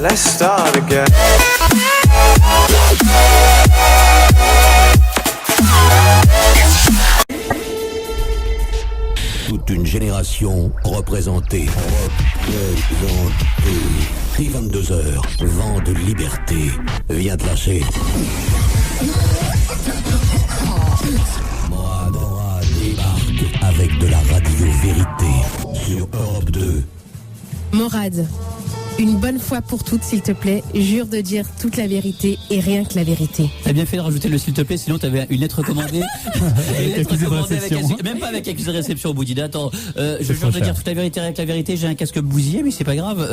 Let's start again. Toute une génération représentée. Et 22h, vent de liberté vient de lâcher. Morad débarque avec de la radio-vérité sur Europe 2. Morad, une bonne fois pour toutes, s'il te plaît, jure de dire toute la vérité et rien que la vérité. T'as bien fait de rajouter le s'il te plaît, sinon t'avais une lettre commandée. Même pas avec accusé de réception au bout d'idée. Attends, je jure de dire toute la vérité, rien que la vérité. J'ai un casque bousillé, mais c'est pas grave.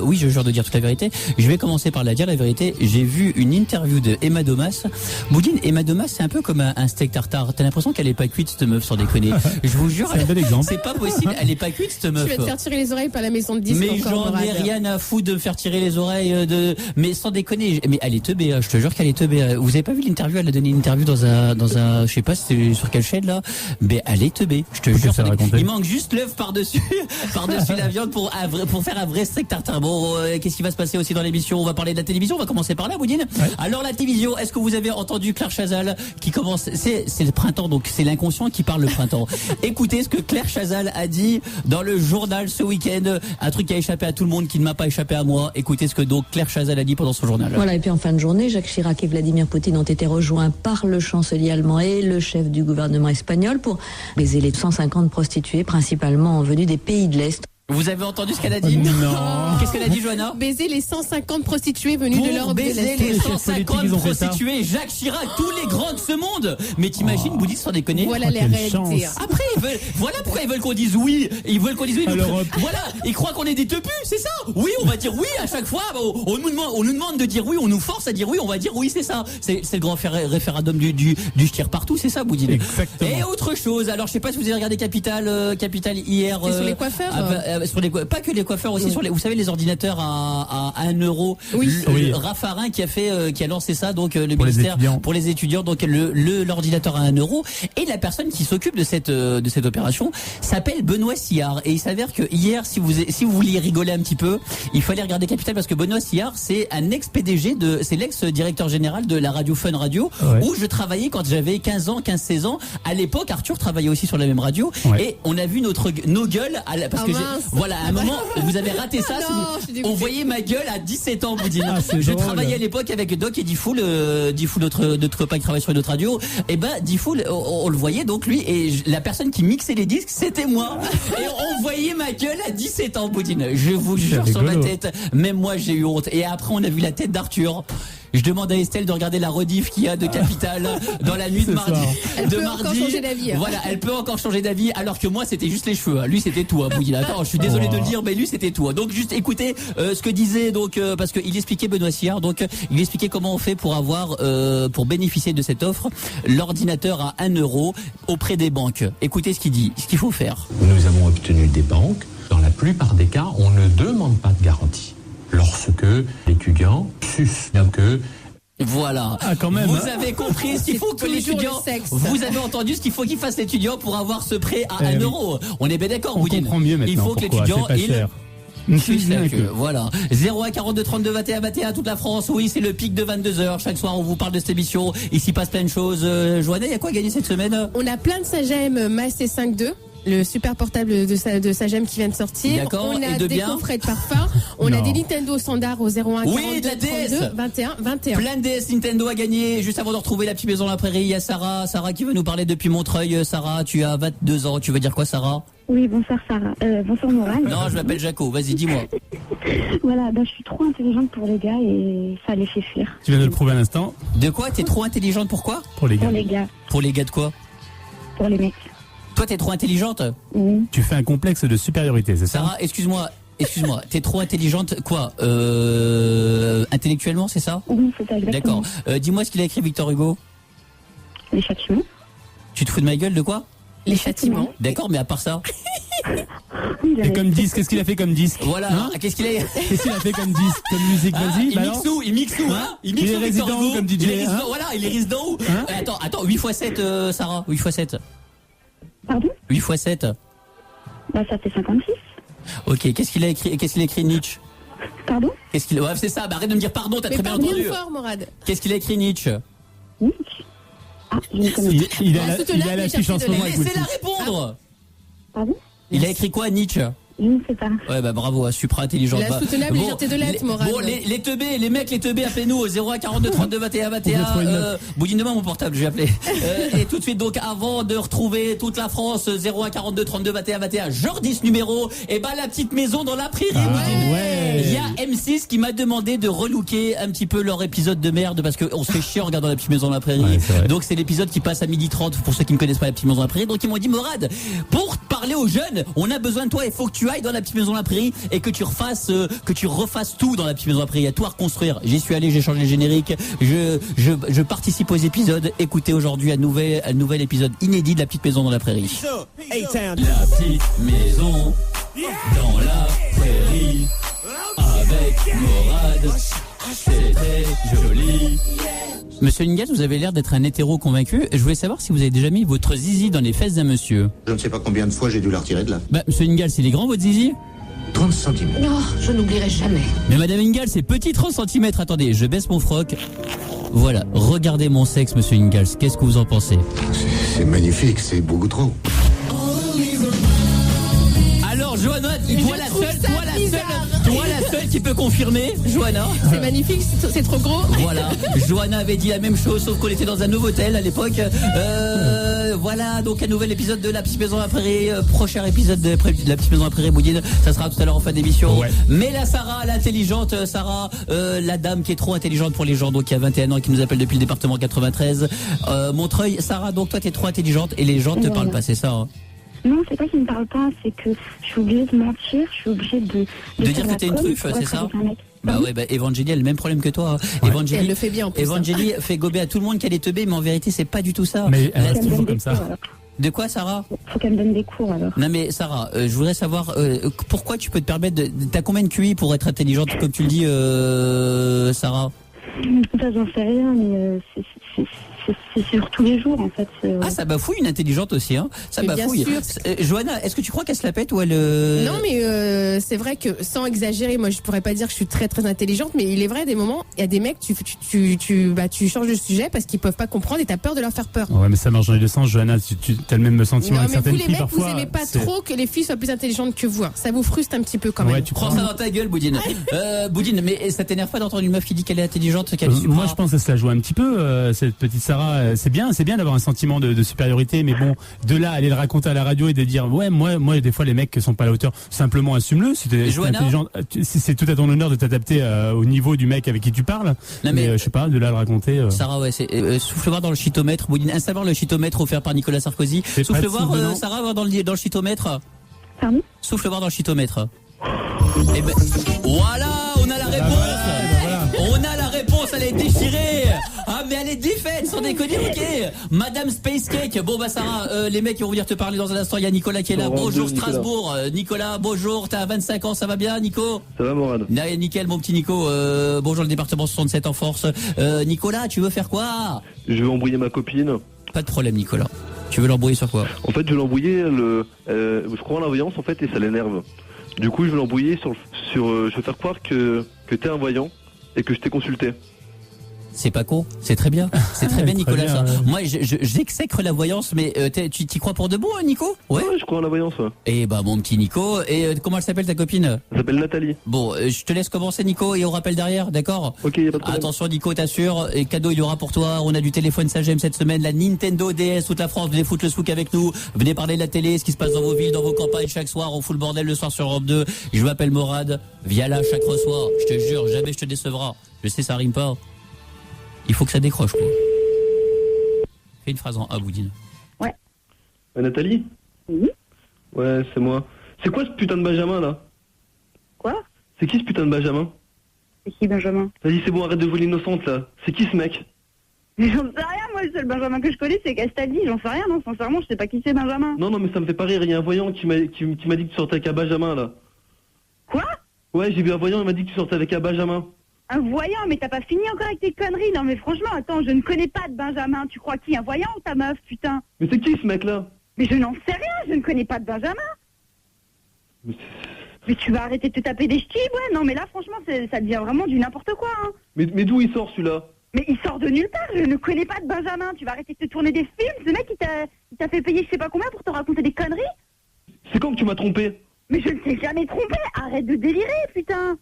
Oui, je jure de dire toute la vérité. Je vais commencer par dire la vérité. J'ai vu une interview de Emma Domas. Boudine, Emma Domas, c'est un peu comme un steak tartare. T'as l'impression qu'elle est pas cuite, cette meuf, sans déconner. Je vous jure, c'est un bel exemple. C'est pas possible. Elle est pas cuite, cette meuf. Tu vas te faire tirer les oreilles par la maison de disques. Mais j'en ai rien à foutre de me faire tirer les oreilles mais sans déconner. Mais elle est teubée, je te jure qu'elle est teubée. Vous avez pas vu l'interview? Elle a donné une interview dans un, je sais pas c'était sur quelle chaîne là. Mais elle est teubée. Je te jure. Il manque juste l'œuf par-dessus la viande pour faire un vrai steak tartare. Bon, qu'est-ce qui va se passer aussi dans l'émission? On va parler de la télévision. On va commencer par là, Boudine. Ouais. Alors la télévision, est-ce que vous avez entendu Claire Chazal qui commence? C'est le printemps, donc c'est l'inconscient qui parle le printemps. Écoutez ce que Claire Chazal a dit dans le journal ce week-end. Un truc qui a échappé à tout le monde, qui ne m'a pas échappé à moi. Écoutez ce que donc Claire Chazal a dit pendant son journal. Voilà, et puis en fin de journée, Jacques Chirac et Vladimir Poutine ont été rejoints par le chancelier allemand et le chef du gouvernement espagnol pour baiser les 150 prostituées, principalement venues des pays de l'Est. Vous avez entendu ce qu'elle a dit? Non. Qu'est-ce qu'elle a dit, Johanna? Baiser les 150 prostituées venues de l'Europe de l'Est. Baiser les 150 prostituées, Jacques Chirac, tous les grands de ce monde. Mais t'imagines, Boudis, sans déconner. Voilà les réalités. Après, voilà pourquoi ils veulent qu'on dise oui. Ils veulent qu'on dise oui. Voilà, ils croient qu'on est des teupus, c'est ça? Oui, on va dire oui à chaque fois. On nous demande de dire oui, on nous force à dire oui, on va dire oui, c'est ça. C'est le grand référendum du je tire partout, c'est ça, Boudin. Exactement. Et autre chose, alors je sais pas si vous avez regardé Capital hier. C'est sur les coiffeurs. Pas que les coiffeurs aussi, sur les, vous savez, les ordinateurs à 1 euro. Oui. Raffarin qui a lancé ça, donc le pour ministère pour les étudiants, donc l'ordinateur à 1 euro. Et la personne qui s'occupe de cette opération s'appelle Benoît Sillard. Et il s'avère que hier, si vous vouliez rigoler un petit peu, il fallait regarder Capital parce que Benoît Sillard, c'est un ex-PDG c'est l'ex-directeur général de la radio Fun Radio, où je travaillais quand j'avais 15-16 ans. À l'époque, Arthur travaillait aussi sur la même radio. Et on a vu nos gueules, parce que voilà, à un moment, vous avez raté ça. On voyait ma gueule à 17 ans, vous dites. Je travaillais à l'époque avec Doc et Diffoul, notre copain qui travaille sur une autre radio. Et Diffoul, on le voyait, donc lui, et la personne qui mixait les disques, c'était moi. Et on voyait ma gueule à 17 ans, Boudine. Je vous jure sur ma tête. Même moi, j'ai eu honte. Et après, on a vu la tête d'Arthur. Je demande à Estelle de regarder la rediff qu'il y a de Capital dans la nuit de mardi. Elle peut encore changer d'avis. Voilà, elle peut encore changer d'avis, alors que moi c'était juste les cheveux. Lui c'était tout. Boudine. Attends, je suis désolé de le dire, mais lui c'était tout. Donc juste écoutez ce que disait parce qu'il expliquait Benoît Sillard. Donc il expliquait comment on fait pour bénéficier de cette offre, l'ordinateur à 1 euro auprès des banques. Écoutez ce qu'il dit, ce qu'il faut faire. Nous avons obtenu des banques. Dans la plupart des cas, on ne demande pas de garantie. Lorsque l'étudiant suce que voilà. Quand même. Vous avez compris ce qu'il faut que l'étudiant. Vous avez entendu ce qu'il faut qu'il fasse l'étudiant pour avoir ce prêt à 1 euro. On est bien d'accord, on Boudine. comprend mieux maintenant. Il faut que l'étudiant cher. Voilà. 01 42 32 21 21 toute la France. Oui, c'est le pic de 22h. Chaque soir, on vous parle de cette émission. Ici passe plein de choses. Johanna, il y a quoi à gagner cette semaine? On a plein de Sagem Mass C5.2. Le super portable de Sagem qui vient de sortir. D'accord. On a des coffrets de parfum. On a des Nintendo standards au 01 42 32 21 21. Plein de DS Nintendo à gagner. Juste avant de retrouver la petite maison dans la prairie, il y a Sarah qui veut nous parler depuis Montreuil. Sarah, tu as 22 ans. Tu veux dire quoi, Sarah? Oui, bonsoir Sarah. Bonsoir Morad. Non, je m'appelle Jaco. Vas-y, dis-moi. Voilà, je suis trop intelligente pour les gars et ça les fait fuir. Tu viens de le prouver à l'instant. De quoi? T'es trop intelligente pour quoi? Pour les gars. Pour les gars. Pour les gars de quoi? Pour les mecs. Toi, t'es trop intelligente? Tu fais un complexe de supériorité, c'est ça? Sarah, excuse-moi, t'es trop intelligente, quoi? Intellectuellement, c'est ça? Oui, c'est ça, exactement. D'accord. Dis-moi ce qu'il a écrit, Victor Hugo. Les châtiments. Tu te fous de ma gueule de quoi? Les châtiments. D'accord, mais à part ça. Et comme disque, qu'est-ce qu'il a fait comme disque? Voilà, qu'est-ce qu'il a fait comme disque? Comme musique, vas-y, il mixe nous, hein? Il est résident où comme DJ? Voilà, il est résident où? Attends, 8 x 7, Sarah, 8 x 7. Pardon? 8 x 7. Ça fait 56. Ok, qu'est-ce qu'il a écrit Nietzsche? Pardon? Qu'est-ce qu'il... Ouais, c'est ça, bah arrête de me dire pardon, t'as Mais très bien parle entendu. bien fort, Morad. Qu'est-ce qu'il a écrit Nietzsche? Nietzsche. Ah, je ne connais pas. Il Ah, a soutenable, la mais fiche en ce cherchez de moment. l'aide. écoute. Laissez-la répondre. Pardon? Il a écrit quoi Nietzsche? Je ne sais pas. Ouais bah bravo, supra intelligent. La soutenable légèreté de l'être, Morad. Bon, les teubés, les mecs, les teubés, appelez-nous au 01 42 32 21 21. Boudine demain mon portable, je vais appeler. Et tout de suite donc, avant de retrouver toute la France, 01 42 32 21 21. Genre 10 numéro. Et bah la petite maison dans la prairie. Boudine. Ouais. Il y a M6 qui m'a demandé de relooker un petit peu leur épisode de merde parce qu'on se fait chier en regardant la petite maison dans la prairie. Ouais, c'est vrai. Donc c'est l'épisode qui passe à 12h30 pour ceux qui ne connaissent pas la petite maison dans la prairie. Donc ils m'ont dit Morad, pour parler aux jeunes, on a besoin de toi, il faut que tu ailles dans la petite maison dans la prairie et que tu refasses tout dans la petite maison dans la prairie. Il y a tout à reconstruire. J'y suis allé, j'ai changé le générique. Je participe aux épisodes. Écoutez aujourd'hui un nouvel épisode inédit de la petite maison dans la prairie. La petite maison dans la prairie avec Morad. C'est très joli. Monsieur Ingalls, vous avez l'air d'être un hétéro convaincu. Je voulais savoir si vous avez déjà mis votre zizi dans les fesses d'un monsieur. Je ne sais pas combien de fois j'ai dû la retirer de là. Bah, monsieur Ingalls, il est grand votre zizi? 30 cm. Non, je n'oublierai jamais. Mais madame Ingalls, c'est petit 30 cm. Attendez, je baisse mon froc. Voilà, regardez mon sexe, monsieur Ingalls. Qu'est-ce que vous en pensez? C'est magnifique, c'est beaucoup trop. Alors, Johanna, toi la seule qui peut confirmer, Johanna. C'est magnifique, c'est trop gros. Voilà, Johanna avait dit la même chose, sauf qu'on était dans un nouveau hôtel à l'époque. Voilà, donc un nouvel épisode de La Petite Maison à la Prairie. Prochain épisode de La Petite Maison à la Prairie, Boudine. Ça sera tout à l'heure en fin d'émission. Ouais. Mais là, Sarah, l'intelligente, Sarah, la dame qui est trop intelligente pour les gens, donc qui a 21 ans et qui nous appelle depuis le département 93. Montreuil, Sarah, donc toi, t'es trop intelligente et les gens te parlent pas, c'est ça, hein? Non, c'est pas qu'ils me parlent pas, c'est que je suis obligée de mentir, je suis obligée de dire faire que la t'es une com truffe, pour c'est être ça? avec un mec. Bah ouais, bah Evangélie a le même problème que toi. Ouais. Elle le fait bien en plus. Evangélie fait gober à tout le monde qu'elle est teubée, mais en vérité, c'est pas du tout ça. Mais elle Faut reste qu'elle me toujours donne comme des ça. cours, alors. De quoi, Sarah? Faut qu'elle me donne des cours alors. Non mais Sarah, je voudrais savoir pourquoi tu peux te permettre de... T'as combien de QI pour être intelligente, comme tu le dis, Sarah? Ça, j'en sais rien, mais c'est sur tous les jours en fait. Ah, ça bafouille une intelligente aussi, hein. Ça Mais bien bafouille. sûr. Johanna, est-ce que tu crois qu'elle se la pète ou elle... Non, mais c'est vrai que sans exagérer, moi je pourrais pas dire que je suis très très intelligente, mais il est vrai des moments, il y a des mecs, tu changes de sujet parce qu'ils peuvent pas comprendre et t'as peur de leur faire peur. Ouais, mais ça marche dans les deux sens, Johanna. Tu as le même sentiment Non, avec mais vous certaines les filles mecs, parfois. vous aimez pas c'est- trop que les filles soient plus intelligentes que vous. Hein. Ça vous frustre un petit peu quand Ouais, même. tu Prends crois? ça dans ta gueule, Boudine. Boudine, mais ça t'énerve pas d'entendre une meuf qui dit qu'elle est intelligente, qu'elle est super... Moi, je pense que ça joue un petit peu, cette petite Sarah. C'est bien d'avoir un sentiment de supériorité, mais bon, de là, aller le raconter à la radio et de dire, ouais, moi, des fois, les mecs qui sont pas à la hauteur, simplement assume-le. Si t'es Johanna intelligent, c'est tout à ton honneur de t'adapter au niveau du mec avec qui tu parles. Non, mais je sais pas, de là le raconter. Sarah, ouais, c'est souffle voir dans le chitomètre. Boudine, installe le chitomètre offert par Nicolas Sarkozy. C'est Souffle pas voir, de souffle, non. Sarah, voir dans le chitomètre. Pardon? Souffle voir dans le chitomètre. Et ben, voilà, on a la réponse. voilà. On a la réponse, elle est déchirée. Ah, mais elle est défaite, sans déconner, ok. Madame Space Cake. Bon, bah, Sarah, les mecs, ils vont venir te parler dans un instant. Il y a Nicolas qui est là. Bonjour, Strasbourg. Nicolas, bonjour. T'as 25 ans, ça va bien, Nico? Ça va, Morad? Nickel, mon petit Nico. Bonjour, le département 67 en force. Nicolas, tu veux faire quoi? Je vais embrouiller ma copine. Pas de problème, Nicolas. Tu veux l'embrouiller sur quoi? En fait, je vais l'embrouiller, je crois en la voyance, en fait, et ça l'énerve. Du coup, je vais l'embrouiller je vais faire croire que t'es un voyant et que je t'ai consulté. C'est pas con, c'est très bien. C'est très bien, Nicolas. bien, ça. Moi, j'exècre la voyance, mais tu t'y crois pour de bon, Nico? Ouais. Ouais, je crois en la voyance. Ouais. Et bah, mon petit Nico. Et comment elle s'appelle ta copine? Elle s'appelle Nathalie. Bon, je te laisse commencer, Nico, et on rappelle derrière, d'accord? Ok, y a pas de problème. Attention, Nico, t'assures. Et cadeau, il y aura pour toi. On a du téléphone Sagem cette semaine, la Nintendo DS, toute la France. Venez foutre le souk avec nous. Venez parler de la télé, ce qui se passe dans vos villes, dans vos campagnes chaque soir. On fout le bordel le soir sur Europe 2. Je m'appelle Morad. Viens là chaque soir. Je te jure, jamais je te décevra. Je sais, ça rime pas. Il faut que ça décroche, quoi. Fais une phrase en A, Boudine. Nathalie? Oui. Ouais, c'est moi. C'est quoi ce putain de Benjamin, là? Quoi? C'est qui ce putain de Benjamin? C'est qui Benjamin? Vas-y, c'est bon, arrête de voler l'innocente, là. C'est qui ce mec? Mais j'en sais rien, moi le seul Benjamin que je connais c'est Castaldi, j'en sais rien, non, sincèrement je sais pas qui c'est Benjamin. Non, mais ça me fait pas rire. Il y a un voyant qui m'a dit que tu sortais avec un Benjamin, là. Quoi? Ouais, j'ai vu un voyant, il m'a dit que tu sortais avec un Benjamin. Un voyant, mais t'as pas fini encore avec tes conneries, non mais franchement, attends, je ne connais pas de Benjamin, tu crois qui? Un voyant ou ta meuf, putain? Mais c'est qui ce mec-là? Mais je n'en sais rien, je ne connais pas de Benjamin. Mais Mais tu vas arrêter de te taper des ch'tis, ouais. Non, mais là, franchement, ça devient vraiment du n'importe quoi, hein. Mais d'où il sort celui-là? Mais il sort de nulle part, je ne connais pas de Benjamin. Tu vas arrêter de te tourner des films. Ce mec, il t'a fait payer je sais pas combien pour te raconter des conneries. C'est quand que tu m'as trompé? Mais je ne t'ai jamais trompé. Arrête de délirer, putain.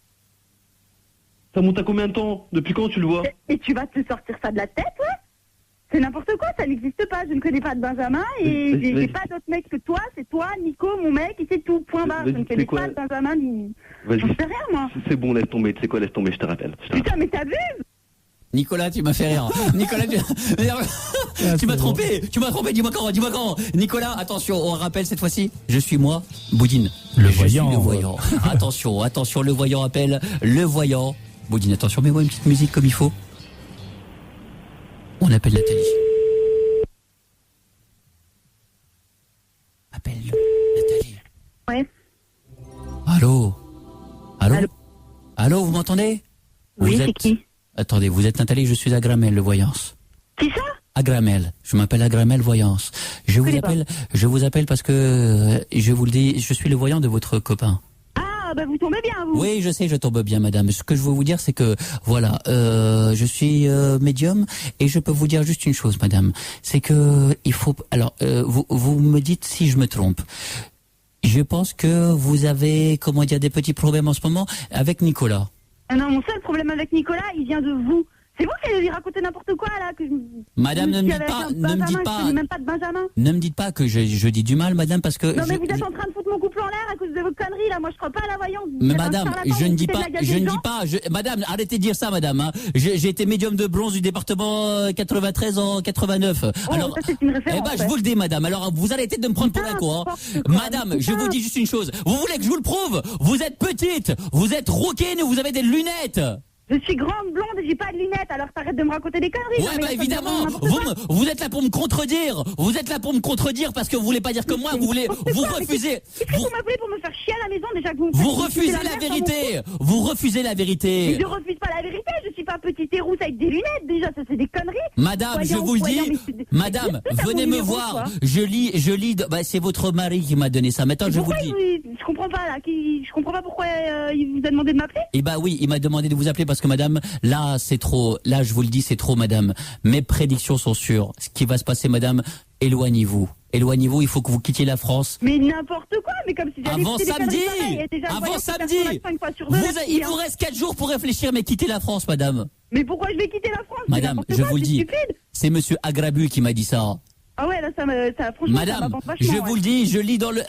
Ça monte à combien de temps? Depuis quand tu le vois? Et tu vas te sortir ça de la tête, ouais? C'est n'importe quoi, ça n'existe pas. Je ne connais pas de Benjamin et j'ai pas d'autre mec que toi. C'est toi, Nico, mon mec, et c'est tout. Point barre. Je ne connais pas de Benjamin ni. Vas-y. J'en sais rien, moi. C'est bon, laisse tomber. Tu sais quoi, laisse tomber, je te rappelle. Putain, mais t'as vu? Nicolas, tu m'as fait rire. Nicolas, tu m'as trompé. Tu m'as trompé. Dis-moi quand. Nicolas, attention, on rappelle cette fois-ci. Je suis moi, Boudine. Le voyant. Le voyant. attention, le voyant appelle. Le voyant. Boudine, attention, mets-moi une petite musique comme il faut. On appelle Nathalie. Appelle Nathalie. Ouais. Allô, vous m'entendez? Oui, c'est qui? Attendez, vous êtes Nathalie, je suis Agramel, le voyance. Qui ça? Agramel. Je m'appelle Agramel Voyance. Je vous appelle parce que, je vous le dis, je suis le voyant de votre copain. Ah, bah vous tombez bien, vous. Oui, je sais, je tombe bien, madame. Ce que je veux vous dire, c'est que, voilà, je suis médium et je peux vous dire juste une chose, madame. C'est que, il faut... Alors, vous me dites si je me trompe. Je pense que vous avez, comment dire, des petits problèmes en ce moment avec Nicolas. Ah non, mon seul problème avec Nicolas, il vient de vous. C'est vous qui allez lui raconter n'importe quoi, là, que je... Madame, ne me dites pas, même pas de Benjamin. Ne me dites pas que je dis du mal, madame, parce que... Non, mais vous êtes en train de foutre mon couple en l'air à cause de vos conneries, là. Moi, je crois pas à la voyance. Mais madame, je ne dis pas, madame, arrêtez de dire ça, madame, hein. J'ai été médium de bronze du département 93 en 89. Oh, alors, ça, c'est une référence, je vous le dis, madame. Alors, vous arrêtez de me prendre pour un con, hein. Madame, je vous dis juste une chose. Vous voulez que je vous le prouve? Vous êtes petite, vous êtes rouquine, vous avez des lunettes. Je suis grande, blonde et j'ai pas de lunettes, alors t'arrêtes de me raconter des conneries. Ouais, bah évidemment, vous êtes là pour me contredire. Vous êtes là pour me contredire parce que vous voulez pas dire comme moi, vous refusez. Qu'est-ce que vous m'appelez pour me faire chier à la maison déjà que vous refusez la vérité. Vous refusez la vérité. Mais je refuse pas la vérité, je suis pas petite et rousse avec des lunettes, déjà, ça c'est des conneries. Madame, je vous le dis, madame, venez me voir. Je lis, bah c'est votre mari qui m'a donné ça. Maintenant, je vous le dis. Je comprends pas là, je comprends pas pourquoi il vous a demandé de m'appeler. Eh bah oui, il m'a demandé de vous appeler parce que madame, là c'est trop, là je vous le dis c'est trop madame. Mes prédictions sont sûres. Ce qui va se passer madame, éloignez-vous, il faut que vous quittiez la France. Mais n'importe quoi, mais comme si j'allais avant samedi, il vous reste 4 jours pour réfléchir mais quittez la France madame. Mais pourquoi je vais quitter la France? Madame, je vous le dis, c'est monsieur Agrabu qui m'a dit ça. Ah ouais, là, ça franchement, madame, ça m'avance vachement, je vous le dis, je lis dans le...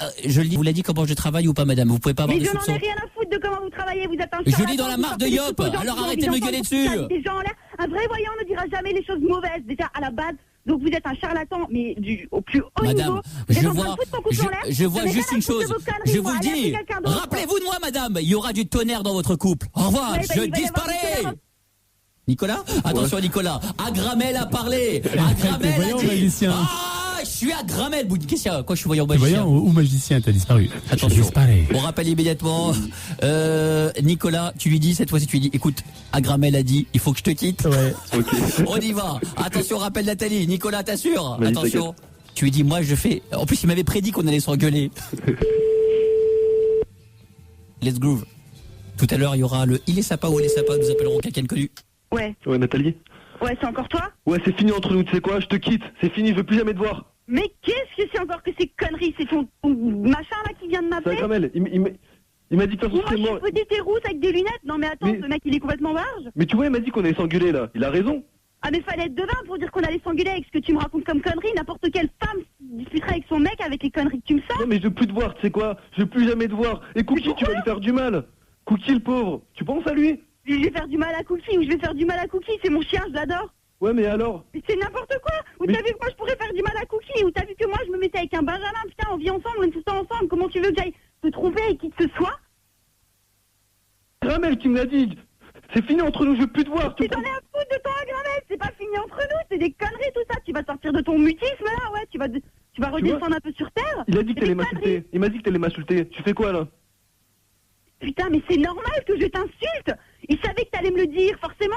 vous l'ai dit comment je travaille ou pas, madame? Vous pouvez pas avoir des soupçons. Mais je n'en ai rien à foutre de comment vous travaillez, vous êtes un charlatan. Je lis dans la mare de Yop, alors arrêtez de me gueuler dessus. Des gens en l'air, un vrai voyant ne dira jamais les choses mauvaises, déjà à la base. Donc vous êtes un charlatan, mais au plus haut madame, niveau. Je vois juste une chose, je vous le dis, rappelez-vous de moi, madame, il y aura du tonnerre dans votre couple. Au revoir, je disparais. Nicolas? Attention Nicolas, Agramel a parlé. Agramel a dit... Ah, je suis Agramel. Qu'est-ce qu'il y a? Quoi, je suis voyant magicien? Voyant ou magicien, t'as disparu. Attention, on rappelle immédiatement. Nicolas, tu lui dis, cette fois-ci tu lui dis, écoute, Agramel a dit, il faut que je te quitte. Ouais. Okay. On y va. Attention, rappelle Nathalie. Nicolas, t'assures? Attention. Tu lui dis, moi je fais... En plus, il m'avait prédit qu'on allait s'engueuler. Let's groove. Tout à l'heure, il y aura le Il est sapa ou les sapas, nous appellerons quelqu'un de connu. Ouais. Ouais, Nathalie? Ouais, c'est encore toi? Ouais, c'est fini entre nous, tu sais quoi? Je te quitte, c'est fini, je veux plus jamais te voir. Mais qu'est-ce que c'est encore que ces conneries? C'est ton machin là qui vient de m'appeler? C'est Agramel, il m'a dit que moi je suis petite et rousse avec des lunettes. Non mais attends, ce mec il est complètement barge. Mais tu vois, il m'a dit qu'on allait s'engueuler là, il a raison. Ah mais fallait être devin pour dire qu'on allait s'engueuler avec ce que tu me racontes comme conneries. N'importe quelle femme discuterait avec son mec avec les conneries que tu me sors. Non mais je veux plus te voir, tu sais quoi? Je veux plus jamais te voir. Et Cookie, tu vas lui faire du mal. Cookie le pauvre, tu penses à lui? Je vais faire du mal à Cookie ou je vais faire du mal à Cookie, c'est mon chien, je l'adore. Ouais mais alors? Mais c'est n'importe quoi. Ou t'as vu que moi je pourrais faire du mal à Cookie? Ou t'as vu que moi je me mettais avec un Benjamin? Putain, on vit ensemble, on est tout le temps ensemble. Comment tu veux que j'aille te tromper avec qui que ce soit? Agramel qui me l'a dit. C'est fini entre nous, je veux plus te voir. Tu t'en es à foutre de ton Agramel, c'est pas fini entre nous, c'est des conneries tout ça. Tu vas sortir de ton mutisme là, ouais, tu vas redescendre un peu sur terre. Il a dit que t'allais m'insulter. Il m'a dit que t'allais m'insulter. Tu fais quoi là? Putain, mais c'est normal que je t'insulte. Il savait que t'allais me le dire, forcément.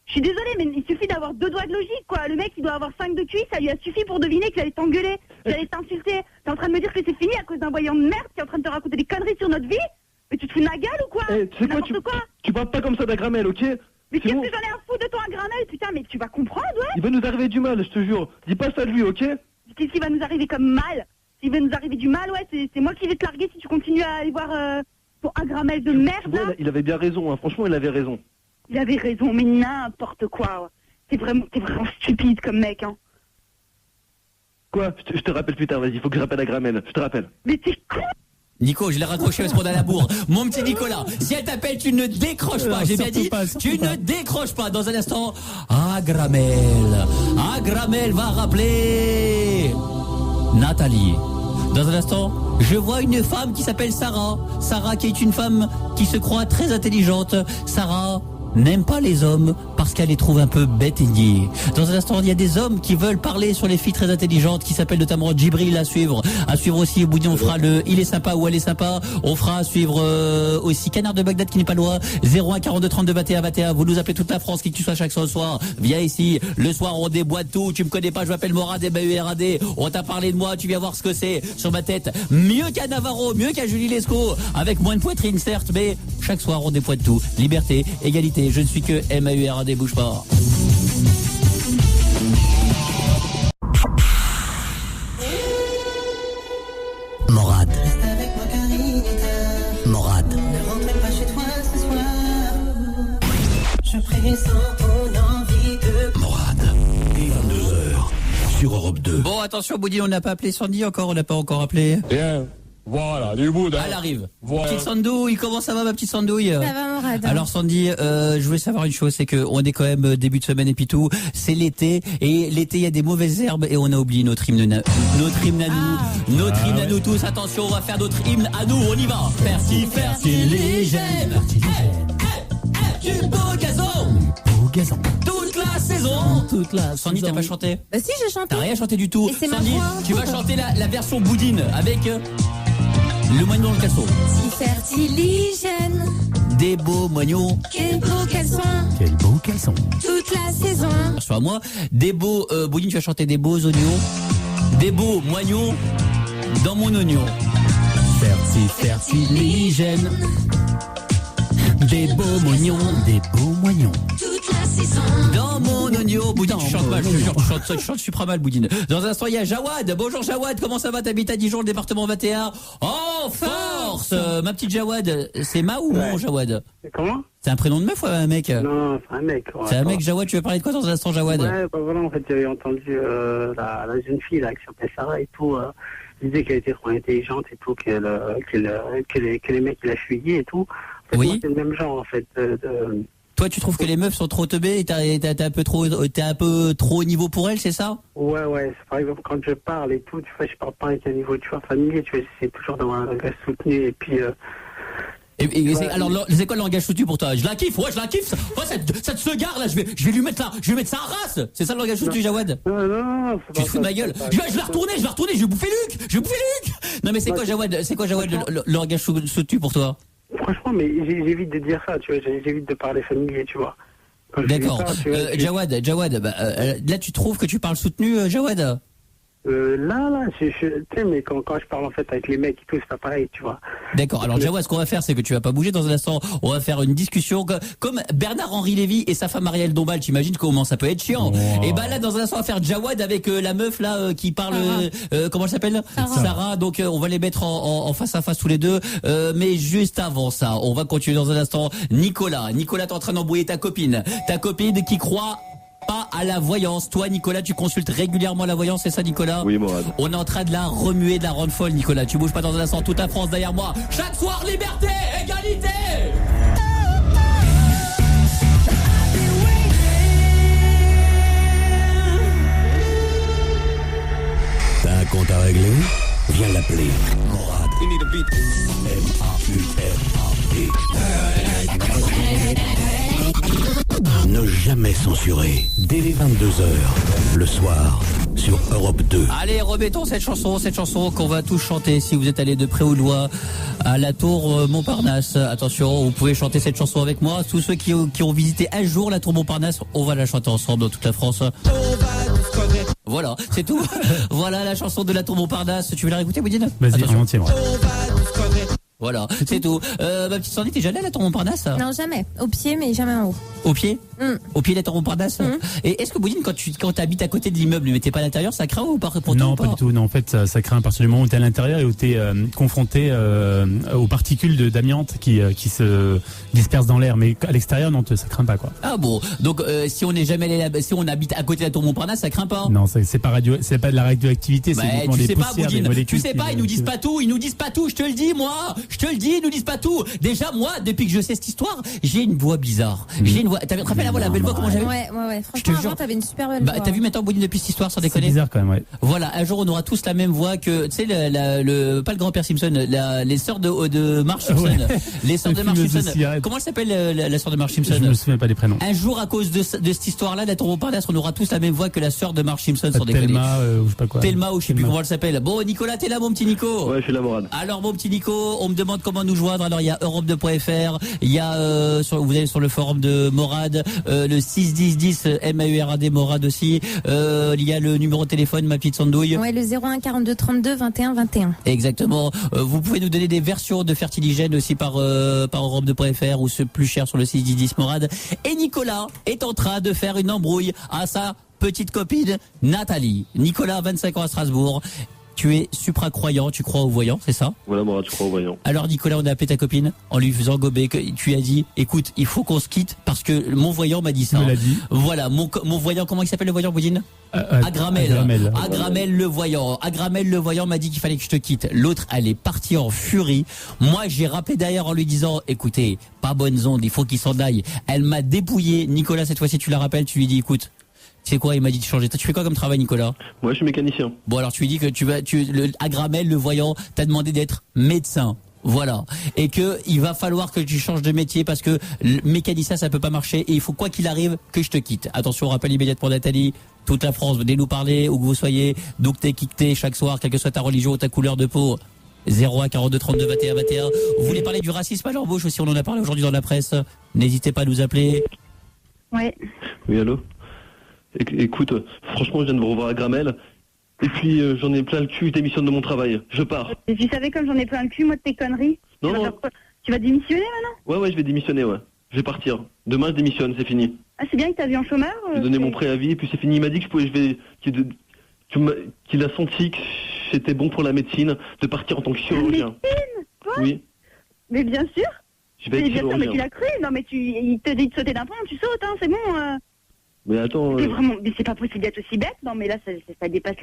Je suis désolée, mais il suffit d'avoir 2 doigts de logique, quoi. Le mec, il doit avoir 5 de QI, ça lui a suffi pour deviner que j'allais t'engueuler, que j'allais t'insulter. T'es en train de me dire que c'est fini à cause d'un voyant de merde qui est en train de te raconter des conneries sur notre vie? Mais tu te fous de ma gueule ou quoi? Tu sais quoi, N'importe quoi. tu parles pas comme ça d'Agramel, ok? Mais qu'est-ce bon. que j'en ai à foutre de ton Agramel, putain, mais tu vas comprendre, ouais? Il va nous arriver du mal, je te jure. Dis pas ça de lui, ok? Qu'est-ce qui va nous arriver comme mal? S'il va nous arriver du mal, ouais, c'est moi qui vais te larguer si tu continues à aller voir ton Agramel de merde, Ouais, là. il avait bien raison, hein. Franchement, il avait raison. Il avait raison, mais n'importe quoi, ouais. T'es vraiment stupide comme mec, hein. Quoi? Je te rappelle plus tard, vas-y, faut que je rappelle Agramel. Je te rappelle. Mais t'es con! Nico, je l'ai raccroché parce qu'on a la bourre. Mon petit Nicolas, si elle t'appelle, tu ne décroches pas. J'ai bien dit, tu ne décroches pas. Dans un instant, Agramel va rappeler Nathalie. Dans un instant, je vois une femme qui s'appelle Sarah. Sarah qui est une femme qui se croit très intelligente. Sarah n'aime pas les hommes parce qu'elle les trouve un peu bêtes et niais. Dans un instant, il y a des hommes qui veulent parler sur les filles très intelligentes qui s'appellent notamment Djibril à suivre. À suivre aussi, au bout on fera le il est sympa ou elle est sympa. On fera à suivre aussi Canard de Bagdad qui n'est pas loin. 01 42 32 21 21. Vous nous appelez toute la France, qui que tu sois chaque soir. Viens ici. Le soir, on déboîte tout. Tu me connais pas, je m'appelle Morad, M-A-U-R-A-D. On t'a parlé de moi, tu viens voir ce que c'est sur ma tête. Mieux qu'à Navarro, mieux qu'à Julie Lescaut. Avec moins de poitrine, certes, mais chaque soir, on déboîte tout. Liberté, égalité. Je ne suis que M-A-U-R-A-D, bouge pas. Morad. Morad. Ne rentrez pas chez toi ce soir. Je pressens ton envie de... Morad. 22h sur Europe 2. Bon, attention, Boudi, on n'a pas appelé Sandy encore, on n'a pas encore appelé. Bien. Voilà, du bout. Elle arrive. Voilà. Petite Sandouille, comment ça va, ma petite Sandouille? Ça va, Morad. Alors Sandy, je voulais savoir une chose, c'est que on est quand même début de semaine et puis tout, c'est l'été, et l'été il y a des mauvaises herbes et on a oublié notre hymne à nous, à nous tous. Attention, on va faire notre hymne à nous, on y va. Fertiligène, du beau gazon, toute la saison. Sandy, t'as pas chanté? Bah si, j'ai chanté. T'as rien chanté du tout. Et c'est ma Sandy, voix. tu vas chanter la version boudine avec le moignon dans le caleçon. Si fertiligène, Des beaux moignons. quel beau caleçon, Quel beau caleçon. toute la saison. Soit à moi. Des beaux, Boudine, tu vas chanter des beaux oignons. Des beaux moignons dans mon oignon. Fertiligène. Des beaux moignons. Toute la saison. Dans mon oignon. Boudine, tu chantes mal, je te jure, tu chantes super mal, Boudine. Dans un instant, il y a Jawad. Bonjour Jawad, comment ça va? T'habites à Dijon, le département 21. En force! Ma petite Jawad, c'est ma ou mon Jawad? Comment? C'est un prénom de meuf ou un mec? Non, c'est un mec. Ouais, c'est un mec, Jawad, tu veux parler de quoi dans un instant, Jawad? Ouais, bah voilà, en fait, j'avais entendu la jeune fille là, qui s'appelle Sarah et tout. Elle disait qu'elle était trop intelligente et tout, que les mecs qui la fuyaient et tout. En fait, oui. moi, c'est le même genre, en fait. Toi, tu trouves que les meufs sont trop teubées et t'es un peu trop au niveau pour elles, c'est ça? Ouais. Par exemple, quand je parle et tout, tu vois, je parle pas avec un niveau, tu vois, familier, tu vois, j'essaie toujours d'avoir un langage soutenu et puis... alors, c'est quoi le langage soutenu pour toi? Je la kiffe, je la kiffe. Ouais, cette segarde là, je vais lui mettre sa race. C'est ça le langage soutenu, Jawad? Non. Tu te fous de ma gueule. Je vais la retourner, je vais bouffer Luc. Non mais c'est quoi, Jawad, le langage soutenu pour toi? Franchement, mais j'évite de dire ça, tu vois, j'évite de parler familier, tu vois. D'accord. Jawad, là tu trouves que tu parles soutenu, Jawad? Là, tu sais, mais quand je parle en fait avec les mecs et tout, c'est pas pareil, tu vois. D'accord. Alors Jawad, ce qu'on va faire, c'est que tu vas pas bouger dans un instant. On va faire une discussion comme Bernard-Henri Lévy et sa femme Ariel Dombal. T'imagines comment ça peut être chiant? Wow. Et bah là, dans un instant, on va faire Jawad avec la meuf là qui parle. Comment elle s'appelle? Sarah. Donc on va les mettre en face à face tous les deux. Mais juste avant ça, on va continuer dans un instant. Nicolas, t'es en train d'embrouiller ta copine qui croit pas à la voyance. Toi, Nicolas, tu consultes régulièrement la voyance, c'est ça, Nicolas? Oui, Morad. On est en train de la remuer, de la rendre folle, Nicolas. Tu bouges pas dans un instant, toute la France derrière moi. Chaque soir, liberté, égalité. T'as un compte à régler? Viens l'appeler. Morad. M-A-U-R-A-D. Ne jamais censurer. Dès les 22h, le soir, sur Europe 2. Allez, remettons cette chanson qu'on va tous chanter si vous êtes allés de près ou de loin à la tour Montparnasse. Attention, vous pouvez chanter cette chanson avec moi. Tous ceux qui ont visité un jour la tour Montparnasse, on va la chanter ensemble dans toute la France. Voilà, c'est tout. Voilà la chanson de la tour Montparnasse. Tu veux la réécouter, Boudine? Vas-y, en entier, moi. Voilà, c'est tout. Ma petite Sandy, t'es déjà allée à la Tour Montparnasse? Non, jamais. Au pied, mais jamais en haut. Au pied? Au pied de la Tour Montparnasse? Et est-ce que Boudine, quand t'habites à côté de l'immeuble, mais t'es pas à l'intérieur, ça craint ou pas pour toi? Non, pas du tout. Non, en fait, ça craint à partir du moment où t'es à l'intérieur et où t'es confronté aux particules d'amiante qui se dispersent dans l'air. Mais à l'extérieur, non, ça craint pas, quoi. Ah bon. Donc, si on n'est jamais allé là, si on habite à côté de la Tour Montparnasse, ça craint pas? Non, c'est pas de la radioactivité, c'est uniquement des poussières, des molécules. Tu sais pas, ils nous disent pas tout, je te le dis, moi. Je te le dis, ils nous disent pas tout. Déjà, moi, depuis que je sais cette histoire, j'ai une voix bizarre. J'ai une voix. Tu te rappelles la belle voix comment j'avais? Ouais. Franchement, avant, t'avais une super belle voix. T'as vu maintenant, Boudine, depuis cette histoire, sans déconner? C'est bizarre quand même, ouais. Voilà, un jour, on aura tous la même voix que, tu sais, pas le grand-père Simpson, les sœurs de Marge Simpson. Ouais. Les sœurs de Marge Simpson. Comment elle s'appelle, la sœur de Marge Simpson? Je me souviens pas des prénoms. Un jour, à cause de cette histoire-là, de la Tour Montparnasse, on aura tous la même voix que la sœur de Marge Simpson, sans déconner. Thelma, ou je sais pas quoi. Thelma, ou je sais plus comment elle s'appelle. Bon, Nicolas, t'es là, mon petit Nico? Ouais, je suis là, Morad. Alors, mon petit Nico, on me demande comment nous joindre. Alors, il y a Europe2.fr, il y a, vous allez sur le forum de Morad, le 61010 MAURAD Morad aussi, il y a le numéro de téléphone, ma petite Sandouille. Ouais, le 01 42 32 21 21. Exactement. Vous pouvez nous donner des versions de Fertiligène aussi par Europe2.fr ou ce plus cher sur le 610 Morad. Et Nicolas est en train de faire une embrouille à sa petite copine Nathalie. Nicolas, 25 ans à Strasbourg. Tu es supra-croyant, tu crois aux voyants, c'est ça? Voilà, moi, je crois aux voyants. Alors, Nicolas, on a appelé ta copine en lui faisant gober que tu lui as dit, écoute, il faut qu'on se quitte parce que mon voyant m'a dit ça. Il me l'a dit. Voilà, mon voyant, comment il s'appelle le voyant, Boudine? Agramel le voyant. Agramel le voyant m'a dit qu'il fallait que je te quitte. L'autre, elle est partie en furie. Moi, j'ai rappelé derrière en lui disant, écoutez, pas bonnes ondes, il faut qu'il s'en aille. Elle m'a dépouillé. Nicolas, cette fois-ci, tu la rappelles, tu lui dis, écoute, c'est quoi? Il m'a dit de changer. Tu fais quoi comme travail, Nicolas? Moi, je suis mécanicien. Bon, alors tu lui dis que Agramel, le voyant, t'a demandé d'être médecin. Voilà. Et que il va falloir que tu changes de métier parce que le mécanicien, ça peut pas marcher et il faut, quoi qu'il arrive, que je te quitte. Attention, rappel immédiat pour Nathalie. Toute la France, venez nous parler, où que vous soyez, d'où que t'es, qui que t'es, chaque soir, quelle que soit ta religion ou ta couleur de peau. 01 42 32 21 21. Vous voulez parler du racisme à l'embauche aussi? On en a parlé aujourd'hui dans la presse. N'hésitez pas à nous appeler. Ouais. Oui, allô? Écoute, franchement, je viens de vous revoir à Gramel. Et puis, j'en ai plein le cul, je démissionne de mon travail. Je pars. Et tu savais comme j'en ai plein le cul, moi, de tes conneries? Non. Tu vas démissionner maintenant? Ouais, je vais démissionner, ouais. Je vais partir. Demain, je démissionne, c'est fini. Ah, c'est bien qu'il t'a vu en chômeur? J'ai donné mon préavis, et puis c'est fini. Il m'a dit que qu'il a senti que c'était bon pour la médecine de partir en tant que chirurgien. Médecine? Quoi? Oui. Mais bien sûr. Je vais être bien sûr, mais chirurgien. tu l'as cru. Non, mais il te dit de sauter d'un pont, tu sautes, hein, c'est bon. Mais attends... Mais c'est pas possible d'être aussi bête. Non, mais là, ça dépasse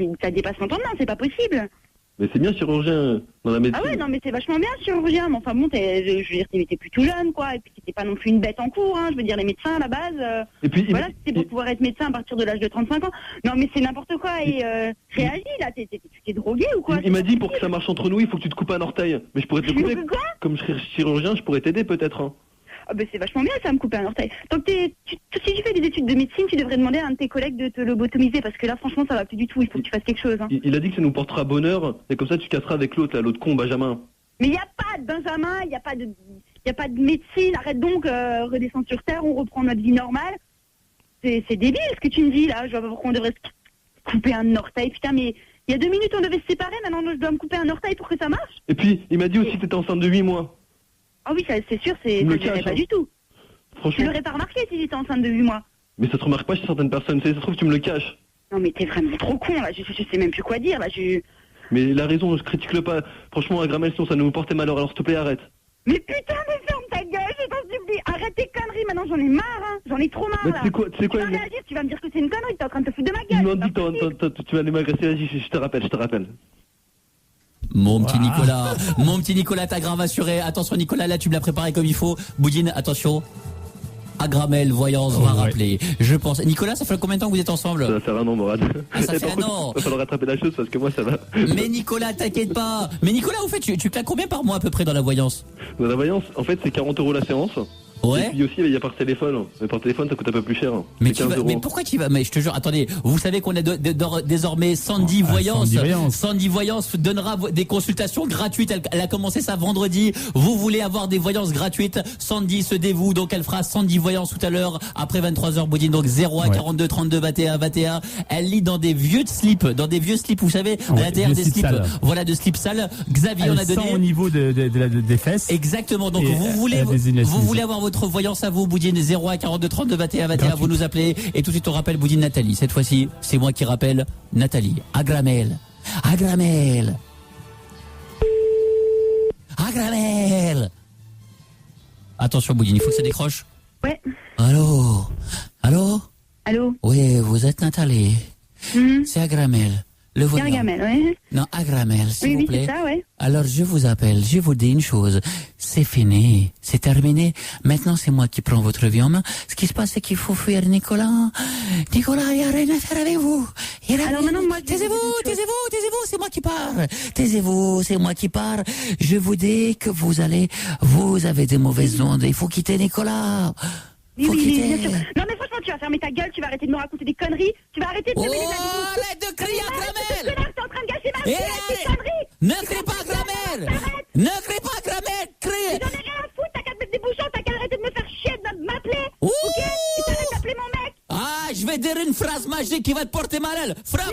l'entendement, c'est pas possible. Mais c'est bien chirurgien dans la médecine. Ah ouais, non, mais c'est vachement bien chirurgien. Mais enfin bon, je veux dire, t'es plus tout jeune, quoi. Et puis t'étais pas non plus une bête en cours, hein. Je veux dire, les médecins, à la base. Et puis, voilà, c'était pour pouvoir être médecin à partir de l'âge de 35 ans. Non, mais c'est n'importe quoi. Et réagis, là. Tu t'es drogué ou quoi? Il m'a dit, pour que ça marche entre nous, il faut que tu te coupes un orteil. Mais je pourrais te le couper. Comme je serais chirurgien, je pourrais t'aider peut-être, hein. Ah ben c'est vachement bien ça, me couper un orteil. Donc si tu fais des études de médecine, tu devrais demander à un de tes collègues de te lobotomiser parce que là franchement ça va plus du tout, il faut que tu fasses quelque chose. Hein. Il a dit que ça nous portera bonheur et comme ça tu casseras avec l'autre con, Benjamin. Mais il n'y a pas de Benjamin, il n'y a pas de médecine, arrête donc, redescends sur terre, on reprend notre vie normale. C'est débile ce que tu me dis là, je vois pas pourquoi on devrait se couper un orteil, putain mais il y a 2 minutes on devait se séparer, maintenant je dois me couper un orteil pour que ça marche. Et puis il m'a dit aussi que t'étais enceinte de 8 mois. Ah oui, c'est sûr, ça ne dirait pas du tout. Franchement. Tu l'aurais pas remarqué si j'étais enceinte de 8 mois. Mais ça te remarque pas chez certaines personnes, ça se trouve tu me le caches. Non mais t'es vraiment trop con là, je sais même plus quoi dire là, Mais la raison, je critique-le pas. Franchement, à Gramel, sinon ça nous portait malheur, alors s'il te plaît, arrête. Mais putain, mais ferme ta gueule, je t'en supplie, arrête tes conneries, maintenant j'en ai marre, hein. J'en ai trop marre là. Tu sais quoi, tu vas me dire que c'est une connerie, t'es en train de te foutre de ma gueule. Il m'a dit, tu vas aller m'agresser, vas-y, je te rappelle. Mon petit Nicolas, ta grave assuré. Attention Nicolas, là tu me l'as préparé comme il faut. Boudine, attention. Agramel, voyance, va rappeler. Je pense. Nicolas, ça fait combien de temps que vous êtes ensemble? Ça va faire 1 an, Morad. Ah, ça fait 1 an. Il va falloir rattraper la chose parce que moi ça va. Mais Nicolas, t'inquiète pas. Mais Nicolas, au fait, tu claques combien par mois à peu près dans la voyance? Dans la voyance, en fait, c'est 40 € la séance. Ouais. Et puis aussi, il y a par téléphone. Mais par téléphone, ça coûte un peu plus cher. Mais, c'est 15 euros. Mais pourquoi tu y vas? Mais je te jure, attendez, vous savez qu'on a désormais Sandy Voyance. Sandy Voyance donnera des consultations gratuites. Elle a commencé ça vendredi. Vous voulez avoir des voyances gratuites? Sandy se dévoue, donc elle fera Sandy Voyance tout à l'heure, après 23h, Boudine, donc 01 42 32 21 21. Elle lit dans des vieux slips, vous savez, à l'intérieur des slips. Voilà, de slips sales. Xavier, elle on a donné. sent au niveau des fesses. Exactement. Donc vous voulez avoir votre voyance à vous, Boudine, 01 42 32 21 21. Vous nous appelez et tout de suite on rappelle Boudine Nathalie. Cette fois-ci, c'est moi qui rappelle Nathalie. Agramel. Attention, Boudine, il faut que ça décroche. Ouais. Allô. Oui, vous êtes Nathalie. C'est Agramel. Le voyant. Gargamel, ouais. Non, Agramel, s'il vous plaît. Oui, c'est ça, ouais. Alors, je vous appelle, je vous dis une chose. C'est fini, c'est terminé. Maintenant, c'est moi qui prends votre vie en main. Ce qui se passe, c'est qu'il faut fuir Nicolas. Nicolas, il n'y a rien à faire avec vous. Alors maintenant, moi, taisez-vous, c'est moi qui pars. Taisez-vous, c'est moi qui pars. Je vous dis que vous avez des mauvaises ondes. Il faut quitter Nicolas. Oui, bien sûr. Non, mais franchement, tu vas fermer ta gueule, tu vas arrêter de me raconter des conneries, tu vas arrêter de me mêler arrête de crier à Gramel! T'es en train de gâcher ma vie avec tes conneries! Ne crie pas Gramel! Ne crie pas Gramel! Crie! J'en ai rien à foutre, t'as qu'à te mettre des bouchons, t'as qu'à arrêter de me faire chier, de m'appeler! Ok? Et t'arrêtes d'appeler mon mec! Ah, je vais dire une phrase magique qui va te porter malheur. Ça va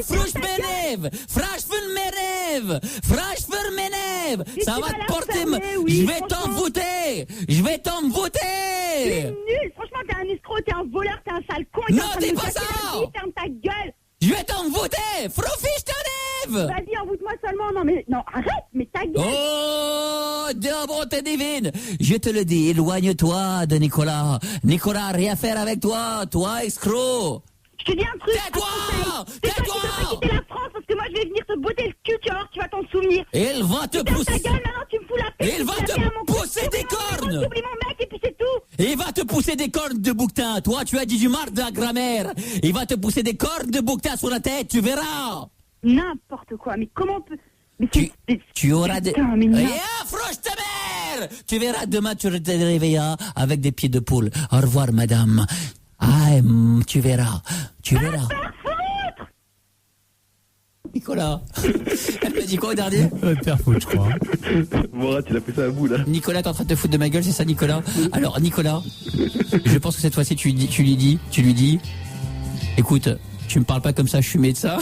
te porter Je vais t'envoûter! Tu es nul! Franchement, t'es un escroc, t'es un voleur, t'es un sale con! Non, dis pas ça! Ferme ta gueule! Je vais t'envoûter! Froufi, je t'enlève! Vas-y, envoûte-moi seulement, non, arrête, mais ta gueule! Oh, de bonté divine! Je te le dis, éloigne-toi de Nicolas. Nicolas, rien à faire avec toi, escroc! Je te dis un truc! Tais-toi! C'est toi qui peux pas quitter la France, parce que moi, je vais venir te botter le cul, tu vas voir, tu vas t'en souvenir! Il va te pousser! Ta gueule, maintenant, tu me fous la paix! Il va te pousser des cornes! T'oublies mon mec, et puis c'est tout! Il va te pousser des cornes de bouquetin. Toi, tu as dit du marre de la grammaire. Il va te pousser des cornes de bouquetin sur la tête, tu verras. N'importe quoi, mais comment on peut... Mais tu auras des... Franche ta mère! Tu verras, demain, tu te réveilleras avec des pieds de poule. Au revoir, madame. Tu verras. Nicolas, elle m'a dit quoi au dernier? Père faute, je crois. Morat, il a fait ça à bout là. Nicolas, t'es en train de te foutre de ma gueule, c'est ça, Nicolas? Alors, Nicolas, je pense que cette fois-ci, tu lui dis, écoute, tu me parles pas comme ça, je suis médecin.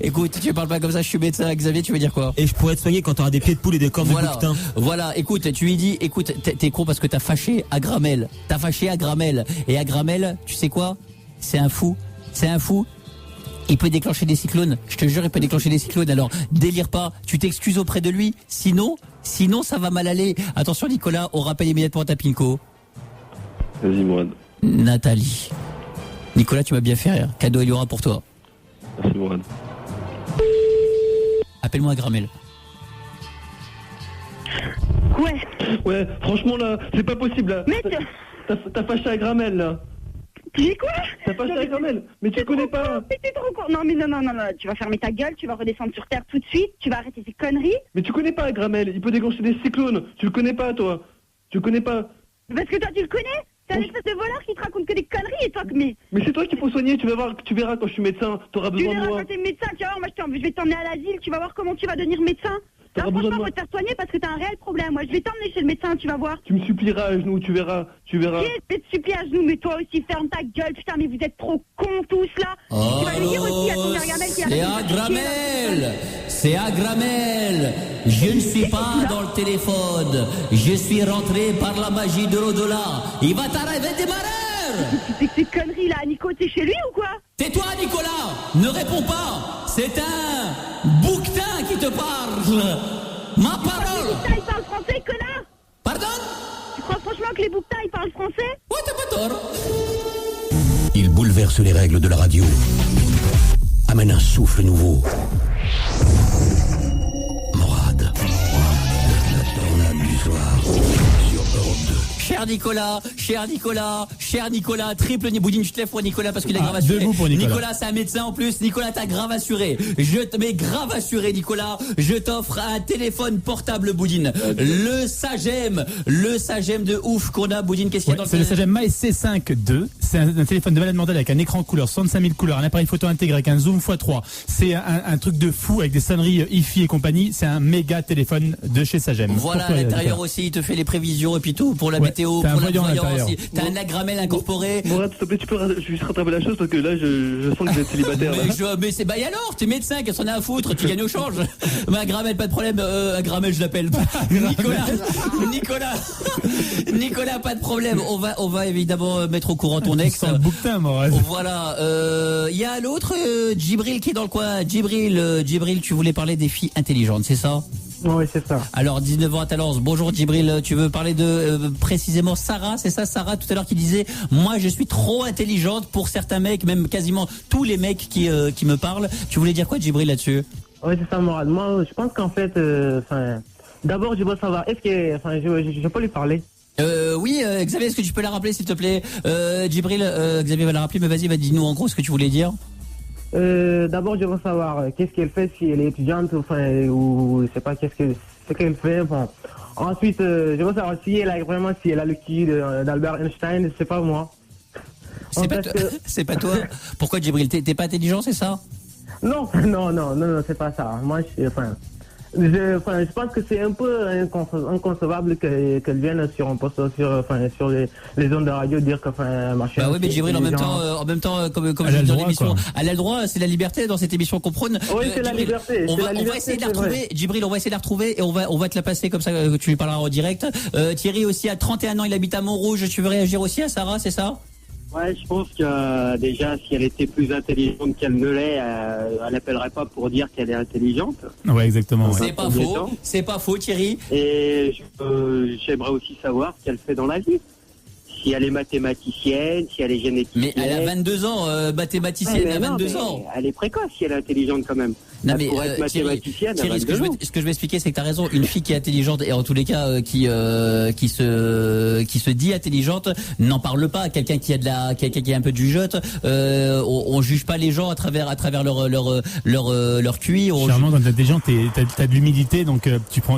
Écoute, tu me parles pas comme ça, je suis médecin. Xavier, tu veux dire quoi? Et je pourrais te soigner quand t'auras des pieds de poule et des cornes de bouquetin. Voilà, écoute, tu lui dis, écoute, t'es con parce que t'as fâché Agramel. Et Agramel, tu sais quoi? C'est un fou. Il peut déclencher des cyclones. Je te jure, il peut déclencher des cyclones. Alors, délire pas. Tu t'excuses auprès de lui. Sinon, ça va mal aller. Attention, Nicolas, on rappelle immédiatement ta pinko. Vas-y, Mourad. Nathalie. Nicolas, tu m'as bien fait rire. Cadeau, il y aura pour toi. Merci, Mourad. Appelle-moi Agramel. Ouais, franchement, là, c'est pas possible, là. Mais t'as fâché à Gramel, là. Tu dis quoi? T'as fâché à Gramel, mais tu connais pas. Mais t'es trop con. Non, tu vas fermer ta gueule, tu vas redescendre sur terre tout de suite, tu vas arrêter ces conneries. Mais tu connais pas Gramel, il peut déclencher des cyclones. Tu le connais pas, toi. Tu le connais pas. Parce que toi, tu le connais. C'est un espèce de voleur qui te raconte que des conneries et toi, mais c'est toi qu'il faut soigner, tu verras quand je suis médecin, t'auras besoin de moi. Tu verras quand t'es médecin, tu vas voir, moi je vais t'emmener à l'asile, tu vas voir comment tu vas devenir médecin. Là, franchement, faut te faire soigner parce que t'as un réel problème. Moi, je vais t'emmener chez le médecin, tu vas voir. Tu me supplieras à genoux, tu verras. Je vais te supplier à genoux, mais toi aussi, ferme ta gueule, putain, mais vous êtes trop cons tous là. Oh, tu vas lui dire aussi à ton Gargamel qui C'est Agramel. Je ne suis pas dans le téléphone. Je suis rentré par la magie de l'au-delà. Il va t'arriver des malheurs. C'est que ces conneries là, Nico, t'es chez lui ou quoi? Tais-toi, Nicolas. Ne réponds pas. C'est un bouquetin qui te parle. Ma parole. Les bouquetins, ils parlent français, connard. Pardon? Tu crois franchement que les bouquetins, ils parlent français? Ouais, t'as pas tort. Il bouleverse les règles de la radio. Amène un souffle nouveau. Morad. La tornade du soir sur Europe 2. cher Nicolas, triple Boudine, tu te lèves pour Nicolas parce qu'il a grave assuré. Debout pour Nicolas. Nicolas, c'est un médecin en plus. Nicolas, t'as grave assuré. Grave assuré, Nicolas. Je t'offre un téléphone portable, Boudine. Le Sagem de ouf qu'on a, Boudine. Qu'est-ce qu'il y a dans le C'est le Sagem Maes C5 II. C'est un téléphone de malade mental avec un écran couleur, 65 000 couleurs, un appareil photo intégré avec un zoom x3. C'est un truc de fou avec des sonneries hi-fi et compagnie. C'est un méga téléphone de chez Sagem. Voilà, à l'intérieur aussi, il te fait les prévisions et puis tout pour la météo, pour la voyance. T'as un agramel incorporé. Mourad, s'il te plaît, tu peux juste rattraper la chose parce que là, je sens que vous êtes célibataire. Mais c'est et alors, t'es médecin, qu'est-ce qu'on a à foutre? Tu gagnes au change. Mais agramel, pas de problème. Agramel, je l'appelle. Nicolas, pas de problème. On va évidemment mettre au courant ton ex. C'est un bouquetin, Mourad. Voilà. Il y a l'autre Djibril qui est dans le coin. Djibril, tu voulais parler des filles intelligentes, c'est ça? Oui, c'est ça. Alors, 19 ans à Talence. Bonjour Djibril, tu veux parler de précisément Sarah, c'est ça Sarah tout à l'heure qui disait moi je suis trop intelligente pour certains mecs, même quasiment tous les mecs qui me parlent. Tu voulais dire quoi Djibril là-dessus? Oui, c'est ça Mourad. Moi, je pense qu'en fait, d'abord je veux savoir, est-ce que, je peux lui parler? Oui, Xavier, est-ce que tu peux la rappeler s'il te plaît? Djibril, Xavier va la rappeler, mais vas-y, dis-nous en gros ce que tu voulais dire. D'abord, je veux savoir qu'est-ce qu'elle fait, si elle est étudiante, ou je sais pas ce qu'elle fait. Bon. Ensuite, je veux savoir si elle a le QI d'Albert Einstein, c'est pas moi. C'est pas toi. Pourquoi Djibril, t'es pas intelligent, c'est ça? Non, c'est pas ça. Moi, je pense que c'est un peu inconcevable qu'elle vienne sur un poste sur les ondes de radio dire que machin. Bah oui, mais Djibril en même temps comme je dis dans l'émission, elle a le droit, c'est la liberté dans cette émission qu'on prône. Oui, c'est la liberté. On va essayer de la retrouver, Djibril, on va essayer de la retrouver et on va te la passer comme ça que tu lui parleras en direct. Thierry aussi a 31 ans, il habite à Montrouge, tu veux réagir aussi à Sarah, c'est ça? Ouais, je pense que déjà, si elle était plus intelligente qu'elle ne l'est, elle n'appellerait pas pour dire qu'elle est intelligente. Ouais, exactement. Ouais. C'est pas faux, Thierry. Et j'aimerais aussi savoir ce qu'elle fait dans la vie. Si elle est mathématicienne, si elle est généticienne. Mais elle a 22 ans, mathématicienne à 22 ans. Elle est précoce si elle est intelligente quand même. Non mais pour être mathématicienne, Thierry, ce que je vais expliquer, c'est que tu as raison. Une fille qui est intelligente et en tous les cas qui se dit intelligente n'en parle pas. Quelqu'un qui a un peu de jugeote, on juge pas les gens à travers leur QI. Généralement, quand t'es intelligent, t'as de l'humilité, donc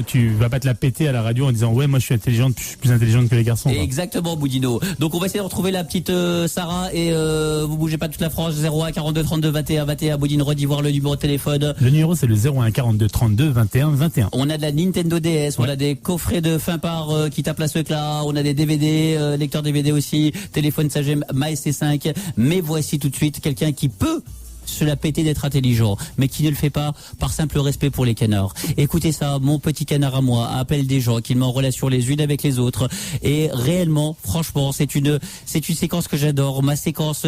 tu vas pas te la péter à la radio en disant ouais, moi je suis intelligente, je suis plus intelligente que les garçons. Exactement, Boudino. Donc on va essayer de retrouver la petite Sarah et vous bougez pas toute la France. 01 42 32 21 21. Boudine, redis voir le numéro de téléphone. Le numéro c'est le 01 42 32 21 21. On a de la Nintendo DS, on a des coffrets de fin par qui tapent la secla, on a des DVD, lecteurs DVD aussi, téléphone Sagem Maes C5. Mais voici tout de suite quelqu'un qui peut se la péter d'être intelligent, mais qui ne le fait pas par simple respect pour les canards. Écoutez ça, mon petit canard à moi appelle des gens qu'il met en relation les unes avec les autres. Et réellement, franchement, c'est une séquence que j'adore, ma séquence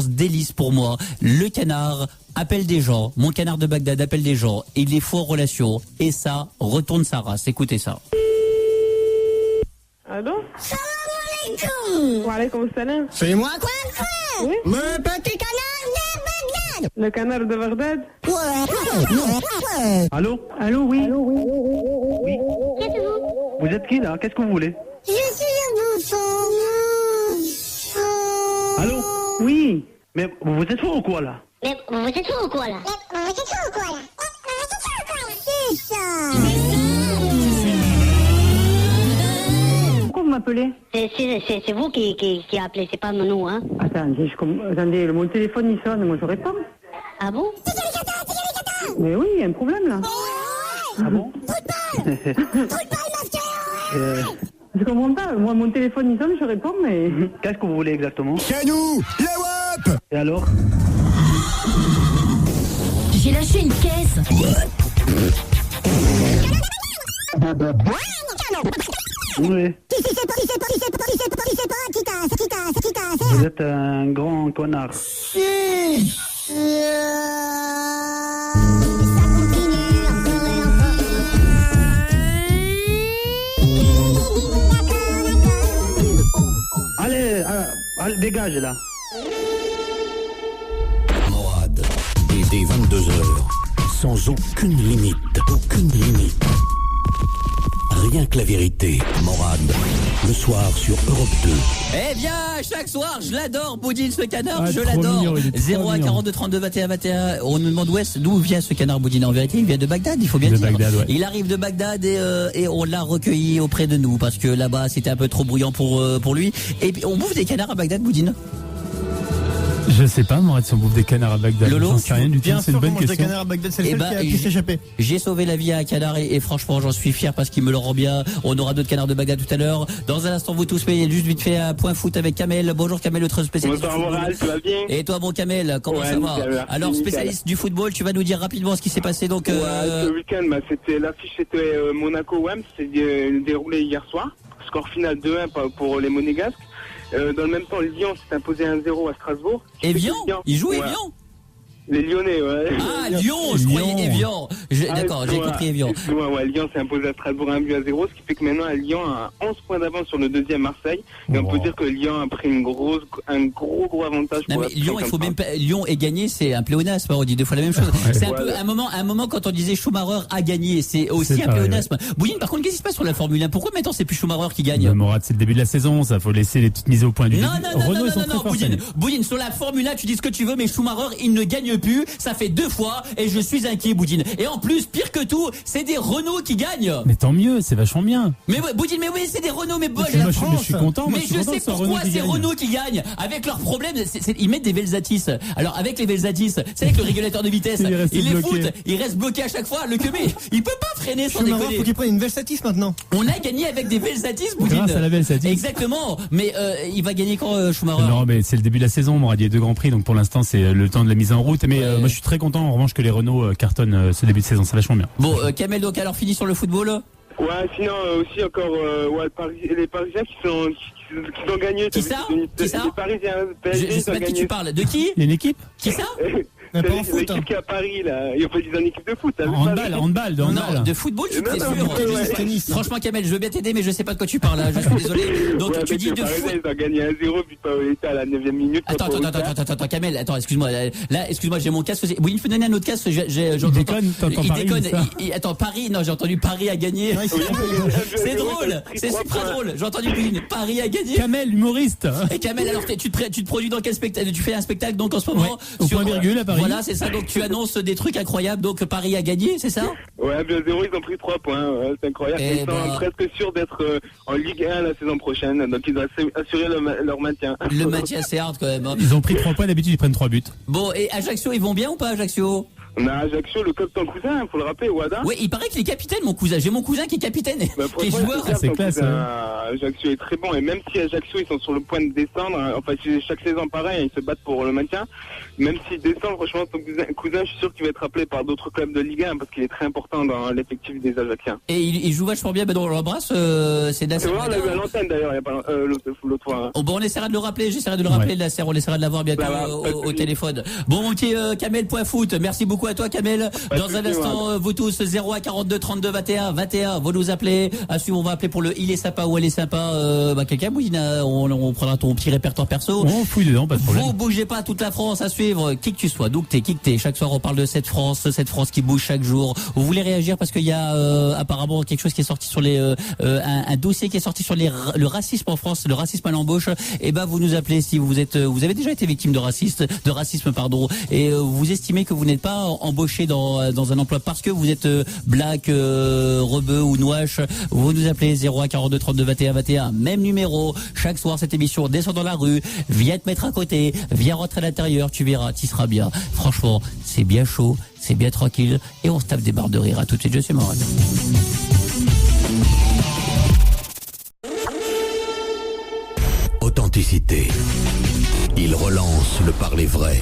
délice pour moi. Le canard appelle des gens, mon canard de Bagdad appelle des gens, et il les faut en relation, et ça retourne sa race. Écoutez ça. Allô? Salam alaikum. Wa alaikum salam. C'est moi quoi? Oui? Le petit canard de Bagdad. Le canard de Bagdad? Ouais. Allô? Allô, oui. Oui. Vous êtes qui là? Qu'est-ce que vous voulez? Je suis un bouffon. Allô? Oui. Mais vous êtes fou ou quoi là? Mais vous êtes fou ou quoi là? C'est ça. Pourquoi vous m'appelez? C'est vous qui appelez, c'est pas nous, hein? Attendez, mon téléphone il sonne, moi je réponds. Ah bon? Mais oui, il y a un problème là. Ah bon? Je comprends pas, moi mon téléphone il sonne, je réponds, mais... Qu'est-ce que vous voulez exactement? C'est nous, les WAP. Et alors? J'ai lâché une caisse. Oui. Vous êtes un grand connard. Allez, dégage là. Mourad, dès 22h, sans aucune limite. Rien que la vérité. Morad, le soir sur Europe 2. Eh bien, chaque soir, je l'adore, Boudine, ce canard, je trop l'adore. mignon, il est trop 0 à mignon. 42 32 21 21. On nous demande d'où vient ce canard, Boudine. En vérité, il vient de Bagdad, il faut bien De dire. Bagdad, ouais. Il arrive de Bagdad et on l'a recueilli auprès de nous parce que là-bas, c'était un peu trop bruyant pour lui. Et puis, on bouffe des canards à Bagdad, Boudine. Je sais pas, Morad, si on bouffe des canards à Bagdad. Lolo, j'en sais rien du tout, Bien c'est sûr une bonne qu'on mange des question. canards à Bagdad, c'est le Eh seul ben, qui a pu s'échapper. J'ai sauvé la vie à un canard et franchement j'en suis fier parce qu'il me le rend bien. On aura d'autres canards de Bagdad tout à l'heure. Dans un instant vous tous, mais juste vite fait un point foot avec Kamel. Bonjour Kamel, notre spécialiste. Bonsoir du football. Moral, tu vas bien? Et toi bon Kamel, comment Ouais, ça va? nickel, merci, Alors nickel. spécialiste du football, tu vas nous dire rapidement ce qui s'est passé donc. Ouais, ce week-end, c'était l'affiche, c'était Monaco-Wem, c'est déroulé hier soir. Score final 2-1 pour les Monégasques. Dans le même temps, Lyon s'est imposé 1-0 à Strasbourg. Evian, il joue Ouais. Evian. Les Lyonnais, ouais. Ah Lyon, je croyais Evian. D'accord, j'ai compris Evian. Excuse-moi, ouais, Lyon s'est imposé à Strasbourg 1-0, ce qui fait que maintenant Lyon a 11 points d'avance sur le deuxième Marseille. Et on peut dire que Lyon a pris un gros avantage. Non pour mais la Lyon, il faut comme même ça. pas. Lyon est gagné, c'est un pléonasme. On dit deux fois la même chose. C'est un peu Ouais. un moment quand on disait Schumacher a gagné, c'est aussi C'est un pareil, pléonasme. Boudine, par contre, qu'est-ce qui se passe sur la Formule 1? Pourquoi maintenant c'est plus Schumacher qui gagne? Morad, c'est le début de la saison, ça faut laisser les petites mises au point du Non, début. non, non, Renault, non, ils sont non, très non, forts, Boudine, cette année. Boudine, sur la Formule 1, tu dis ce que tu veux, mais Schumacher, il ne gagne plus. Ça fait 2 fois et je suis inquiet, Boudine. Et en plus, pire que tout, c'est des Renault qui gagnent. Mais tant mieux, c'est vachement bien. Mais ouais, Boudine, mais oui, c'est des Renault, mais bon, Mais moi, je suis content. moi, Mais je suis je content sais que ce soit pourquoi Renault qui c'est gagne. Renault qui gagne. Avec leurs problèmes, ils mettent des Velsatis. Alors avec les Velsatis, c'est avec le régulateur de vitesse, Il est resté ils les bloqué. foutent, ils restent bloqués à chaque fois. Le queumé, il peut pas freiner sans Schumacher, déconner. faut qu'il prenne une Velsatis maintenant. On a gagné avec des Velsatis, Boudine. Grâce à la Velsatis. Exactement. Mais il va gagner quand Schumacher? Non, mais c'est le début de la saison, Morad. Il y a 2 grands prix, donc pour l'instant, c'est le temps de la mise en route. Mais moi, je suis très content, en revanche, que les Renault cartonnent ce début de saison. C'est vachement bien. Bon, Kamel, donc alors fini sur le football. Ouais, sinon aussi encore les Parisiens qui ont gagné. Qui ça? Qui ça? Les Parisiens, Je PSG, sais ils ont pas de qui gagné. tu parles. De qui? Il y a une équipe? Qui ça? Mais pas en C'est foot. l'équipe qui est à Paris là. Ils ont fait en équipe de foot. t'as vu Handball, ça handball, de handball. Non, de football, tu t'es Non, sûr? ouais. Tennis. Franchement, Kamel, je veux bien t'aider, mais je sais pas de quoi tu parles. Là. Je suis désolé. Donc Ouais, tu dis les de Parisiens, foot. ils ont gagné 1-0, puis Paoletta à la 9e minute. Attends, Kamel, attends, excuse-moi. Là, excuse-moi, j'ai mon casque. Oui, il faut donner un autre casque. Il déconne, t'entends Il Paris, déconne. ça. Attends, Paris, non, j'ai entendu Paris a gagné. C'est drôle, c'est super drôle. J'ai entendu Paris a gagné. Kamel, humoriste. Et Kamel, alors tu te produis dans quel spectacle? Tu fais un spectacle donc en ce moment au point virgule à Paris. Voilà, c'est ça. Donc tu annonces des trucs incroyables. Donc Paris a gagné, c'est ça? Ouais, bien 0, ils ont pris 3 points. Ouais, c'est incroyable. Eh Ils sont presque sûrs d'être en Ligue 1 la saison prochaine. Donc ils doivent assurer leur maintien. Le maintien, c'est hard quand même. Hein. Ils ont pris 3 points, d'habitude ils prennent 3 buts. Bon, et Ajaccio, ils vont bien ou pas, Ajaccio? On a Ajaccio, le club de ton cousin, faut le rappeler, Wada. Oui, il paraît qu'il est capitaine, mon cousin. J'ai mon cousin qui est capitaine, qui est joueur. c'est classe, Ajaccio est très bon. Et même si Ajaccio, ils sont sur le point de descendre, enfin, c'est chaque saison pareil, ils se battent pour le maintien. Même s'ils descendent, franchement, ton cousin, je suis sûr qu'il va être rappelé par d'autres clubs de Ligue 1 parce qu'il est très important dans l'effectif des Ajacciens. Et il joue vachement bien, ben on l'embrasse, c'est Nasser. C'est vrai, on l'a eu à l'antenne d'ailleurs, il y a pas l'autre fois. Hein. Oh, bon, on essaiera de le rappeler, j'essaierai de le rappeler, Nasser, on essaiera de l'avoir bientôt au téléphone. Bon, mon petit Kamel.foot, merci beaucoup à toi, Kamel. Dans un instant, vous tous, 0 à 42 32 21 21, vous nous appelez. Ensuite, on va appeler pour le il est sympa ou elle est sympa. Quelqu'un, oui, on prendra ton petit répertoire perso. On fouille dedans, pas de problème. Vous bougez pas, toute la France à suivre, qui que tu sois, d'où que t'es, qui que t'es. Chaque soir, on parle de cette France qui bouge chaque jour. Vous voulez réagir parce qu'il y a apparemment quelque chose qui est sorti sur les un dossier qui est sorti sur le racisme en France, le racisme à l'embauche. Et ben, vous nous appelez si vous avez déjà été victime de racisme, et vous estimez que vous n'êtes pas embauché dans un emploi parce que vous êtes black, rebeu ou nouache. Vous nous appelez 0 à 42 32 21 21, même numéro. Chaque soir, cette émission, descends dans la rue, viens te mettre à côté, viens rentrer à l'intérieur, tu verras, tu seras bien. Franchement, c'est bien chaud, c'est bien tranquille, et on se tape des barres de rire. À tout de suite, je suis Morad. Authenticité. Il relance le parler vrai.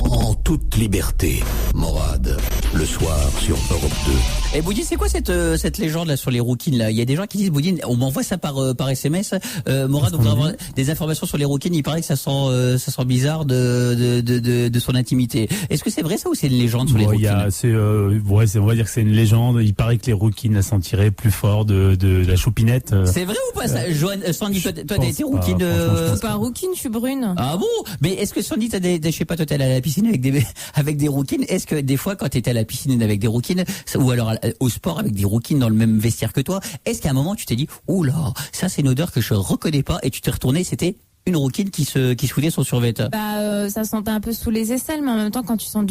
En toute liberté. Morad, le soir sur Europe 2. Et Boudine, c'est quoi cette légende là sur les rouquines là? Il y a des gens qui disent, Boudine, on m'envoie ça par SMS. Morad, on voudrait avoir des informations sur les rouquines. Il paraît que ça sent bizarre de son intimité. Est-ce que c'est vrai ça ou c'est une légende sur les rouquines? On va dire que c'est une légende. Il paraît que les rouquines la sentiraient plus fort de la choupinette. C'est vrai ou pas ça? Joanne, Sandy, toi t'as été rouquine? Je suis pas rouquine, je suis brune. Ah bon? Mais est-ce que Sandy, je sais pas, toi t'es allée à la piscine avec des avec des rouquines. Est-ce que des fois, quand tu étais à la piscine avec des rouquines, ou alors au sport avec des rouquines dans le même vestiaire que toi, est-ce qu'à un moment tu t'es dit, oula, ça c'est une odeur que je reconnais pas, et tu t'es retourné, c'était une rouquine qui soudait son survêt? Ça sentait un peu sous les aisselles, mais en même temps, quand tu sors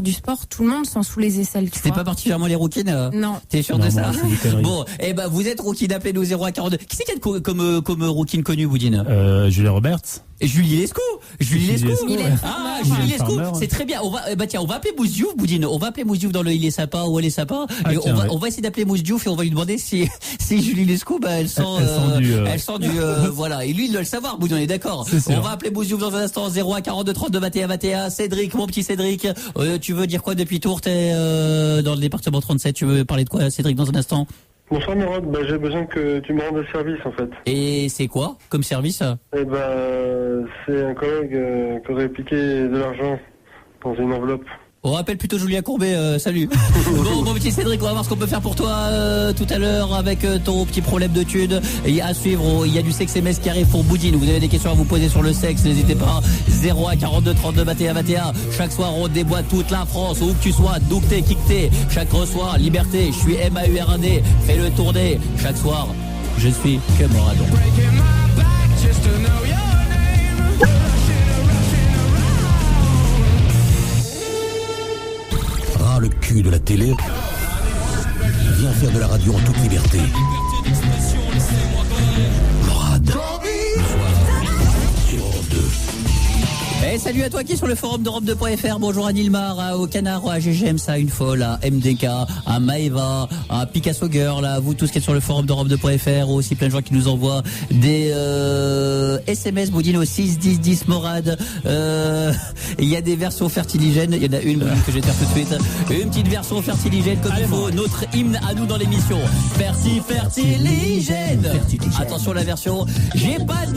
du sport, tout le monde sent sous les aisselles. C'était pas particulièrement les rouquines? Non. T'es sûr de ça? Bon, vous êtes rouquine, appelez-nous 0 42. Qui c'est qu'il y a comme rouquine connue, Boudine? Julia Roberts. Julie Lescaut. Julie Lescaut. Ah, Julie Lescaut. C'est très bien. On va appeler Mousse Diouf, Boudine. On va appeler Mousse Diouf dans le Il est sympa ou Elle est sympa. Et on va essayer d'appeler Mousse Diouf et on va lui demander si Julie Lescaut, elle sent du voilà. Et lui, il doit le savoir, Boudine, on est d'accord. On va appeler Mousse Diouf dans un instant. 0 42 32 21 21. Cédric, mon petit Cédric. Tu veux dire quoi depuis Tours? T'es dans le département 37. Tu veux parler de quoi, Cédric, dans un instant? Bonsoir Morad, j'ai besoin que tu me rendes service en fait. Et c'est quoi comme service? C'est un collègue qui aurait piqué de l'argent dans une enveloppe. On rappelle plutôt Julien Courbet, salut. Bon, mon petit Cédric, on va voir ce qu'on peut faire pour toi tout à l'heure avec ton petit problème de thunes. Et à suivre, il y a du sexe MS qui arrive pour Boudine. Vous avez des questions à vous poser sur le sexe, n'hésitez pas. 0 42 32 21 21. Chaque soir, on déboîte toute la France, où que tu sois, d'où que t'es, qui que t'es. Chaque soir, liberté, je suis MAURD, fais le tourner. Chaque soir, je suis que Moradon. Le cul de la télé, viens faire de la radio en toute liberté. Morad, le soir, sur Europe 2. Et salut à toi qui est sur le forum d'Europe 2.fr. Bonjour à Nilmar, au Canard, à GGM, à Une Folle, à MDK, à Maeva, à Picasso Girl, à vous tous qui êtes sur le forum d'Europe 2.fr, aussi plein de gens qui nous envoient des SMS, Boudine au 6 10 10 Morad. Il y a des versions fertiligènes, il y en a une que je vais faire tout de suite. Une petite version fertiligène comme il faut, notre hymne à nous dans l'émission. Fertiligène. Attention la version, j'ai pas de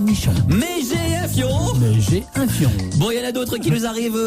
nichon. Mais j'ai un fion. Bon, il y en a d'autres qui nous arrivent.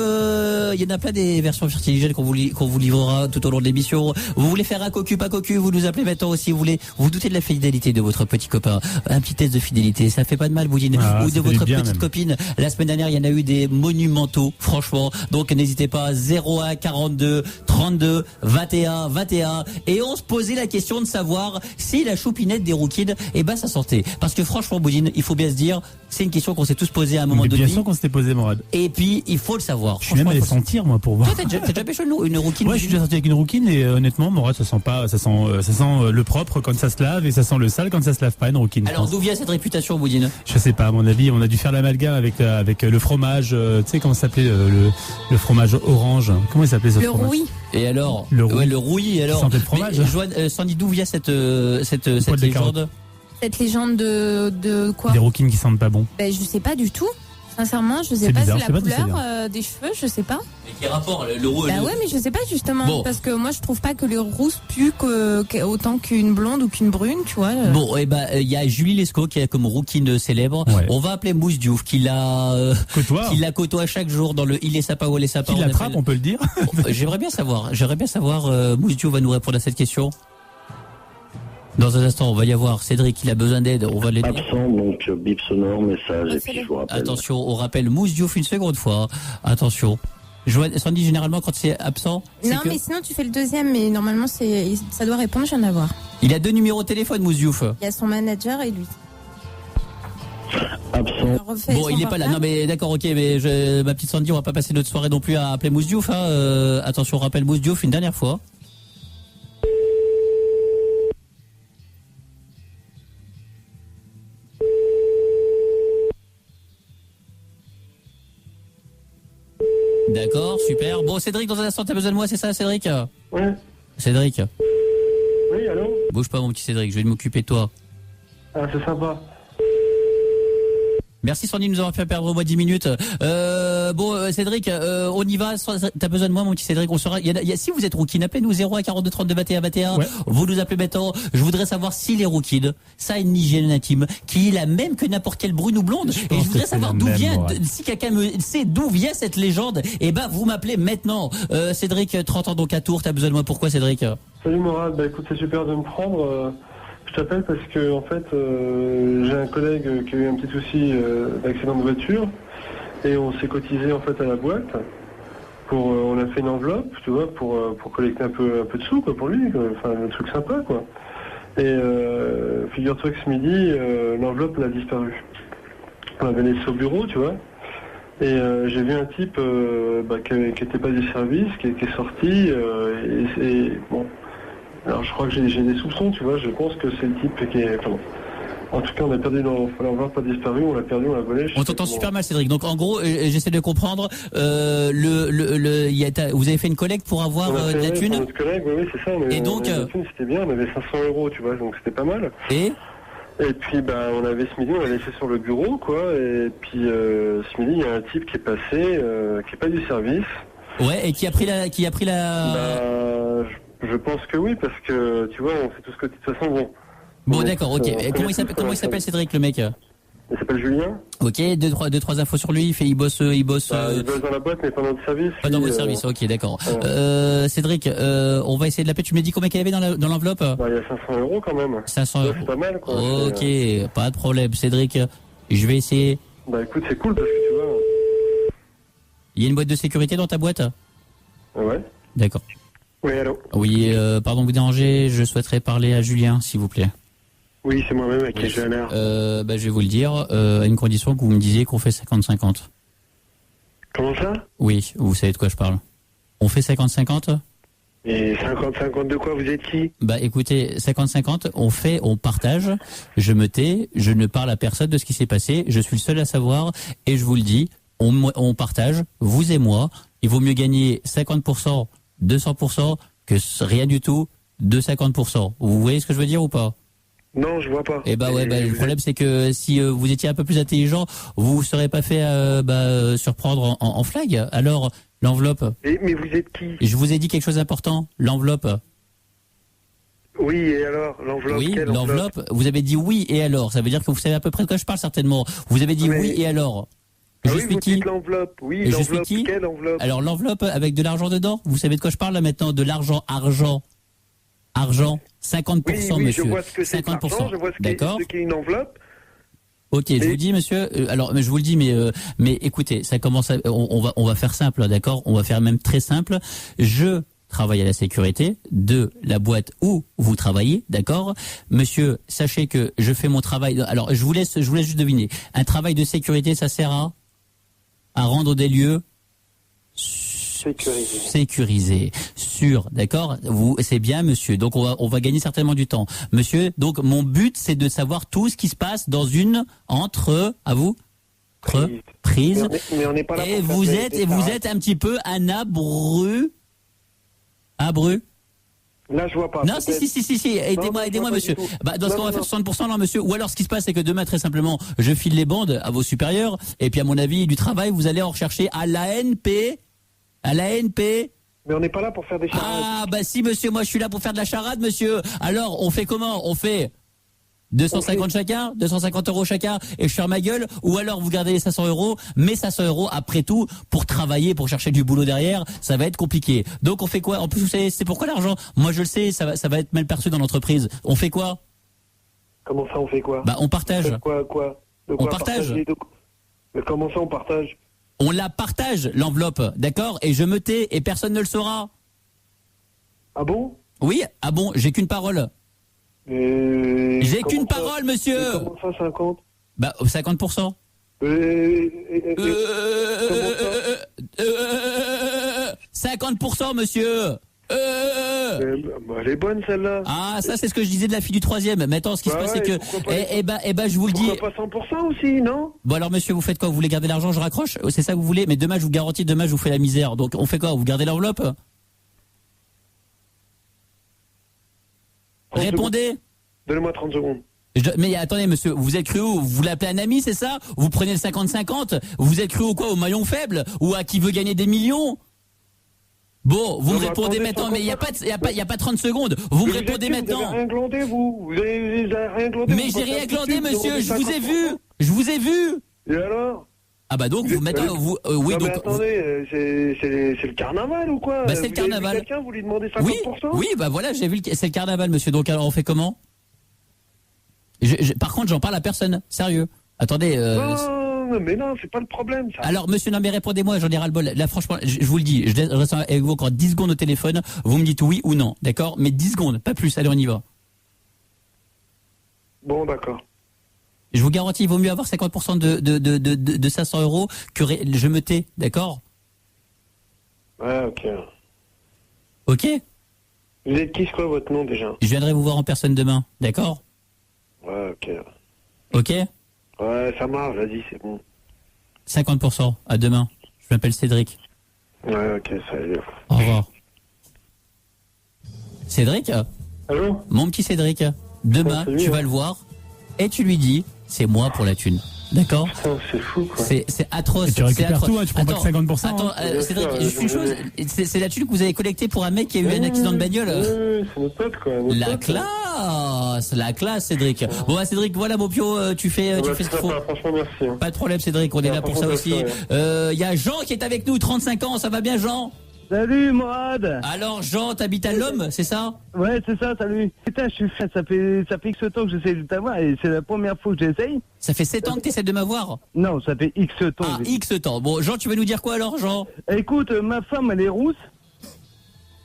Il y en a plein des versions fertiligènes qu'on vous livrera tout au long de l'émission. Vous voulez faire un cocu, pas cocu, vous nous appelez maintenant aussi. Vous doutez de la fidélité de votre petit copain. Un petit test de fidélité, ça fait pas de mal, Boudine. Ou de votre petite copine. La semaine dernière, il y en a eu des monumentaux, franchement. Donc n'hésitez pas, 01 42 32 21 21. Et on se posait la question de savoir si la choupinette des rouquines, ça sortait. Parce que franchement, Boudine, il faut bien se dire, c'est une question qu'on s'est tous posée à un moment donné. Bien sûr qu'on s'était posé, Morad. Et puis, il faut le savoir. Je suis même allé sentir, moi, pour voir. Toi, t'as déjà pêché une rouquine? Ouais, je suis déjà sorti avec une rouquine et honnêtement, Morad, ça sent le propre quand ça se lave et ça sent le sale quand ça se lave pas, une rouquine. Alors, d'où vient cette réputation, Boudine? Je sais pas, à mon avis, on a dû faire l'amalgame avec le fromage, tu sais comment ça s'appelait, le fromage orange. Comment il s'appelait ce fromage? Le rouille. Et alors? Le rouille. Ouais, le rouille, et alors? Ça sentait le fromage. Sandy, d'où vient cette légende? Cette légende de quoi? Des rouquines qui sentent pas bon. Je sais pas du tout. Sincèrement, je sais pas, c'est la couleur des cheveux, je sais pas. Mais quel rapport le roux? Ouais, mais je sais pas justement, parce que moi je trouve pas que les rousses puent autant qu'une blonde ou qu'une brune, tu vois. Bon, il y a Julie Lescaut qui est comme rouquine célèbre. Ouais. On va appeler Mousse Diouf qui la côtoie chaque jour dans le Il est sympa ou Elle est sympa. Qui l'attrape, on peut le dire. J'aimerais bien savoir. Mousse Diouf va nous répondre à cette question. Dans un instant, on va y avoir Cédric, il a besoin d'aide, on va l'aider. Absent, donc bip sonore, message, et puis je vous rappelle. Attention, on rappelle Mousse Diouf une seconde fois. Attention. Sandy, généralement, quand c'est absent... Non, mais sinon, tu fais le deuxième, mais normalement, ça doit répondre, je viens d'avoir. Il a 2 numéros de téléphone, Mousse Diouf. Il y a son manager et lui. Absent. Bon, il n'est pas là. Non, mais d'accord, ok, mais ma petite Sandy, on va pas passer notre soirée non plus à appeler Mousse Diouf. Attention, on rappelle Mousse Diouf une dernière fois. D'accord, super. Bon, Cédric, dans un instant, t'as besoin de moi, c'est ça, Cédric? Ouais. Cédric? Oui, allô? Bouge pas, mon petit Cédric, je vais m'occuper de toi. Ah, c'est sympa. Merci Sandy de nous avoir fait perdre au moins 10 minutes. Cédric, on y va. T'as besoin de moi, mon petit Cédric. On sera. Si vous êtes rouquine, appelez-nous 0 42 32 21 21. Ouais. Vous nous appelez maintenant. Je voudrais savoir si les rouquines, ça a une hygiène intime qui est la même que n'importe quelle brune ou blonde. Et je voudrais savoir d'où vient, si quelqu'un sait d'où vient cette légende. Vous m'appelez maintenant. Cédric, 30 ans donc à Tours. T'as besoin de moi. Pourquoi, Cédric? Salut Morad. Écoute, c'est super de me prendre. Je t'appelle parce que en fait j'ai un collègue qui a eu un petit souci d'accident de voiture Et on s'est cotisé en fait à la boîte. On a fait une enveloppe, tu vois, pour collecter un peu de sous, quoi, pour lui, quoi. Enfin, un truc sympa, quoi. Et figure-toi que ce midi, l'enveloppe elle a disparu. On avait laissé au bureau, tu vois. Et j'ai vu un type qui n'était pas du service, qui est sorti. Et bon, alors je crois que j'ai des soupçons, tu vois. Je pense que c'est le type qui est. Enfin, en tout cas, on a perdu l'enveloppe, pas disparu, on l'a perdu, on l'a volé. On t'entend super mal, Cédric. Donc en gros, j'essaie de comprendre. Vous avez fait une collecte pour avoir de la thune. Notre collègue, oui, c'est ça. Et donc, la thune, c'était bien. On avait 500 €, tu vois, donc c'était pas mal. Et puis, on avait ce midi, on l'a laissé sur le bureau, quoi. Et puis, ce midi, il y a un type qui est passé, qui est pas du service. Ouais, et qui a pris la. Je pense que oui, parce que tu vois, on sait tous que de toute façon, bon. Bon, d'accord, ok. Comment il s'appelle, Cédric, le mec? Il s'appelle Julien. Ok, deux, trois infos sur lui. Il bosse. Il bosse dans la boîte, mais pas dans le service. Pas dans votre service. Ok, d'accord. Cédric, on va essayer de l'appeler. Tu m'as dit combien qu'il y avait dans l'enveloppe? Il y a 500 € quand même. 500 €. C'est pas mal, quoi. Ok, pas de problème, Cédric. Je vais essayer. Écoute, c'est cool parce que tu vois. Il y a une boîte de sécurité dans ta boîte? Ouais. D'accord. Oui, allô. Oui, pardon de vous déranger. Je souhaiterais parler à Julien, s'il vous plaît. Oui, c'est moi-même avec qui j'ai un air. Je vais vous le dire, à une condition que vous me disiez qu'on fait 50-50. Comment ça? Oui, vous savez de quoi je parle. On fait 50-50? Et 50-50 de quoi? Vous êtes qui? Écoutez, 50-50, on partage, je me tais, je ne parle à personne de ce qui s'est passé, je suis le seul à savoir, et je vous le dis, on partage, vous et moi, il vaut mieux gagner 50%, 200% que rien du tout de 50%. Vous voyez ce que je veux dire ou pas? Non, je vois pas. Le problème c'est que si vous étiez un peu plus intelligent, vous ne serez pas fait surprendre en flag. Alors, l'enveloppe. Mais vous êtes qui? Je vous ai dit quelque chose d'important. L'enveloppe. Oui, et alors? L'enveloppe? Oui, quelle l'enveloppe. Vous avez dit oui et alors. Ça veut dire que vous savez à peu près de quoi je parle certainement. Vous avez dit oui et alors. Je suis qui? L'enveloppe. Oui, et l'enveloppe. Je suis qui? Quelle enveloppe? Alors l'enveloppe avec de l'argent dedans. Vous savez de quoi je parle là maintenant? De l'argent, argent. 50%, oui, monsieur. Je vois ce que c'est 50%. Je vois ce qu'est une enveloppe. Ok, je vous dis, monsieur. Mais je vous le dis, mais écoutez, ça commence. On va faire simple, d'accord? On va faire même très simple. Je travaille à la sécurité de la boîte où vous travaillez, d'accord? Monsieur, sachez que je fais mon travail. Alors, je vous laisse juste deviner. Un travail de sécurité, ça sert à rendre des lieux sécurisé, sûr, d'accord? C'est bien, monsieur. Donc on va gagner certainement du temps, monsieur. Donc mon but c'est de savoir tout ce qui se passe dans une prise. Mais on n'est pas là. Et vous êtes un petit peu un abru. Là, je vois pas. Non, si. Aidez-moi, monsieur. Dans ce cas, on va faire 60%, là, monsieur. Ou alors, ce qui se passe, c'est que demain, très simplement, je file les bandes à vos supérieurs. Et puis, à mon avis, du travail, vous allez en rechercher à l'ANP. Mais on n'est pas là pour faire des charades. Si, monsieur, moi je suis là pour faire de la charade, monsieur. Alors, on fait comment? On fait 250 chacun, 250 € chacun, et je ferme ma gueule? Ou alors vous gardez les 500 €, mais 500 € après tout, pour travailler, pour chercher du boulot derrière, ça va être compliqué. Donc on fait quoi? En plus, vous savez, c'est pourquoi l'argent? Moi je le sais, ça va être mal perçu dans l'entreprise. On fait quoi? Comment ça, on fait quoi? On partage. Quoi on partage. Mais comment ça, on partage? On la partage, l'enveloppe, d'accord? Et je me tais, et personne ne le saura. Ah bon? Oui, ah bon, j'ai qu'une parole. J'ai qu'une parole, monsieur. Comment ça, 50? 50%. 50%, monsieur. Elle est bonne, celle-là. Ah, ça, c'est ce que je disais de la fille du 3e. Maintenant, ce qui se passe, c'est que... je vous le dis... Pourquoi pas 100% aussi, non? Bon, alors, monsieur, vous faites quoi? Vous voulez garder l'argent, je raccroche? C'est ça que vous voulez? Mais demain, je vous garantis, je vous fais la misère. Donc, on fait quoi? Vous gardez l'enveloppe? Répondez. Donnez-moi 30 secondes. Mais attendez, monsieur, vous êtes cru où? Vous l'appelez un ami, c'est ça? Vous prenez le 50-50? Vous êtes cru au quoi? Au maillon faible? Ou à qui veut gagner des millions? Bon, vous me répondez maintenant, mais il n'y a pas 30 secondes. Vous me répondez maintenant. Vous avez rien glandé, vous avez rien glandé. Mais j'ai rien glandé, monsieur, je vous ai vu. Et alors? Donc, vous mettez... oui, donc... attendez, c'est le carnaval ou quoi? C'est le carnaval. Quelqu'un, vous lui demandez 50%? Oui, voilà, j'ai vu c'est le carnaval, monsieur. Donc, alors, on fait comment? Par contre, j'en parle à personne. Sérieux. Attendez... mais non, c'est pas le problème, ça. Alors, monsieur, non, mais répondez-moi, j'en ai ras-le-bol. Là, franchement, je vous le dis, je reste avec vous encore 10 secondes au téléphone. Vous me dites oui ou non, d'accord? Mais 10 secondes, pas plus. Allez, on y va. Bon, d'accord. Je vous garantis, il vaut mieux avoir 50% de 500 euros que je me tais, d'accord? Ouais, ok. Ok? Vous êtes qui, c'est quoi votre nom, déjà? Je viendrai vous voir en personne demain, d'accord? Ouais, ok. Ok? Ouais, ça marche, vas-y, c'est bon. 50%, à demain. Je m'appelle Cédric. Ouais, ok, salut. Au revoir. Cédric? Allô? Mon petit Cédric, demain, tu vas le voir et tu lui dis, c'est moi pour la thune. D'accord? C'est fou, quoi. C'est atroce. Et tu récupères atroce. tout, hein, tu prends pas que 50%. Attends, Cédric, sûr, juste une chose, c'est la thune que vous avez collectée pour un mec qui a eu un accident de bagnole. Oui, c'est notre pote, quoi. La classe, Cédric. Bon, bah, Cédric, voilà, mon pio, tu fais ce qu'il faut. Franchement, merci. Hein. Pas de problème, Cédric, on est là pour ça aussi. Il y a Jean qui est avec nous, 35 ans, ça va bien, Jean? Salut Morad. Alors Jean, t'habites à l'Homme, c'est ça? Ouais, c'est ça, salut. Putain, je suis fait, ça fait X temps que j'essaie de t'avoir et c'est la première fois que j'essaye. Ça fait 7 ans que t'essaies de m'avoir? Non, ça fait X temps. Ah, X temps. Bon, Jean, tu vas nous dire quoi alors, Jean? Écoute, ma femme, elle est rousse.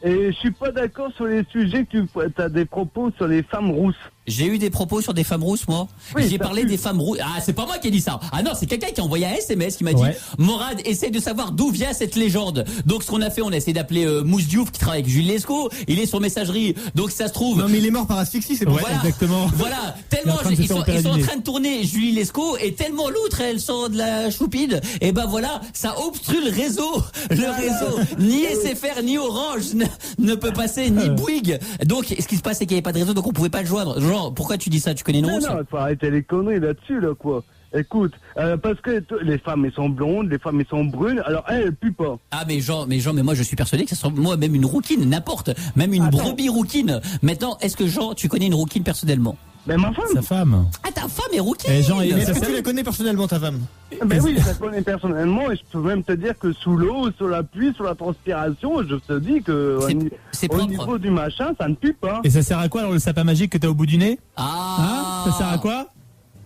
Et je suis pas d'accord sur les sujets que tu as des propos sur les femmes rousses. J'ai eu des propos sur des femmes rousses, moi. Oui, j'ai parlé des femmes rousses. Ah, c'est pas moi qui ai dit ça. Ah non, c'est quelqu'un qui a envoyé un SMS qui m'a dit Morad, essaie de savoir d'où vient cette légende. Donc ce qu'on a fait, on a essayé d'appeler Mousse Diouf qui travaille avec Jules Lescaut. Il est sur messagerie. Donc ça se trouve. Non, mais il est mort par asphyxie, c'est pour voilà, exactement. Voilà, tellement ils sont en train de tourner Julie Lescaut et tellement l'outre elle sort de la choupide. Et ben voilà, ça obstrue le réseau. Le réseau, ni SFR ni Orange ne peut passer, ni Bouygues. Donc ce qui se passe, c'est qu'il n'y avait pas de réseau, donc on pouvait pas le joindre. Genre, pourquoi tu dis ça? Tu connais une rousse? Non, faut arrêter les conneries là-dessus, là, quoi. Écoute, parce que les femmes, elles sont blondes, les femmes, elles sont brunes, alors elles puent pas. Ah, mais Jean, moi, je suis persuadé que ça sera, moi, même une rouquine, n'importe, même une brebis rouquine. Maintenant, est-ce que Jean, tu connais une rouquine personnellement? Ben, ma femme. Sa femme. Ah, ta femme est rouquine. Et Jean, est-ce que tu la connais personnellement, ta femme? Ben oui, je la connais personnellement et je peux même te dire que sous l'eau, sous la pluie, sous la transpiration, je te dis que au niveau du machin, ça ne pue pas. Et ça sert à quoi alors le sapin magique que t'as au bout du nez? Ah, ça sert à quoi?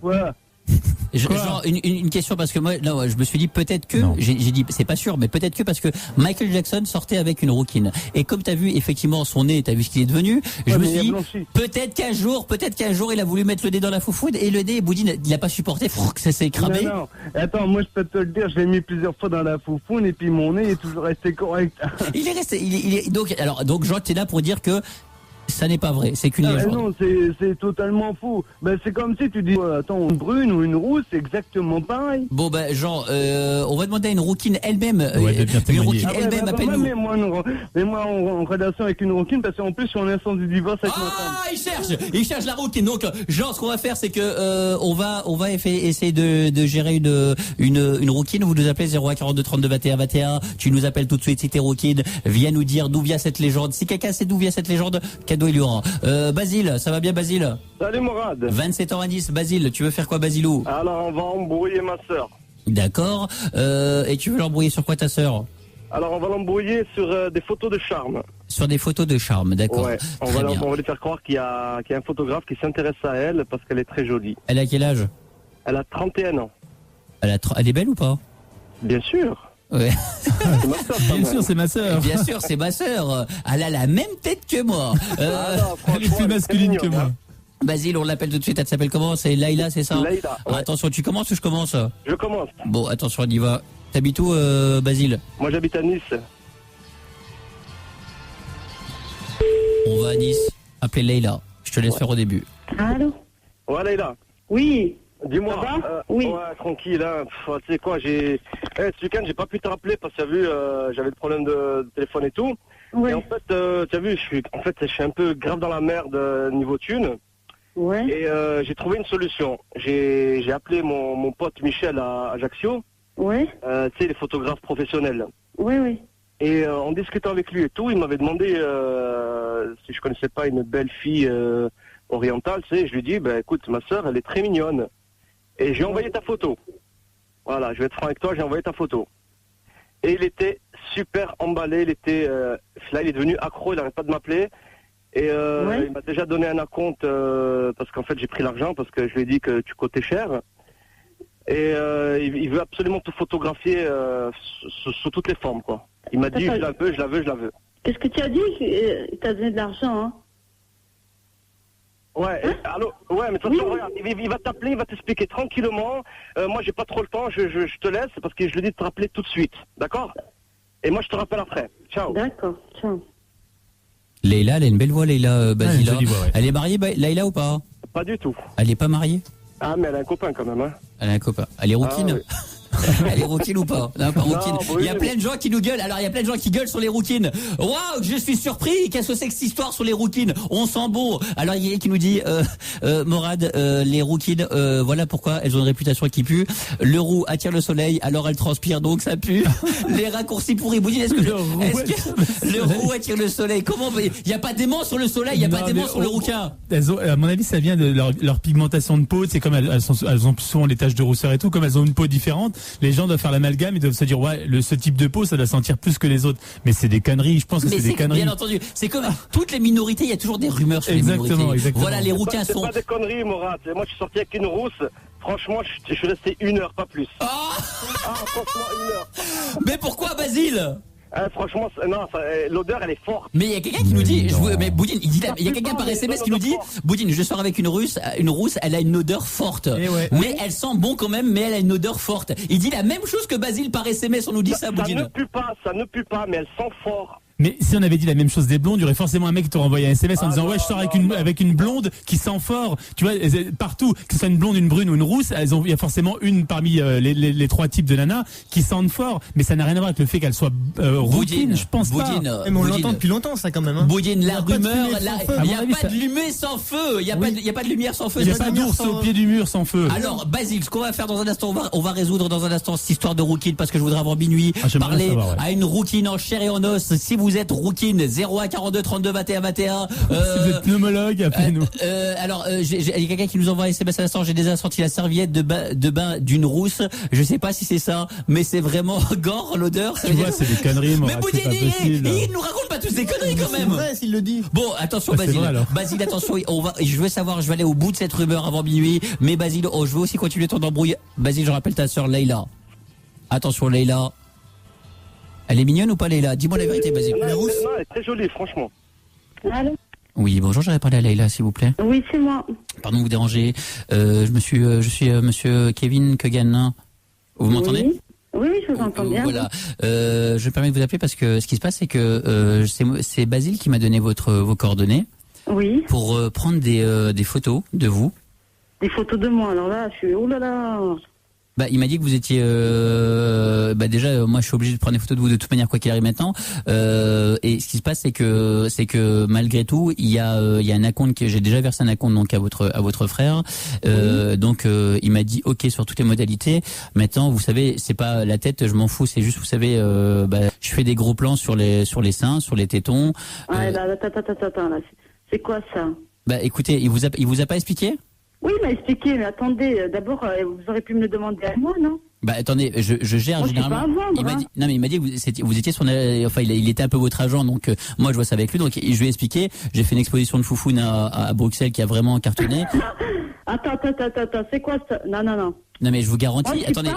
Ouais. Genre une question parce que moi non, je me suis dit peut-être que j'ai dit c'est pas sûr mais peut-être que parce que Michael Jackson sortait avec une rouquine et comme t'as vu effectivement son nez, t'as vu ce qu'il est devenu, je me suis dit peut-être qu'un jour il a voulu mettre le nez dans la foufoude et le nez Boudine il a pas supporté, ça s'est cramé. Non, attends, moi je peux te le dire, je l'ai mis plusieurs fois dans la foufoude et puis mon nez est toujours resté correct. Il est resté donc Jean t'es là pour dire que ça n'est pas vrai, c'est qu'une légende. Non, c'est totalement faux. Ben, c'est comme si tu dis, attends, une brune ou une rousse, c'est exactement pareil. Bon, ben, Jean, on va demander à une rouquine elle-même. Une rouquine elle-même, appelle-nous. Mets-moi en relation avec une rouquine, parce qu'en plus, je suis en instance du divorce avec ma femme. Ah, il cherche la rouquine. Donc, Jean, ce qu'on va faire, c'est que, on va essayer de gérer une rouquine. Vous nous appelez 01 42 32 21 21. Tu nous appelles tout de suite si t'es rouquine. Viens nous dire d'où vient cette légende. Si quelqu'un sait d'où vient cette légende, cadeau il y aura. Basile, ça va bien Basile? Salut Morad. 27 ans à Nice. Basile, tu veux faire quoi Basilou? Alors on va embrouiller ma sœur. D'accord. Et tu veux l'embrouiller sur quoi ta sœur? Alors on va l'embrouiller sur des photos de charme. Sur des photos de charme, d'accord. Ouais, on va lui faire croire qu'il y a un photographe qui s'intéresse à elle parce qu'elle est très jolie. Elle a quel âge? Elle a 31 ans. Elle est belle ou pas? Bien sûr. Ouais. C'est ma sœur, bien sûr, c'est ma sœur. Bien sûr, c'est ma sœur. Elle a la même tête que moi. Elle est plus masculine que moi. Basile, on l'appelle tout de suite. Elle s'appelle comment? C'est Laïla, c'est ça? Laïla. Ouais. Attention, tu commences ou je commence? Je commence. Bon, attention, on y va. T'habites où, Basile? Moi, j'habite à Nice. On va à Nice. Appelez Laïla. Je te laisse faire au début. Allô? Ouais, Laïla. Oui. Dis-moi. Oui. Ouais, tranquille, hein. Tu sais quoi, ce week-end, j'ai pas pu te rappeler parce que tu as vu, j'avais le problème de téléphone et tout. Ouais. Et en fait, tu as vu, je suis un peu grave dans la merde niveau thune. Ouais. Et j'ai trouvé une solution. J'ai appelé mon pote Michel à Ajaccio. Ouais. Tu sais, les photographes professionnels. Oui, oui. Et en discutant avec lui et tout, il m'avait demandé si je connaissais pas une belle fille orientale, tu sais. Je lui dis, ben écoute, ma sœur, elle est très mignonne. Et j'ai envoyé ta photo. Voilà, je vais être franc avec toi, j'ai envoyé ta photo. Et il était super emballé, là il est devenu accro, il n'arrête pas de m'appeler. Et il m'a déjà donné un acompte parce qu'en fait j'ai pris l'argent parce que je lui ai dit que tu cotais cher. Et il veut absolument tout photographier sous toutes les formes, quoi. Il m'a dit, je la veux. Qu'est-ce que tu as dit? Il t'a donné de l'argent, hein? Ouais, allô? Ouais, mais de toute façon, regarde, il va t'appeler, il va t'expliquer tranquillement. Moi, j'ai pas trop le temps, je te laisse parce que je lui dis de te rappeler tout de suite, d'accord? Et moi, je te rappelle après. Ciao. D'accord, ciao. Leïla, elle a une belle voix, Leïla Basila. jolie voix, ouais. Elle est mariée, Leïla, ou pas? Pas du tout. Elle est pas mariée? Ah, mais elle a un copain quand même, hein. Elle a un copain. Elle est rouquine? Ah, oui. Elle est rouquine ou pas? Non, pas rouquine. Non, Il y a plein de gens qui nous gueulent. Alors, il y a plein de gens qui gueulent sur les rouquines. Waouh, je suis surpris. Qu'est-ce que c'est que cette histoire sur les rouquines? On sent bon. Alors, il y a qui nous dit, Morad, les rouquines, voilà pourquoi elles ont une réputation qui pue. Le roux attire le soleil, alors elle transpire, donc ça pue. Les raccourcis pourris. Boudine, est-ce que le roux attire le soleil? Comment? Il n'y a pas d'aimant sur le soleil, il n'y a pas d'aimant sur le rouquin. À mon avis, ça vient de leur pigmentation de peau. C'est comme elles ont souvent les taches de rousseur et tout. Comme elles ont une peau différente, les gens doivent faire l'amalgame et doivent se dire ouais, ce type de peau ça doit sentir plus que les autres. Mais c'est des conneries, je pense que c'est des conneries. Bien entendu, c'est comme toutes les minorités, il y a toujours des rumeurs sur les minorités. Exactement. Voilà, les rouquins C'est sont. pas des conneries, Morad. Moi, je suis sorti avec une rousse. Franchement, je suis resté 1 heure, pas plus. Franchement, 1 heure. Mais pourquoi, Basile? Franchement, non, l'odeur elle est forte. Mais il y a quelqu'un qui nous dit, mais Boudine, il y a quelqu'un par SMS qui nous dit, Boudine, je sors avec une rousse, elle a une odeur forte. Mais elle sent bon quand même, mais elle a une odeur forte. Il dit la même chose que Basile par SMS, on nous dit ça, Boudine. Ça ne pue pas, mais elle sent fort. Mais si on avait dit la même chose des blondes, il y aurait forcément un mec qui t'aurait envoyé un SMS en disant ouais, je sors avec une blonde qui sent fort. Tu vois, partout, que ce soit une blonde, une brune ou une rousse, il y a forcément une parmi les 3 types de nanas qui sentent fort. Mais ça n'a rien à voir avec le fait qu'elle soit rouquine, je pense pas. Mais on l'entend depuis longtemps ça quand même. Hein. Boudine, la rumeur, il n'y a pas de lumière sans feu. Il n'y a pas de lumière sans feu. Il n'y a pas d'ours au pied du mur sans feu. Alors, Basile, ce qu'on va faire dans un instant, on va résoudre dans un instant cette histoire de rouquine parce que je voudrais avant minuit parler à une rouquine en chair et en os. Si vous êtes rouquine, 01 42 32 21 21. Si vous êtes pneumologue, appelez-nous. Alors, il y a quelqu'un qui nous envoie un SMS à l'instant. J'ai déjà senti la serviette de bain d'une rousse. Je sais pas si c'est ça, mais c'est vraiment gore l'odeur. Tu vois, c'est des conneries. Mais Boudine, il nous raconte pas tous des conneries quand même. C'est vrai s'il le dit. Bon, attention Basile. Basile, attention. Je veux savoir. Je vais aller au bout de cette rumeur avant minuit. Mais Basile, je veux aussi continuer ton embrouille. Basile, je rappelle ta sœur Leïla. Attention Leïla. Elle est mignonne ou pas, Leïla? Dis-moi la vérité, Basile. Non, elle est très jolie, franchement. Allô? Oui, bonjour, j'aurais parlé à Leïla, s'il vous plaît. Oui, c'est moi. Pardon de vous déranger. Je suis monsieur Kevin Kegan. Vous m'entendez? Oui, je vous entends bien. Voilà. Je me permets de vous appeler parce que ce qui se passe, c'est que c'est Basile qui m'a donné vos coordonnées. Oui. Pour prendre des photos de vous. Des photos de moi. Alors là, je suis oh là là. Il m'a dit que vous étiez déjà moi je suis obligé de prendre des photos de vous de toute manière quoi qu'il arrive maintenant et ce qui se passe c'est que malgré tout il y a un acompte que j'ai déjà versé un acompte donc à votre frère donc il m'a dit OK sur toutes les modalités. Maintenant vous savez c'est pas la tête, je m'en fous, c'est juste vous savez je fais des gros plans sur les seins, sur les tétons. Attends là, c'est quoi ça? Écoutez, il vous a pas expliqué? Oui, il m'a expliqué, mais attendez, d'abord, vous auriez pu me le demander à moi, non? Attendez, je gère moi, généralement. Il m'a dit, non mais il m'a dit que vous étiez son, il était un peu votre agent, donc moi je vois ça avec lui, donc je lui ai expliqué. J'ai fait une exposition de Foufoune à Bruxelles qui a vraiment cartonné. Attends, c'est quoi ça? Non. Non mais je vous garantis. Attendez,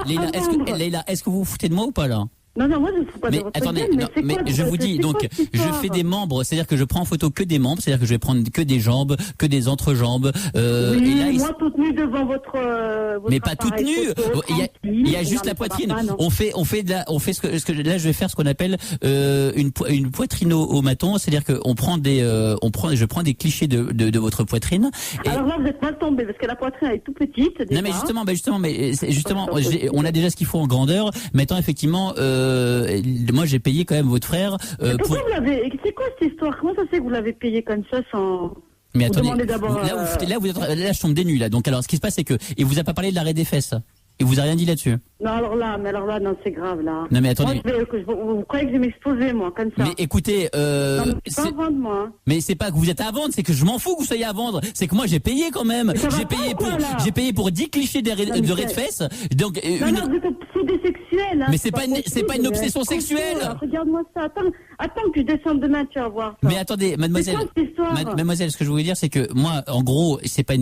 Leïla, est-ce que vous vous foutez de moi ou pas là? Non, moi je ne fous pas de votre attendez, gueule, mais je vous dis, donc, je fais des membres, c'est-à-dire que je prends en photo que des membres, c'est-à-dire que je vais prendre que des jambes, que des entrejambes. Oui, et là, moi toute nue devant votre mais pas toute nue. Il y a juste la poitrine. On fait ce que là je vais faire ce qu'on appelle une poitrino-maton, c'est-à-dire que je prends des clichés de votre poitrine. Alors là vous êtes mal tombé parce que la poitrine elle est tout petite. Déjà. Non mais justement, on a déjà ce qu'il faut en grandeur. Maintenant effectivement. Moi j'ai payé quand même votre frère. Pourquoi vous l'avez? C'est quoi cette histoire? Comment ça se fait que vous l'avez payé comme ça sans? Mais attendez, là je tombe des nues là. Donc alors ce qui se passe c'est que il vous a pas parlé de l'arrêt des fesses. Il vous a rien dit là-dessus? Non, alors là, non, c'est grave, là. Non, mais attendez. Moi, vous croyez que je vais m'exposer, moi, comme ça? Mais écoutez, non, mais c'est pas à vendre, moi. Hein. Mais c'est pas que vous êtes à vendre, c'est que je m'en fous que vous soyez à vendre. C'est que moi, j'ai payé quand même. J'ai payé pour 10 clichés de raie de fesses. Donc, non, vous êtes obsédé sexuel, hein. Mais c'est pas une obsession sexuelle. Regarde-moi ça. Attends que je descende demain, tu vas voir. Ça. Mais attendez, mademoiselle. Mademoiselle, ce que je voulais dire, c'est que moi, en gros, c'est pas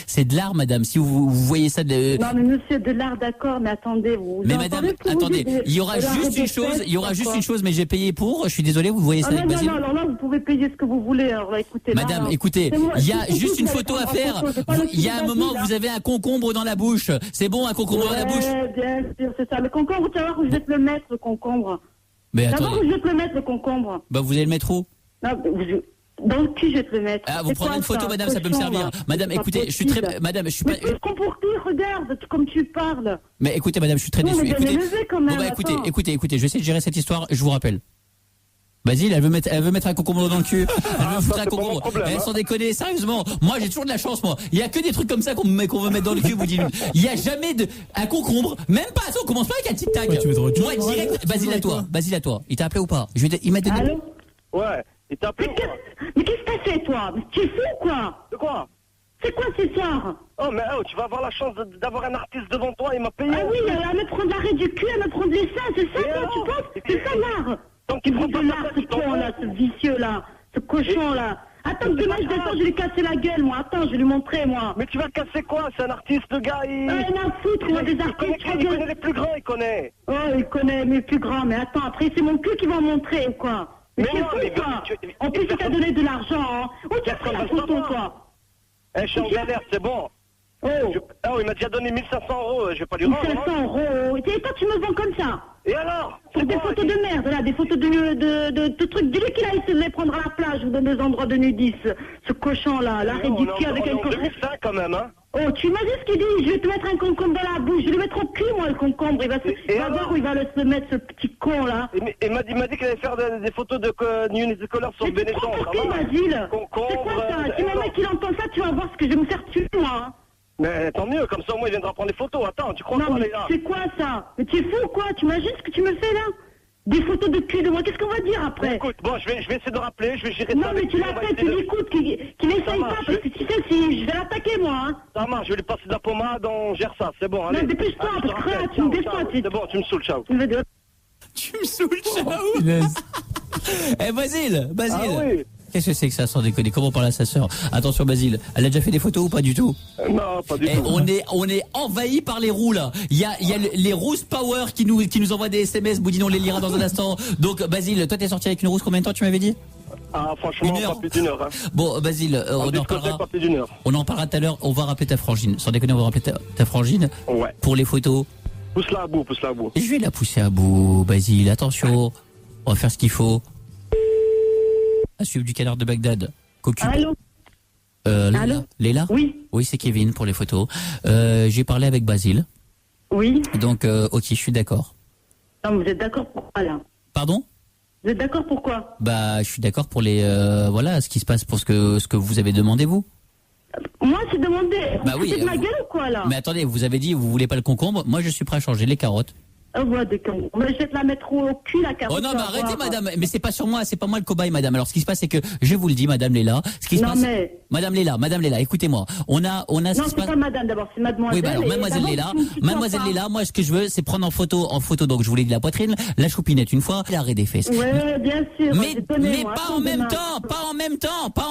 c'est de l'art, madame. Si vous voyez ça de. Non, mais monsieur, de l'art, d'accord, mais attendez, vous. Mais madame, attendez, il y aura juste une chose, mais j'ai payé pour. Je suis désolé, vous voyez ça avec Basile. Non, alors là, vous pouvez payer ce que vous voulez. Alors là, écoutez. Madame, écoutez, il y a juste une photo à faire. Il y a un moment où vous avez un concombre dans la bouche. C'est bon, un concombre dans la bouche? Bien sûr, c'est ça. Le concombre, tu vas voir où je vais te le mettre, le concombre. Mais attendez. Tu vas voir où je vais te le mettre, le concombre. Bah, vous allez le mettre où? Dans le cul, je vais te le mettre. Ah, vous prendrez une photo, madame, ça peut me servir. Madame, écoutez, je suis très, madame, je suis pas. Mais pour qui, regarde, comme tu parles. Mais écoutez, madame, je suis très déçu. Écoutez, quand même, bon, bah, écoutez, je vais essayer de gérer cette histoire, je vous rappelle. Basile, elle veut mettre un concombre dans le cul. Elle veut foutre un concombre. Elle sans déconner, sérieusement. Moi, j'ai toujours de la chance, moi. Il y a que des trucs comme ça qu'on veut mettre dans le cul, vous dites. Il y a jamais un concombre, même pas. On commence pas avec un tic-tac. Moi, direct, Basile à toi. Il t'a appelé ou pas? Il m'a donné. Allô? Ouais. Il t'a appelé. Mais qu'est-ce que t'as fait, toi? Tu es fou, quoi? De quoi? C'est quoi ce soir? Oh, mais tu vas avoir la chance d'avoir un artiste devant toi, il m'a payé. Ah oui, elle me prendre l'arrêt du cul, elle me prendre les seins, c'est ça, toi, tu penses? C'est ça, l'art. Donc, il prend de l'art, ce con, là, ce vicieux, là, ce cochon, là. Attends, demain, je descends, je vais lui casser la gueule, moi. Attends, je vais lui montrer, moi. Mais tu vas casser quoi? C'est un artiste, le gars, il... rien à foutre, moi, des artistes. Il connaît les plus grands, il connaît. Oh, il connaît les plus grands, mais attends, après, c'est mon cul qui va en montrer, ou quoi? Mais c'est fou, quoi. En plus, il t'a donné de l'argent, hein. Où tu as pris la photo, toi? Je suis en galère, c'est bon. Oh, il m'a déjà donné 1500 €, je vais pas lui rendre. 1500 €. Et toi, tu me vends comme ça? Et alors? Pour des photos de merde, là, des photos de trucs. Dis-lui qu'il a essayé de les prendre à la plage ou dans des endroits de nudistes. Ce cochon-là, l'arrêt du cul avec un concombre. 2005 quand même, hein? Oh, tu imagines ce qu'il dit? Je vais te mettre un concombre dans la bouche. Je vais le mettre au cul, moi, le concombre. Il va voir où il va se mettre, ce petit con, là. Il m'a dit qu'il allait faire des photos de Unicolor sur le Benetton. Pour qui, Basile? C'est quoi ça? Si mon mec, il entend ça, tu vas voir ce que je vais me faire tuer, moi. Mais tant mieux, comme ça, moi, il viendra prendre des photos. Attends, tu crois quoi, les gars? C'est quoi ça? Mais tu es fou ou quoi? Tu imagines ce que tu me fais là? Des photos de cul de moi, qu'est-ce qu'on va dire après? Écoute, bon, je vais essayer de rappeler, je vais gérer ça. Non, mais tu l'appelles, tu l'écoutes, qu'il n'essaye pas, parce que tu sais, si je vais l'attaquer moi, hein. Ça marche, je vais lui passer de la pommade, on gère ça, c'est bon, allez. Non, dépêche-toi, parce que là, tu me déçois. C'est bon, tu me saoules, ciao. Tu me saoules, ciao. Eh, Basile. Ah oui. Qu'est-ce que c'est que ça, sans déconner? Comment parler à sa sœur? Attention, Basile, elle a déjà fait des photos ou pas du tout? Non, pas du tout. On est envahi par les roux, là. Il y a les rousses power qui nous envoient des SMS. Boudin, on les lira dans un instant. Donc, Basile, toi, t'es sorti avec une rousse combien de temps, tu m'avais dit? Ah, franchement, pas plus d'une heure. Hein. Bon, Basile, on en parlera. Pas plus d'une heure. On en parlera tout à l'heure. On va rappeler ta frangine. Sans déconner, on va rappeler ta frangine. Ouais. Pour les photos. Pousse-la à bout. Je vais la pousser à bout, Basile. Attention. On va faire ce qu'il faut. À suivre du canard de Bagdad. Allô? Allô? Léla? Oui. Oui, c'est Kevin pour les photos. J'ai parlé avec Basile. Oui. Donc, ok, je suis d'accord. Non, vous êtes d'accord pourquoi, là? Pardon? Vous êtes d'accord pourquoi? Bah, je suis d'accord pour les, voilà, ce qui se passe pour ce que vous avez demandé, vous. Moi, j'ai demandé. Bah oui. C'est de ma gueule ou quoi, là? Mais attendez, vous avez dit, vous voulez pas le concombre. Moi, je suis prêt à changer les carottes. des concombres. Mais je vais te la mettre au cul, la carotte. Oh non, mais arrêtez, madame. Mais c'est pas sur moi, c'est pas moi le cobaye, madame. Alors, ce qui se passe, c'est que, je vous le dis, madame Léla. Ce qui se passe. Mais... Madame Léla, écoutez-moi. On a non, ce qui se passe. Non, c'est pas madame d'abord, c'est mademoiselle. Oui, bah alors, mademoiselle Léla, moi, ce que je veux, c'est prendre en photo, donc, je vous l'ai dit, la poitrine, la choupinette une fois, l'arrêt des fesses. Ouais, bien sûr. Mais pas en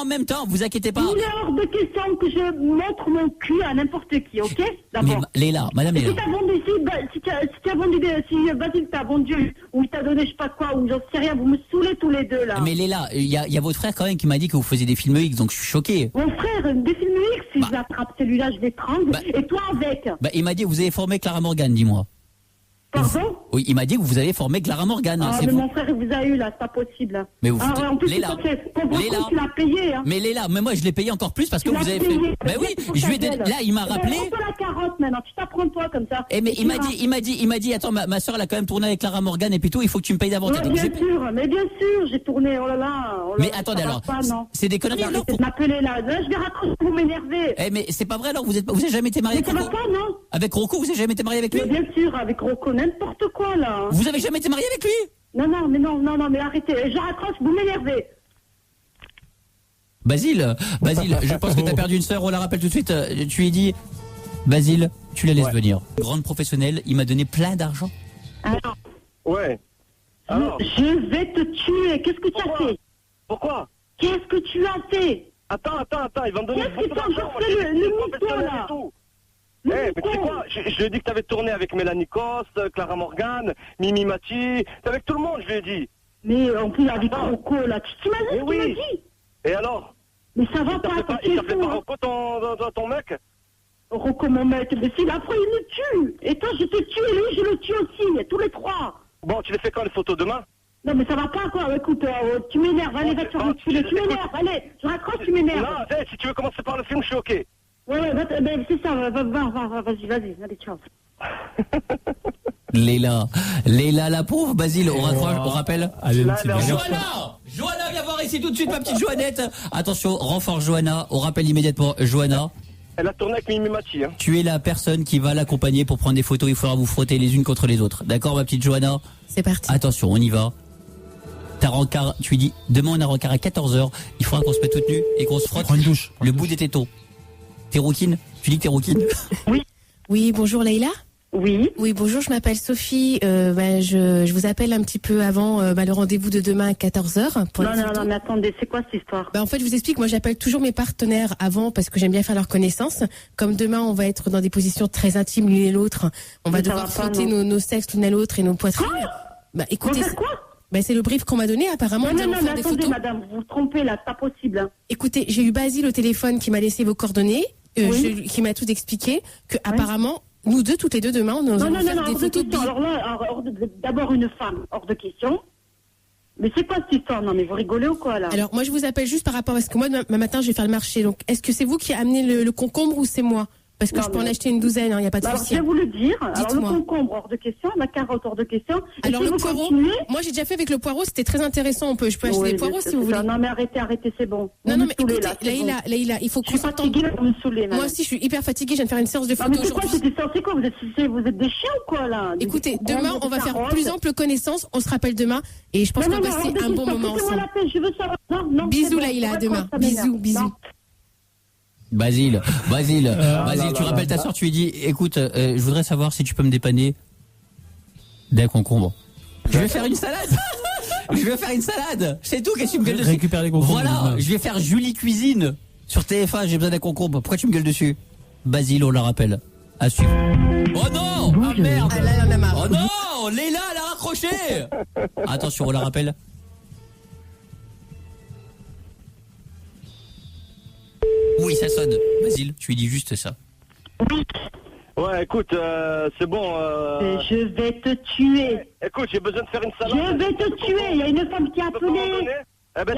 même temps, vous inquiétez pas. Il est hors de question que je montre mon cul à n'importe qui, ok? D'abord. Mais Léla, madame Léla. Si t'as vendu, si Basile t'a vendu, ou il t'a donné je sais pas quoi, ou j'en sais rien, vous me saoulez tous les deux, là. Mais Léla, il y a votre frère quand même qui m'a dit que vous faisiez des films X, donc je suis choqué. Mon frère, des films X, si je l'attrape celui-là, je l'étrangle, et toi avec. Bah, il m'a dit, vous avez formé Clara Morgan, dis-moi. Pardon? Oui, il m'a dit que vous avez formé Clara Morgan. Ah, c'est mais vous. mon frère, il vous a eu, là, c'est pas possible. Hein. Mais vous en plus, Léla. tu l'as payé. Hein. Mais Léla, mais moi je l'ai payé encore plus parce que vous avez fait. Ben oui, je lui ai donné. Là, il m'a rappelé. On la carotte maintenant, tu t'apprends toi comme ça. Eh, mais il m'a dit, attends, ma soeur, elle a quand même tourné avec Clara Morgan et puis tout, il faut que tu me payes davantage. Ouais, bien sûr, j'ai tourné, oh là là. Mais attendez alors, c'est des conneries alors. Arrêtez de m'appeler là, je vais raccrocher, vous m'énervez. Eh, mais c'est pas vrai alors, vous avez jamais été marié avec Rocco? Mais ça va pas, non? Avec Rocco, vous avez jamais été marié avec lui? Mais bien sûr, avec Rocco, n'importe quoi là. Vous avez jamais été marié avec lui? Non, mais arrêtez, je raccroche, vous m'énervez. Basile, je pense que t'as perdu une sœur, on la rappelle tout de suite. Tu lui dis, Basile, tu la laisses venir. Grande professionnelle, il m'a donné plein d'argent. Alors, ouais. Je vais te tuer, qu'est-ce que tu as fait? Pourquoi? Qu'est-ce que tu as fait? Attends, il va me donner qu'est-ce que tu as encore fait le mytho là? Mais tu sais quoi, je lui ai dit que t'avais tourné avec Mélanie Coste, Clara Morgan, Mimi Mati, t'es avec tout le monde, je lui ai dit. Mais en plus avec Rocco là, tu t'imagines ce qu'il m'a dit? Et alors? Mais ça va pas, il s'appelait pas Rocco ton mec? Rocco mon mec, mais si après il me tue. Et toi je te tue et lui je le tue aussi, tous les trois. Bon, tu les fais quand les photos demain? Non mais ça va pas quoi, écoute, tu m'énerves, allez va te faire tu m'énerves, allez, je raccroche, tu m'énerves. Non, si tu veux commencer par le film, je suis ok. Ouais, c'est ça, vas-y, allez, ciao. Léla, la pauvre, Basile, on rappelle. Johanna, viens voir ici tout de suite, ma petite Joannette. Attention, renfort Johanna, on rappelle immédiatement Johanna. Elle a tourné avec Mimi Mati. Hein. Tu es la personne qui va l'accompagner pour prendre des photos, il faudra vous frotter les unes contre les autres. D'accord, ma petite Johanna? C'est parti. Attention, on y va. T'as rencard, tu lui dis, demain on a rencard à 14h, il faudra qu'on se mette toute nue et qu'on se frotte le bout des tétons. T'es rouquine? Tu dis que t'es rouquine? Oui, bonjour Leïla. Oui. Oui, bonjour, je m'appelle Sophie. Je vous appelle un petit peu avant le rendez-vous de demain à 14h. Non, mais attendez, c'est quoi cette histoire? En fait, je vous explique, moi j'appelle toujours mes partenaires avant parce que j'aime bien faire leur connaissance. Comme demain, on va être dans des positions très intimes l'une et l'autre. On va devoir frotter nos sexes l'une à l'autre et nos poitrines. Écoutez, c'est le brief qu'on m'a donné, apparemment. Non, mais attendez, madame, vous vous trompez là, c'est pas possible. Hein. Écoutez, j'ai eu Basile au téléphone qui m'a laissé vos coordonnées, qui m'a tout expliqué, que apparemment, nous deux, toutes les deux, demain, nous allons faire des photos de alors là, d'abord une femme, hors de question. Mais c'est quoi cette histoire? Non, mais vous rigolez ou quoi là? Alors, moi, je vous appelle juste par rapport, parce que moi, demain matin, je vais faire le marché. Donc, est-ce que c'est vous qui amenez le concombre ou c'est moi? Parce que je peux en acheter une douzaine, il n'y a pas de souci. Je vais vous le dire. Alors, le concombre, hors de question, la carotte, hors de question. Alors, le poireau, moi j'ai déjà fait avec le poireau, c'était très intéressant. Je peux acheter des poireaux si vous voulez. Non, mais arrêtez, c'est bon. Non, mais écoutez, Leïla, il faut qu'on s'entende. Moi aussi, je suis hyper fatiguée, je viens de faire une séance de photos aujourd'hui. C'est quoi, vous êtes des chiens ou quoi là? Écoutez, demain, on va faire plus ample connaissance, on se rappelle demain, et je pense qu'on va passer un bon moment ensemble. Bisous Leïla, à demain. Bisous. Basile, tu rappelles ta soeur, tu lui dis, écoute, je voudrais savoir si tu peux me dépanner d'un concombre. Je vais faire une salade. C'est tout, qu'est-ce que tu me gueules dessus? Récupère les concombres. Voilà, je vais faire Julie Cuisine sur TF1, j'ai besoin d'un concombre. Pourquoi tu me gueules dessus? Basile, on la rappelle. À suivre. Oh non! Ah merde! Oh non! Léla, elle a raccroché! Attention, on la rappelle. Oui, ça sonne. Basile, tu lui dis juste ça. Ouais, écoute, c'est bon. Je vais te tuer. Écoute, j'ai besoin de faire une salade. Je vais te tuer. Il y a une femme qui a appelé. Il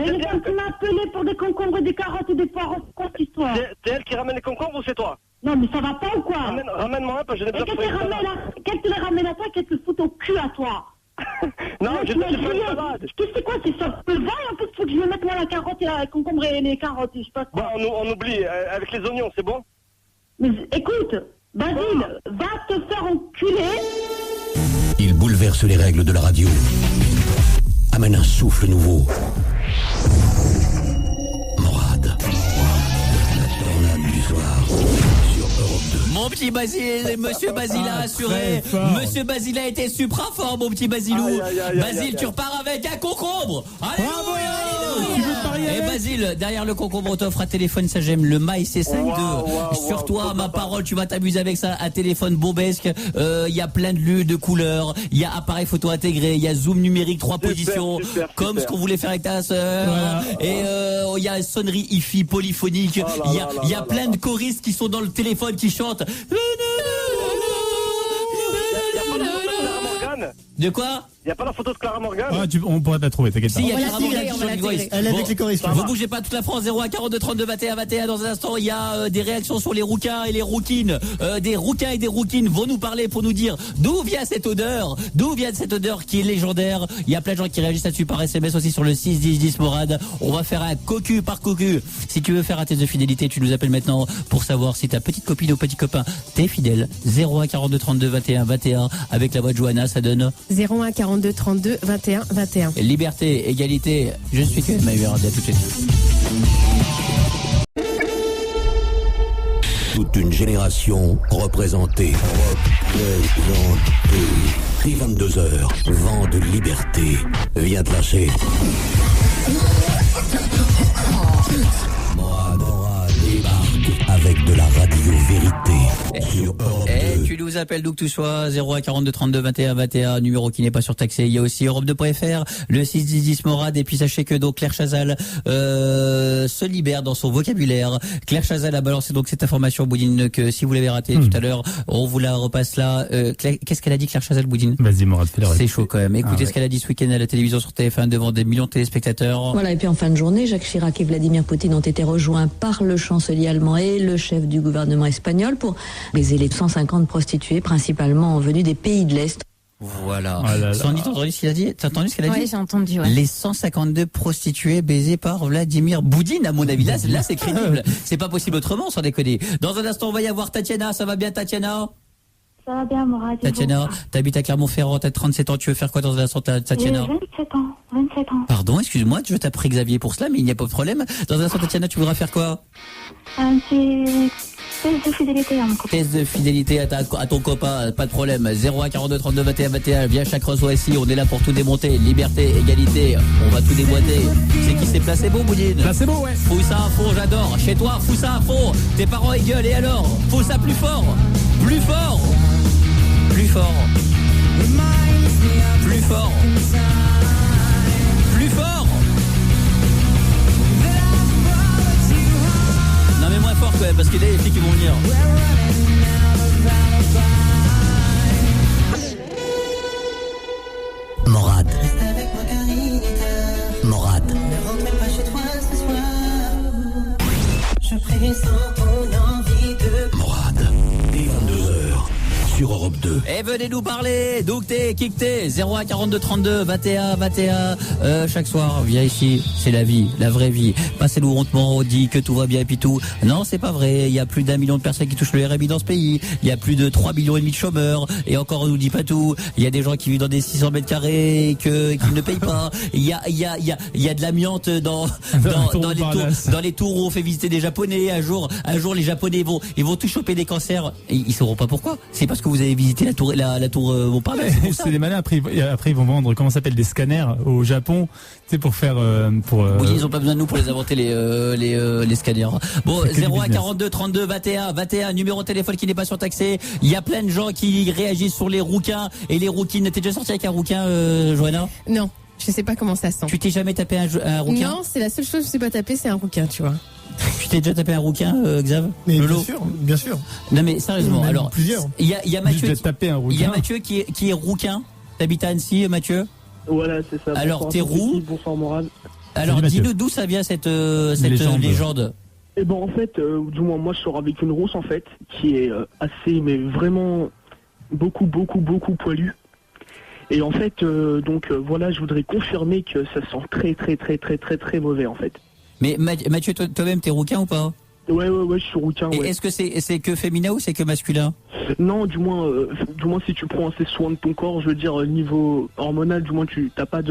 y a une femme qui m'a appelé pour des concombres, des carottes et des poireaux. Quoi cette histoire? C'est elle qui ramène les concombres ou c'est toi? Non, mais ça va pas ou quoi? Ramène-moi un, parce que je n'ai pas de qu'elle te les ramène à toi, qu'elle te fout au cul à toi. Non, je te fais une salade. C'est quoi, c'est ça? Me va et en plus, il faut que je me mette moi la carotte et la concombre et les carottes. Je sais pas quoi. Bon, on oublie, avec les oignons, c'est bon? Mais écoute, Basile, va te faire enculer. Il bouleverse les règles de la radio. Amène un souffle nouveau. Morad. La tornade du soir. Sur Europe 2. Mon petit Basile, monsieur Basile a assuré. Monsieur Basile a été supra fort, mon petit Basilou. Basile, tu repars avec un concombre. Alléluia. Et Basile, derrière le concombre, on t'offre un téléphone, ça j'aime, le My C5 II. Sur toi, ma parole, tu vas t'amuser avec ça. Un téléphone bobesque. Il y a plein de lieux, de couleurs. Il y a appareil photo intégré. Il y a zoom numérique, 3 positions. Comme ce qu'on voulait faire avec ta sœur. Voilà. Et il y a sonnerie hi-fi polyphonique. Il y a plein de choristes qui sont dans le téléphone qui chantent. De quoi? Il n'y a pas la photo de Clara Morgan? On pourrait te la trouver, t'inquiète pas. Si, il y a Clara Morgan qui joue Voice. Elle est avec les choristes. Vous bougez pas toute la France, 01 42 32 21 21. Dans un instant, il y a des réactions sur les rouquins et les rouquines. Des rouquins et des rouquines vont nous parler pour nous dire d'où vient cette odeur qui est légendaire. Il y a plein de gens qui réagissent là-dessus par SMS aussi sur le 6 10 10 Morad. On va faire un cocu par cocu. Si tu veux faire un test de fidélité, tu nous appelles maintenant pour savoir si ta petite copine ou petit copain t'es fidèle. 01 42 32 21 21 avec la voix de Johanna, ça donne 01 42 32 21 21. Liberté, égalité, je suis que Maëva, à tout de suite. Toute une génération représentée. Et 22h, vent de liberté vient de lâcher. Morad débarque avec de la radio vérité sur Europe 2. Tu nous appelles d'où que tu sois, 01 42 32 21 21, numéro qui n'est pas surtaxé. Il y a aussi Europe2.fr, le 6 10 10 Morad, et puis sachez que donc Claire Chazal se libère dans son vocabulaire. Claire Chazal a balancé donc cette information, Boudine, que si vous l'avez raté tout à l'heure, on vous la repasse là. Qu'est-ce qu'elle a dit, Claire Chazal, Boudine? Vas-y, Morad, fais-le. C'est chaud quand même. Écoutez ce qu'elle a dit ce week-end à la télévision sur TF1 devant des millions de téléspectateurs. Voilà, et puis en fin de journée, Jacques Chirac et Vladimir Poutine ont été rejoints par le chancelier allemand et le chef du gouvernement espagnol pour baiser les 150 prostituées, principalement venues des pays de l'Est. Voilà. T'as entendu ce qu'elle a dit? T'as entendu ce qu'elle a dit? Oui, j'ai entendu, ouais. Les 152 prostituées baisées par Vladimir Boudine, à mon avis. Là, c'est crédible. C'est pas possible autrement, sans déconner. Dans un instant, on va y avoir Tatiana. Ça va bien, Tatiana? Ça va bien, Morad. Tatiana, t'habites à Clermont-Ferrand, t'as 37 ans, tu veux faire quoi dans un instant, Tatiana? 27 ans. Pardon, excuse-moi, je t'ai pris Xavier pour cela, mais il n'y a pas de problème. Dans un instant, Tatiana, tu voudras faire quoi? Un petit test de fidélité à mon copain. Test de fidélité à ton copain, pas de problème. 01 42 32 21 21, viens chaque reçoit ici, on est là pour tout démonter. Liberté, égalité, on va tout déboîter. C'est qui s'est placé beau, Boudine? Placé beau, ouais. Fous ça à fond, j'adore. Chez toi, fous ça à fond. Tes parents ils gueulent, et alors? Fous ça plus fort. Plus fort. Plus fort. Plus fort. Plus fort. Non mais moins fort quand même, parce qu'il y a des filles qui vont venir. Morad. Morad. Ne rentre pas chez toi ce soir. Je pressens ton envie de... Morad. Dès 22h sur Europe 2. Et venez nous parler, d'où t'es, qui que t'es, 01 42 32 21 21, chaque soir, viens ici, c'est la vie, la vraie vie. Passez-nous rondement, on dit que tout va bien et puis tout. Non, c'est pas vrai, il y a plus d'1 million de personnes qui touchent le RMI dans ce pays, il y a plus de 3,5 millions de chômeurs, et encore on nous dit pas tout, il y a des gens qui vivent dans des 600 mètres carrés et qui ne payent pas, il y a de l'amiante dans les tours où on fait visiter des Japonais, un jour les Japonais ils vont tout choper des cancers, et ils sauront pas pourquoi, c'est parce que vous avez visité la tour Montparnasse. C'est des malins. Après ils vont vendre, comment ça s'appelle, des scanners au Japon, tu sais, pour faire Oui, ils ont pas besoin de nous pour les inventer les scanners. Bon, 01 42 32 21 21, numéro de téléphone qui n'est pas surtaxé. Il y a plein de gens qui réagissent sur les rouquins et les rouquines. T'es déjà sorti avec un rouquin, Johanna? Non, je sais pas comment ça sent. Tu t'es jamais tapé un rouquin? Non, c'est la seule chose que je sais pas taper, c'est un rouquin, tu vois. Tu t'es déjà tapé un rouquin, Xav? Mais bien sûr. Non mais sérieusement, même alors plusieurs. Il y a Mathieu. Il y a Mathieu qui est rouquin. T'habites à Annecy, Mathieu? Voilà, c'est ça. Alors t'es roux. Bonsoir, Morad. Alors dis-nous d'où ça vient cette légende. Eh ben en fait, du moins moi je sors avec une rousse en fait qui est assez, mais vraiment beaucoup poilue. Et en fait, voilà, je voudrais confirmer que ça sent très mauvais en fait. Mais Mathieu, toi-même, t'es rouquin ou pas? Ouais, je suis rouquin. Et ouais. est-ce que c'est que féminin ou c'est que masculin? Non, du moins si tu prends assez soin de ton corps, je veux dire niveau hormonal, du moins t'as pas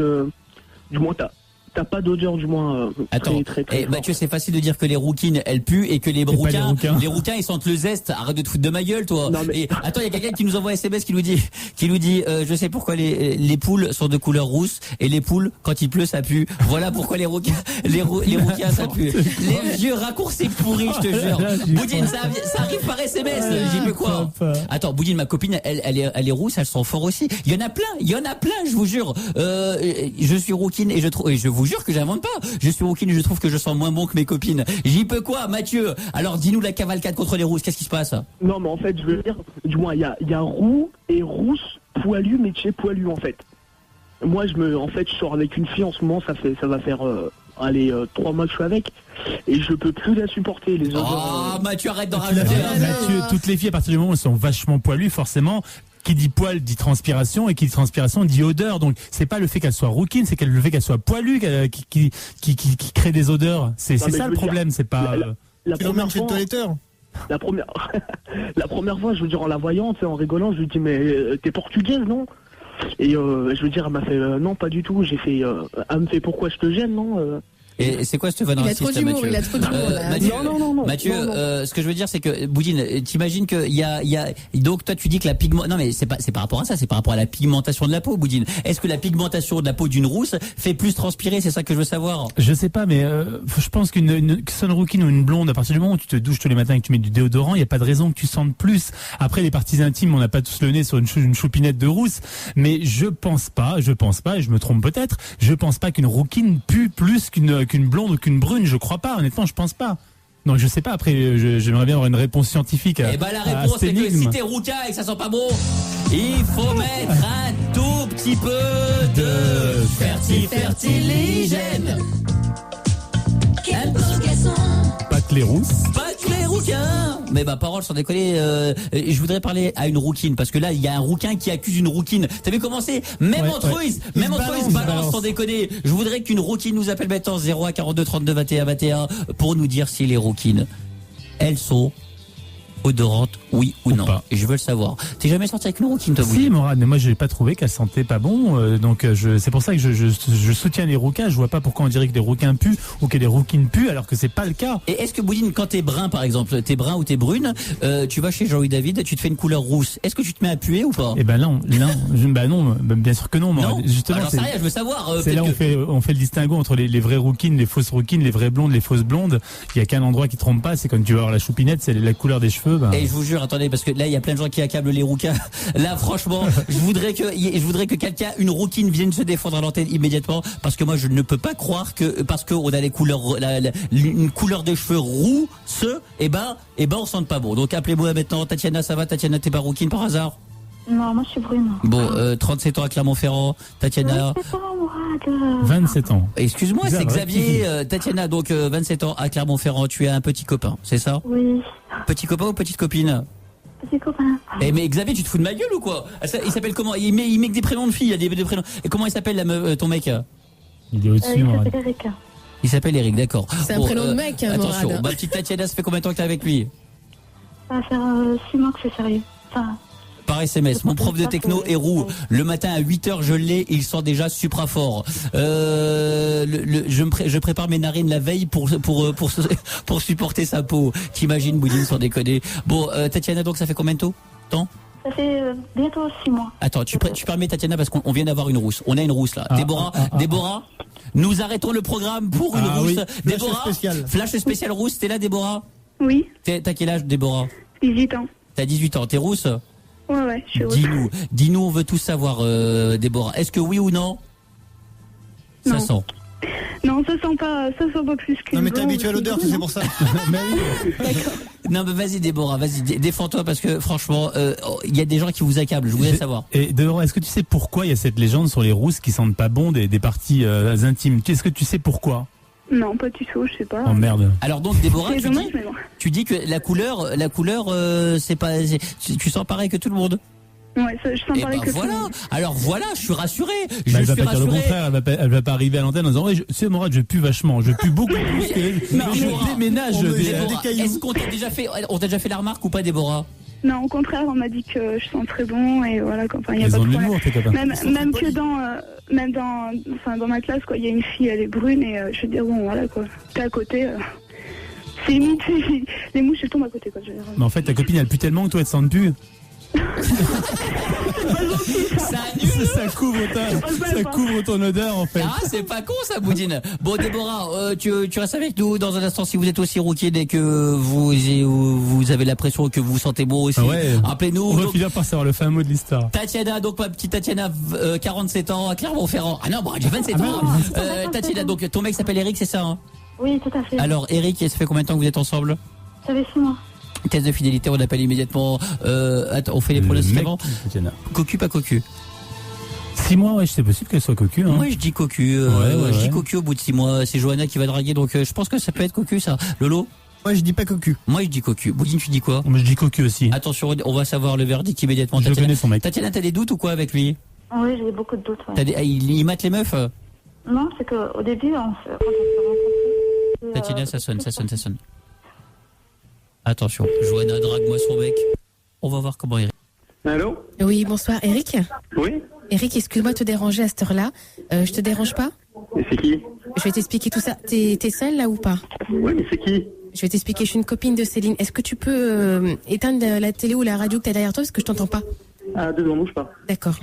d'odeur, du moins. Attends, très Mathieu, c'est facile de dire que les rouquines elles puent et que les rouquins ils sentent le zeste. Arrête de te foutre de ma gueule, toi. Non, mais... Et attends, il y a quelqu'un qui nous envoie un SMS qui nous dit je sais pourquoi les poules sont de couleur rousse et les poules quand il pleut ça pue. Voilà pourquoi les rouquins ça pue. Les vieux raccourcis pourris, je te jure. Boudine, ça arrive par SMS. J'y peux quoi? Attends, Boudine, ma copine, elle est rousse, elle sent fort aussi. Il y en a plein, je vous jure. Je suis rouquine et je vous jure que j'invente pas. Je suis rouquine et je trouve que je sens moins bon que mes copines. J'y peux quoi, Mathieu? Alors dis-nous la cavalcade contre les rousses, qu'est-ce qui se passe? Non, mais en fait, je veux dire, du moins, il y a roux et rousse poilu, mais tu sais, poilu en fait. Moi, je sors avec une fille en ce moment, ça va faire 3 mois que je suis avec, et je peux plus la supporter, les odeurs. Oh, Mathieu, arrête d'en rajouter. Mathieu, toutes les filles, à partir du moment où elles sont vachement poilues, forcément, qui dit poil dit transpiration, et qui dit transpiration dit odeur. Donc, c'est pas le fait qu'elle soit rouquine, c'est le fait qu'elle soit poilue qui crée des odeurs. C'est ça le problème, c'est pas... La première fois, la première fois, je veux dire, en la voyant, en rigolant, je lui dis, mais t'es portugaise, non? Et je veux dire, elle m'a fait non, pas du tout. J'ai fait, elle me fait pourquoi je te gêne, non? Et c'est quoi ce van raciste, Mathieu? Il a trop d'humour, là. Non. Mathieu, ce que je veux dire, c'est que Boudine, t'imagines qu'il y a, donc toi tu dis que la pigmentation, non mais c'est par rapport à ça, c'est par rapport à la pigmentation de la peau, Boudine. Est-ce que la pigmentation de la peau d'une rousse fait plus transpirer? C'est ça que je veux savoir. Je sais pas, mais je pense que soit une rouquine ou une blonde, à partir du moment où tu te douches tous les matins et que tu mets du déodorant, il y a pas de raison que tu sentes plus. Après, les parties intimes, on n'a pas tous le nez sur une choupinette de rousse, mais je pense pas, et je me trompe peut-être, je pense pas qu'une rouquine pue plus qu'une blonde ou qu'une brune, je crois pas, honnêtement, je pense pas. Donc je sais pas, après j'aimerais bien avoir une réponse scientifique. Eh ben la réponse c'est que si t'es rouquin et que ça sent pas bon, il faut mettre un tout petit peu de fertiligène. Quel beau garçon. Pas que les rousses. Pas que les rouquins. Mais ma parole, sans déconner, je voudrais parler à une rouquine, parce que là il y a un rouquin qui accuse une rouquine. T'as vu comment c'est? Même entre eux, ils se balancent, sans déconner. Je voudrais qu'une rouquine nous appelle maintenant 0 42 32 21 21 pour nous dire si les rouquines, elles sont odorantes, oui ou non. Et je veux le savoir. T'es jamais sorti avec une rouquine, toi? Si, Morad, mais moi je n'ai pas trouvé qu'elle sentait pas bon. Donc c'est pour ça que je soutiens les rouquins. Je vois pas pourquoi on dirait que les rouquins puent ou que les rouquines puent alors que c'est pas le cas. Et est-ce que, Boudine, quand t'es brun par exemple, t'es brun ou t'es brune, tu vas chez Jean-Louis David, tu te fais une couleur rousse, est-ce que tu te mets à puer ou pas? Eh ben non, bien sûr que non. Morad. Justement, alors, je veux savoir. C'est là on fait le distinguo entre les vraies rouquines, les fausses rouquines, les vraies blondes, les fausses blondes. Il y a qu'un endroit qui trompe pas, c'est quand tu vas avoir la choupinette, c'est la couleur des cheveux. Et je vous jure, attendez, parce que là il y a plein de gens qui accablent les rouquins. Là franchement, je voudrais que quelqu'un, une rouquine, vienne se défendre à l'antenne immédiatement, parce que moi je ne peux pas croire que parce qu'on a les couleurs, une couleur de cheveux rousse, et ben on sente pas bon. Donc appelez-moi maintenant. Tatiana, ça va? Tatiana, t'es pas rouquine par hasard? Non, moi je suis brune. Bon, 37 ans à Clermont-Ferrand. Tatiana. 27 ans. Excuse-moi, c'est Xavier. Tatiana, donc 27 ans à Clermont-Ferrand. Tu as un petit copain, c'est ça? Oui. Petit copain ou petite copine? Petit copain. Eh mais Xavier, tu te fous de ma gueule ou quoi? Il s'appelle comment? Il met que des prénoms de filles, il y a des prénoms. Et comment il s'appelle ton mec? Il est au-dessus, il s'appelle Eric. Il s'appelle Eric, d'accord. C'est un prénom de mec, attention, Morad. ma petite Tatiana, ça fait combien de temps que t'es avec lui? Ça va faire 6 mois que c'est sérieux. Enfin, par SMS. Mon prof de techno est roux. Le matin à 8h, je l'ai, il sent déjà supra fort. Je prépare mes narines la veille pour supporter sa peau. T'imagines, Boudine, sans déconner. Bon, Tatiana, donc ça fait combien de temps? Ça fait bientôt 6 mois. Attends, tu permets, Tatiana, parce qu'on vient d'avoir une rousse. On a une rousse là. Déborah, nous arrêtons le programme pour une rousse. Oui. Déborah, flash spécial rousse, t'es là, Déborah? Oui. T'as quel âge, Déborah? 18 ans. T'as 18 ans, t'es rousse? Ouais, je suis rousse. Dis-nous, on veut tout savoir, Déborah. Est-ce que oui ou non? Ça sent. Non, ça sent pas plus qu'une. Non, mais t'es habitué à l'odeur, c'est pour ça. D'accord. Non, mais vas-y, Déborah, vas-y, défends-toi, parce que franchement, il y a des gens qui vous accablent. Je voudrais savoir. Et Déborah, est-ce que tu sais pourquoi il y a cette légende sur les rousses qui sentent pas bon des parties intimes? Est-ce que tu sais pourquoi? Non, pas du tout, je sais pas. Oh merde. Alors donc, Déborah, bon. tu dis que la couleur, c'est pas, tu sens pareil que tout le monde. Ouais, je sens pareil que voilà. tout le monde. Alors voilà, je suis rassuré. Elle va pas dire le contraire, elle va pas arriver à l'antenne en disant ouais, c'est Morad, je pue vachement, je pue beaucoup plus que je déménage. Est-ce qu'on t'a déjà fait la remarque ou pas, Déborah? Non, au contraire, on m'a dit que je sens très bon et voilà, quand il y a ils pas ont de de l'humour, tes copains. même que dans ma classe, quoi, il y a une fille, elle est brune et je veux dire bon, voilà quoi, t'es à côté. C'est limite, les mouches elles tombent à côté quoi. Je veux dire. Mais en fait, ta copine elle pue tellement que toi elle te sent plus. Ça couvre ton odeur en fait. Ah, c'est pas con ça, Boudine. Bon, Déborah, tu restes avec nous dans un instant. Si vous êtes aussi routier dès que vous avez l'impression que vous vous sentez beau aussi, appelez-nous. On va finir par savoir le fameux mot de l'histoire. Tatiana, donc ma petite Tatiana, 47 ans à Clermont-Ferrand. Ah non, bon, j'ai 27 ans. Tatiana, donc ton mec s'appelle Eric, c'est ça, hein? Oui, tout à fait. Alors Eric, ça fait combien de temps que vous êtes ensemble? Ça fait 6 mois. Test de fidélité, on appelle immédiatement. Attends, on fait les pronostics avant. Cocu, pas cocu. 6 mois, ouais, c'est possible qu'elle soit cocu. Hein. Moi, je dis cocu. Je dis cocu au bout de 6 mois. C'est Johanna qui va draguer, donc je pense que ça peut être cocu, ça. Lolo? Moi, je dis pas cocu. Moi, je dis cocu. Boudine, tu dis quoi? Moi, je dis cocu aussi. Attention, on va savoir le verdict immédiatement. Je connais son mec. Tatiana, t'as des doutes ou quoi avec lui? Oui, j'ai beaucoup de doutes. Ouais. Il mate les meufs? Non, c'est qu'au début, quand on s'est rencontrés... Tatiana, ça sonne. Attention, Johanna, drague-moi son mec. On va voir comment Eric. Allô? Oui, bonsoir, Eric. Oui? Eric, excuse-moi de te déranger à cette heure-là. Je te dérange pas? Et c'est qui? Je vais t'expliquer tout ça. T'es seule là ou pas? Oui, mais c'est qui? Je vais t'expliquer, je suis une copine de Céline. Est-ce que tu peux éteindre la télé ou la radio que t'as derrière toi parce que je t'entends pas? Ah, 2 secondes, bouge pas. D'accord.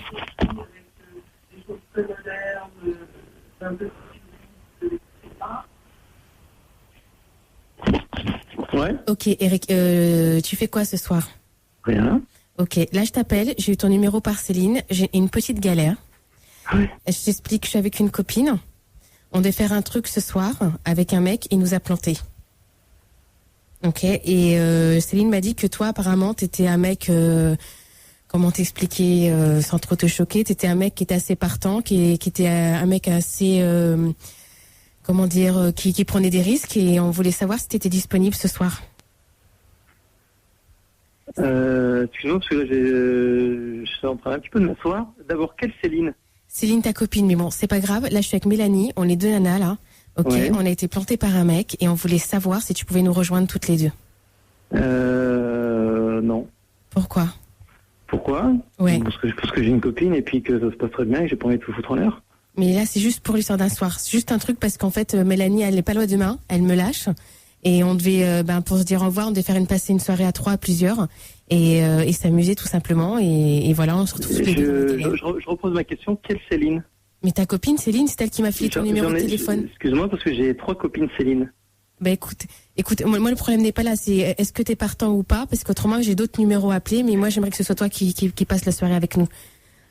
Ouais. Ok, Eric, tu fais quoi ce soir? Rien. Ok, là je t'appelle, j'ai eu ton numéro par Céline, j'ai une petite galère. Oui. Je t'explique, je suis avec une copine. On devait faire un truc ce soir avec un mec, il nous a planté. Ok, et Céline m'a dit que toi apparemment t'étais un mec, comment t'expliquer sans trop te choquer, t'étais un mec qui était assez partant, qui était un mec assez, comment dire, qui prenait des risques, et on voulait savoir si t'étais disponible ce soir. Excuse-moi, parce que là, je suis en train un petit peu de m'asseoir. D'abord, quelle Céline? Céline, ta copine, mais bon, c'est pas grave. Là, je suis avec Mélanie, on est deux nanas, là. Ok, ouais. On a été plantés par un mec, et on voulait savoir si tu pouvais nous rejoindre toutes les deux. Non. Pourquoi? Ouais. Parce que j'ai une copine, et puis que ça se passe très bien, et j'ai pas envie de tout foutre en l'air. Mais là, c'est juste pour l'histoire d'un soir. C'est juste un truc parce qu'en fait, Mélanie, elle n'est pas loin demain, elle me lâche. Et on devait, pour se dire au revoir, on devait passer une soirée à 3, à plusieurs, et s'amuser tout simplement. Et voilà, on se retrouve tous les deux. Je repose ma question. Quelle Céline? Mais ta copine Céline, c'est elle qui m'a filé ton numéro de téléphone. Excuse-moi, parce que j'ai 3 copines Céline. Bah écoute, moi le problème n'est pas là, c'est est-ce que t'es partant ou pas, parce qu'autrement j'ai d'autres numéros à appeler, mais moi j'aimerais que ce soit toi qui passe la soirée avec nous.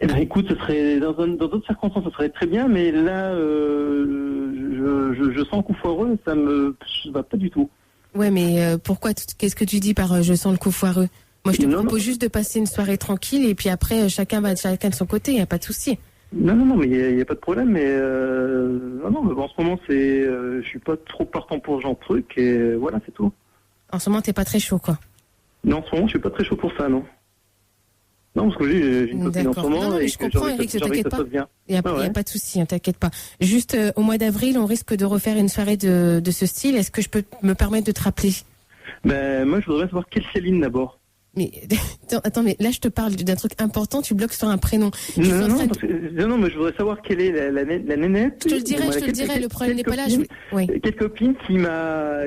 Eh ben écoute, ce serait dans d'autres circonstances, ça serait très bien, mais là, je sens un coup foireux, ça me va pas du tout. Ouais, mais pourquoi? Qu'est-ce que tu dis par je sens le coup foireux? Moi, je te propose juste de passer une soirée tranquille et puis après, chacun de son côté, il n'y a pas de souci. Non, mais il n'y a pas de problème, mais non, mais en ce moment, je suis pas trop partant pour ce genre de truc et voilà, c'est tout. En ce moment, t'es pas très chaud, quoi? Non, en ce moment, je suis pas très chaud pour ça, non. Non, parce que j'ai une copine en ce moment. Non, mais je comprends, Eric, ne t'inquiète pas. Il n'y a pas de souci, hein, t'inquiète pas. Juste, au mois d'avril, on risque de refaire une soirée de ce style. Est-ce que je peux me permettre de te rappeler? Ben, moi, je voudrais savoir quelle Céline d'abord. Mais, attends, mais là, je te parle d'un truc important, tu bloques sur un prénom. Non, mais je voudrais savoir quelle est la nénette. Je te le dirai, le problème n'est pas là. Oui. Quelle copine qui m'a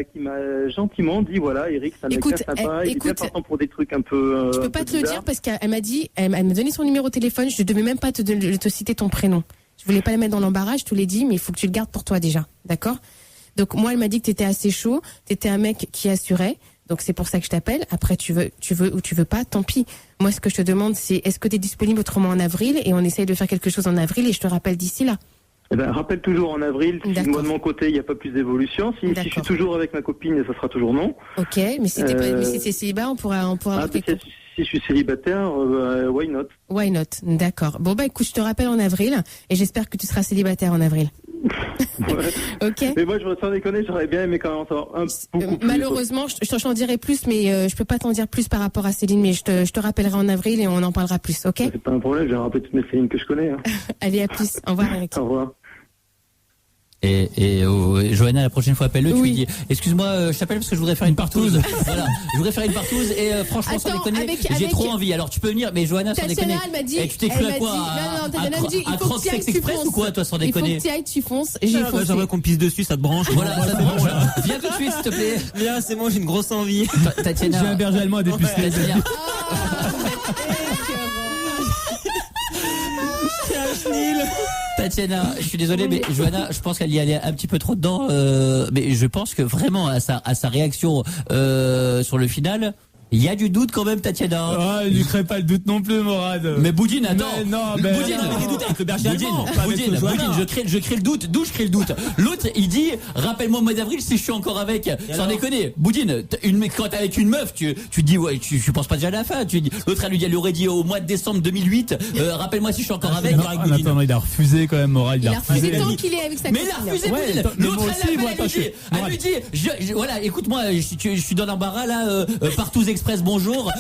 gentiment dit, voilà, Eric, ça m'a bien sympa, il est bien partant pour des trucs un peu. Je peux pas te le dire parce qu'elle m'a dit, elle m'a donné son numéro de téléphone, je devais même pas te citer ton prénom. Je voulais pas la mettre dans l'embarras, je te l'ai dit, mais il faut que tu le gardes pour toi déjà. D'accord? Donc, moi, elle m'a dit que t'étais assez chaud, t'étais un mec qui assurait. Donc c'est pour ça que je t'appelle. Après tu veux ou tu veux pas, tant pis. Moi ce que je te demande c'est est-ce que tu es disponible autrement en avril et on essaye de faire quelque chose en avril et je te rappelle d'ici là. Eh ben rappelle toujours en avril. Si moi de mon côté il n'y a pas plus d'évolution. Si je suis toujours avec ma copine, ça sera toujours non. Ok, mais si t'es célibataire, on pourra. Si je suis célibataire, why not? Why not? D'accord. Bon bah écoute, je te rappelle en avril et j'espère que tu seras célibataire en avril. Ouais. Ok. Mais moi, sans déconner, j'aurais bien aimé quand même en savoir beaucoup plus. Malheureusement, je t'en dirai plus, mais je peux pas t'en dire plus par rapport à Céline, mais je te rappellerai en avril et on en parlera plus, ok? C'est pas un problème, j'ai rappelé toutes mes Céline que je connais. Hein. Allez, à plus. Au revoir, Eric. Au revoir. Et Johanna, la prochaine fois, appelle-le, tu lui dis excuse-moi, je t'appelle parce que je voudrais faire une partouze. Voilà, je voudrais faire une partouze et franchement, sans déconner, j'ai trop envie. Alors tu peux venir, mais Johanna, sans déconner. Elle m'a dit, tu t'es cru à quoi? À Crocs Sex Express ou quoi, toi, sans déconner? Il faut que tu ailles, tu fonces. J'ai foncé. J'aimerais qu'on pisse dessus, ça te branche. Voilà, ça te branche. Viens tout de suite, s'il te plaît. Viens, c'est moi, j'ai une grosse envie. Tatiana. J'ai un berger allemand à dépuceler. Tatiana, je suis désolé, mais Johanna, je pense qu'elle y allait un petit peu trop dedans. Mais je pense que vraiment à sa réaction sur le final, Il y a du doute quand même, Tatiana. Ah, ne crée pas le doute non plus, Morad. Mais Boudine, attends. Mais non, Boudine, avec le berger allemand, pas avec Boudine, le joueur. je crée le doute. D'où je crée le doute? L'autre, il dit, rappelle-moi au mois d'avril si je suis encore avec. Sans déconner. Boudine, quand t'es avec une meuf, tu dis, ouais, tu penses pas déjà à la fin. Tu dis, l'autre, elle lui aurait dit au mois de décembre 2008, rappelle-moi si je suis encore avec. Attends, il a refusé quand même, Morad. Il a refusé tant qu'il est avec sa Mais il a refusé, Boudine. L'autre, elle lui dit, voilà, écoute-moi, je suis dans l'embarras là, Partous Express, bonjour.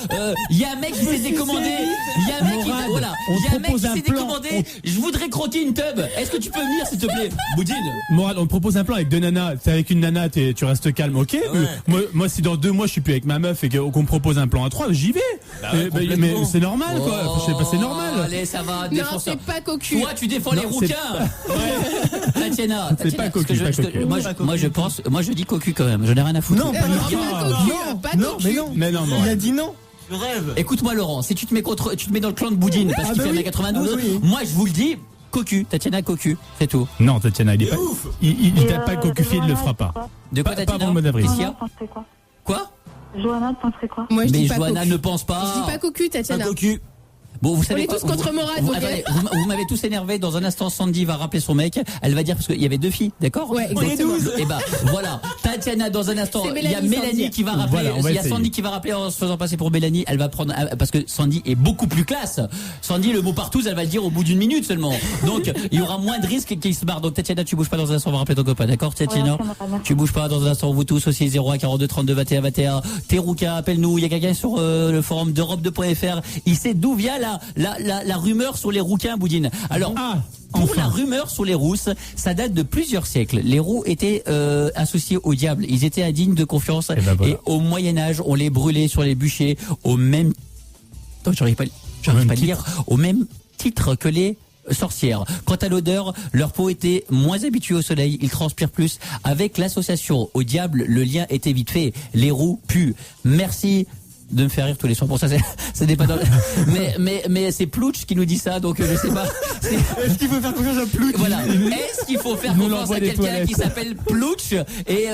Il y a un mec qui s'est décommandé. Il y a un mec qui s'est décommandé. Je voudrais croquer une tub. Est-ce que tu peux venir, s'il te plaît, Boudine? Morad, on te propose un plan avec 2 nanas. T'es avec une nana, tu restes calme, ok? Moi, si dans 2 mois je suis plus avec ma meuf et qu'on me propose un plan à 3, j'y vais. Mais c'est normal, quoi. Je sais pas, c'est normal. Allez, ça va. Non, c'est pas cocu. Toi, tu défends les rouquins. Tatiana, c'est pas cocu. Moi, je dis cocu quand même. J'en ai rien à foutre. Non, mais non, il a dit non. Je rêve. Écoute-moi, Laurent, si tu te mets dans le clan de Boudine parce qu'il fait 1m92, moi je vous le dis, cocu, Tatiana cocu, c'est tout. Non, Tatiana, il tape pas cocufié, il le fera pas. De quoi, Tatiana? Pas avant le mois d'avril. Quoi? Johanna penserait quoi? Moi, je dis pas Johanna cocu. ne pense pas. Je dis pas cocu, Tatiana. Pas cocu. Bon, vous savez, on est tous contre Morad. Attendez, vous m'avez tous énervé. Dans un instant, Sandy va rappeler son mec. Elle va dire parce qu'il y avait 2 filles, d'accord? Ouais, exactement. Et bah voilà. Tatiana, dans un instant, il y a Mélanie qui va rappeler. Il y a Sandy qui va rappeler en se faisant passer pour Mélanie. Elle va prendre parce que Sandy est beaucoup plus classe. Sandy, le mot partouze, elle va le dire au bout d'une minute seulement. Donc il y aura moins de risques qu'il se barre. Donc Tatiana, tu bouges pas dans un instant. On va rappeler ton copain, d'accord, Tatiana? Tu bouges pas dans un instant. Vous tous aussi 01 42 32 21 21. T'es rouquin, appelle-nous. Il y a quelqu'un sur le forum d'Europe2.fr. Il sait d'où vient la rumeur sur les rouquins, Boudine. Alors, pour la rumeur sur les rousses, ça date de plusieurs siècles. Les roux étaient associés au diable. Ils étaient indignes de confiance. Et au Moyen-Âge, on les brûlait sur les bûchers au même... Attends, j'arrive pas à lire. Au même titre que les sorcières. Quant à l'odeur, leur peau était moins habituée au soleil, ils transpirent plus. Avec l'association au diable, le lien était vite fait. Les roux puent. Merci de me faire rire tous les soirs. Pour ça, ça n'est pas dans mais c'est Plouch qui nous dit ça, donc je sais pas. Est-ce qu'il faut faire confiance à Plouch? Voilà. Est-ce qu'il faut faire confiance à quelqu'un qui s'appelle Plouch et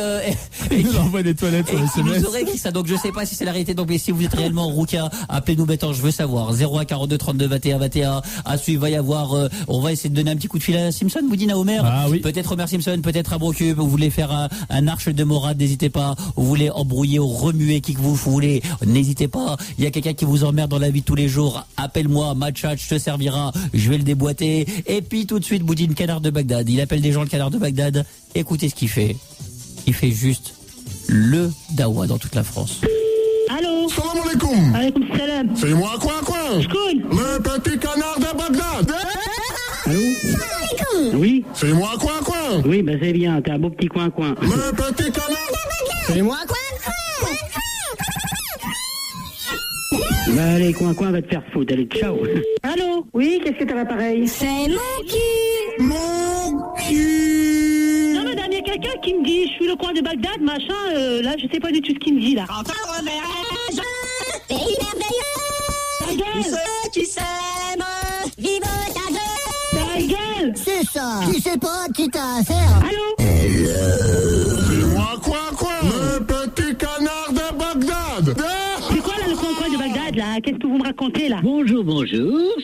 nous envoie des toilettes sur qui SMS. nous aurait qui ça. Donc je sais pas si c'est la réalité. Donc mais si vous êtes réellement rouquin, appelez-nous maintenant. Je veux savoir. 01 42 32 21 21. À suivre, va y avoir. On va essayer de donner un petit coup de fil à Simpson, Boudine, à Homer. Ah oui. Peut-être Homer Simpson, peut-être à Brocube. Vous voulez faire un arche de Morad, n'hésitez pas. Vous voulez embrouiller ou remuer qui que vous voulez. N'hésitez pas. Il y a quelqu'un qui vous emmerde dans la vie de tous les jours. Appelle-moi, Matchat, je te servira. Je vais le déboîter. Et puis tout de suite, Boudine, canard de Bagdad. Il appelle des gens le canard de Bagdad. Écoutez ce qu'il fait. Il fait juste le dawa dans toute la France. Allô? Salam alaikum. Alaikum salam. C'est moi quoi? Shkoun. Le petit canard de Bagdad. Allô? Salam alaikum. Oui? C'est moi quoi? Oui, ben c'est bien, t'es un beau petit coin-coin. Le petit canard de Bagdad. C'est moi quoi? Bah allez, coin-coin, va te faire foutre, allez, ciao. Allô? Oui, qu'est-ce que t'as l'appareil? C'est mon cul. Mon cul. Non, madame, il y a quelqu'un qui me dit, je suis le coin de Bagdad, machin, là, je sais pas du tout ce qu'il me dit, là. Ta gueule! Tu s'aimes, vive ta gueule. Ta gueule! C'est ça. Tu sais pas qui t'as affaire. Allô? C'est moi quoi? Le petit canard de Bagdad. C'est quoi, là, le coin de Bagdad, là? Qu'est-ce que vous me racontez, là? Bonjour,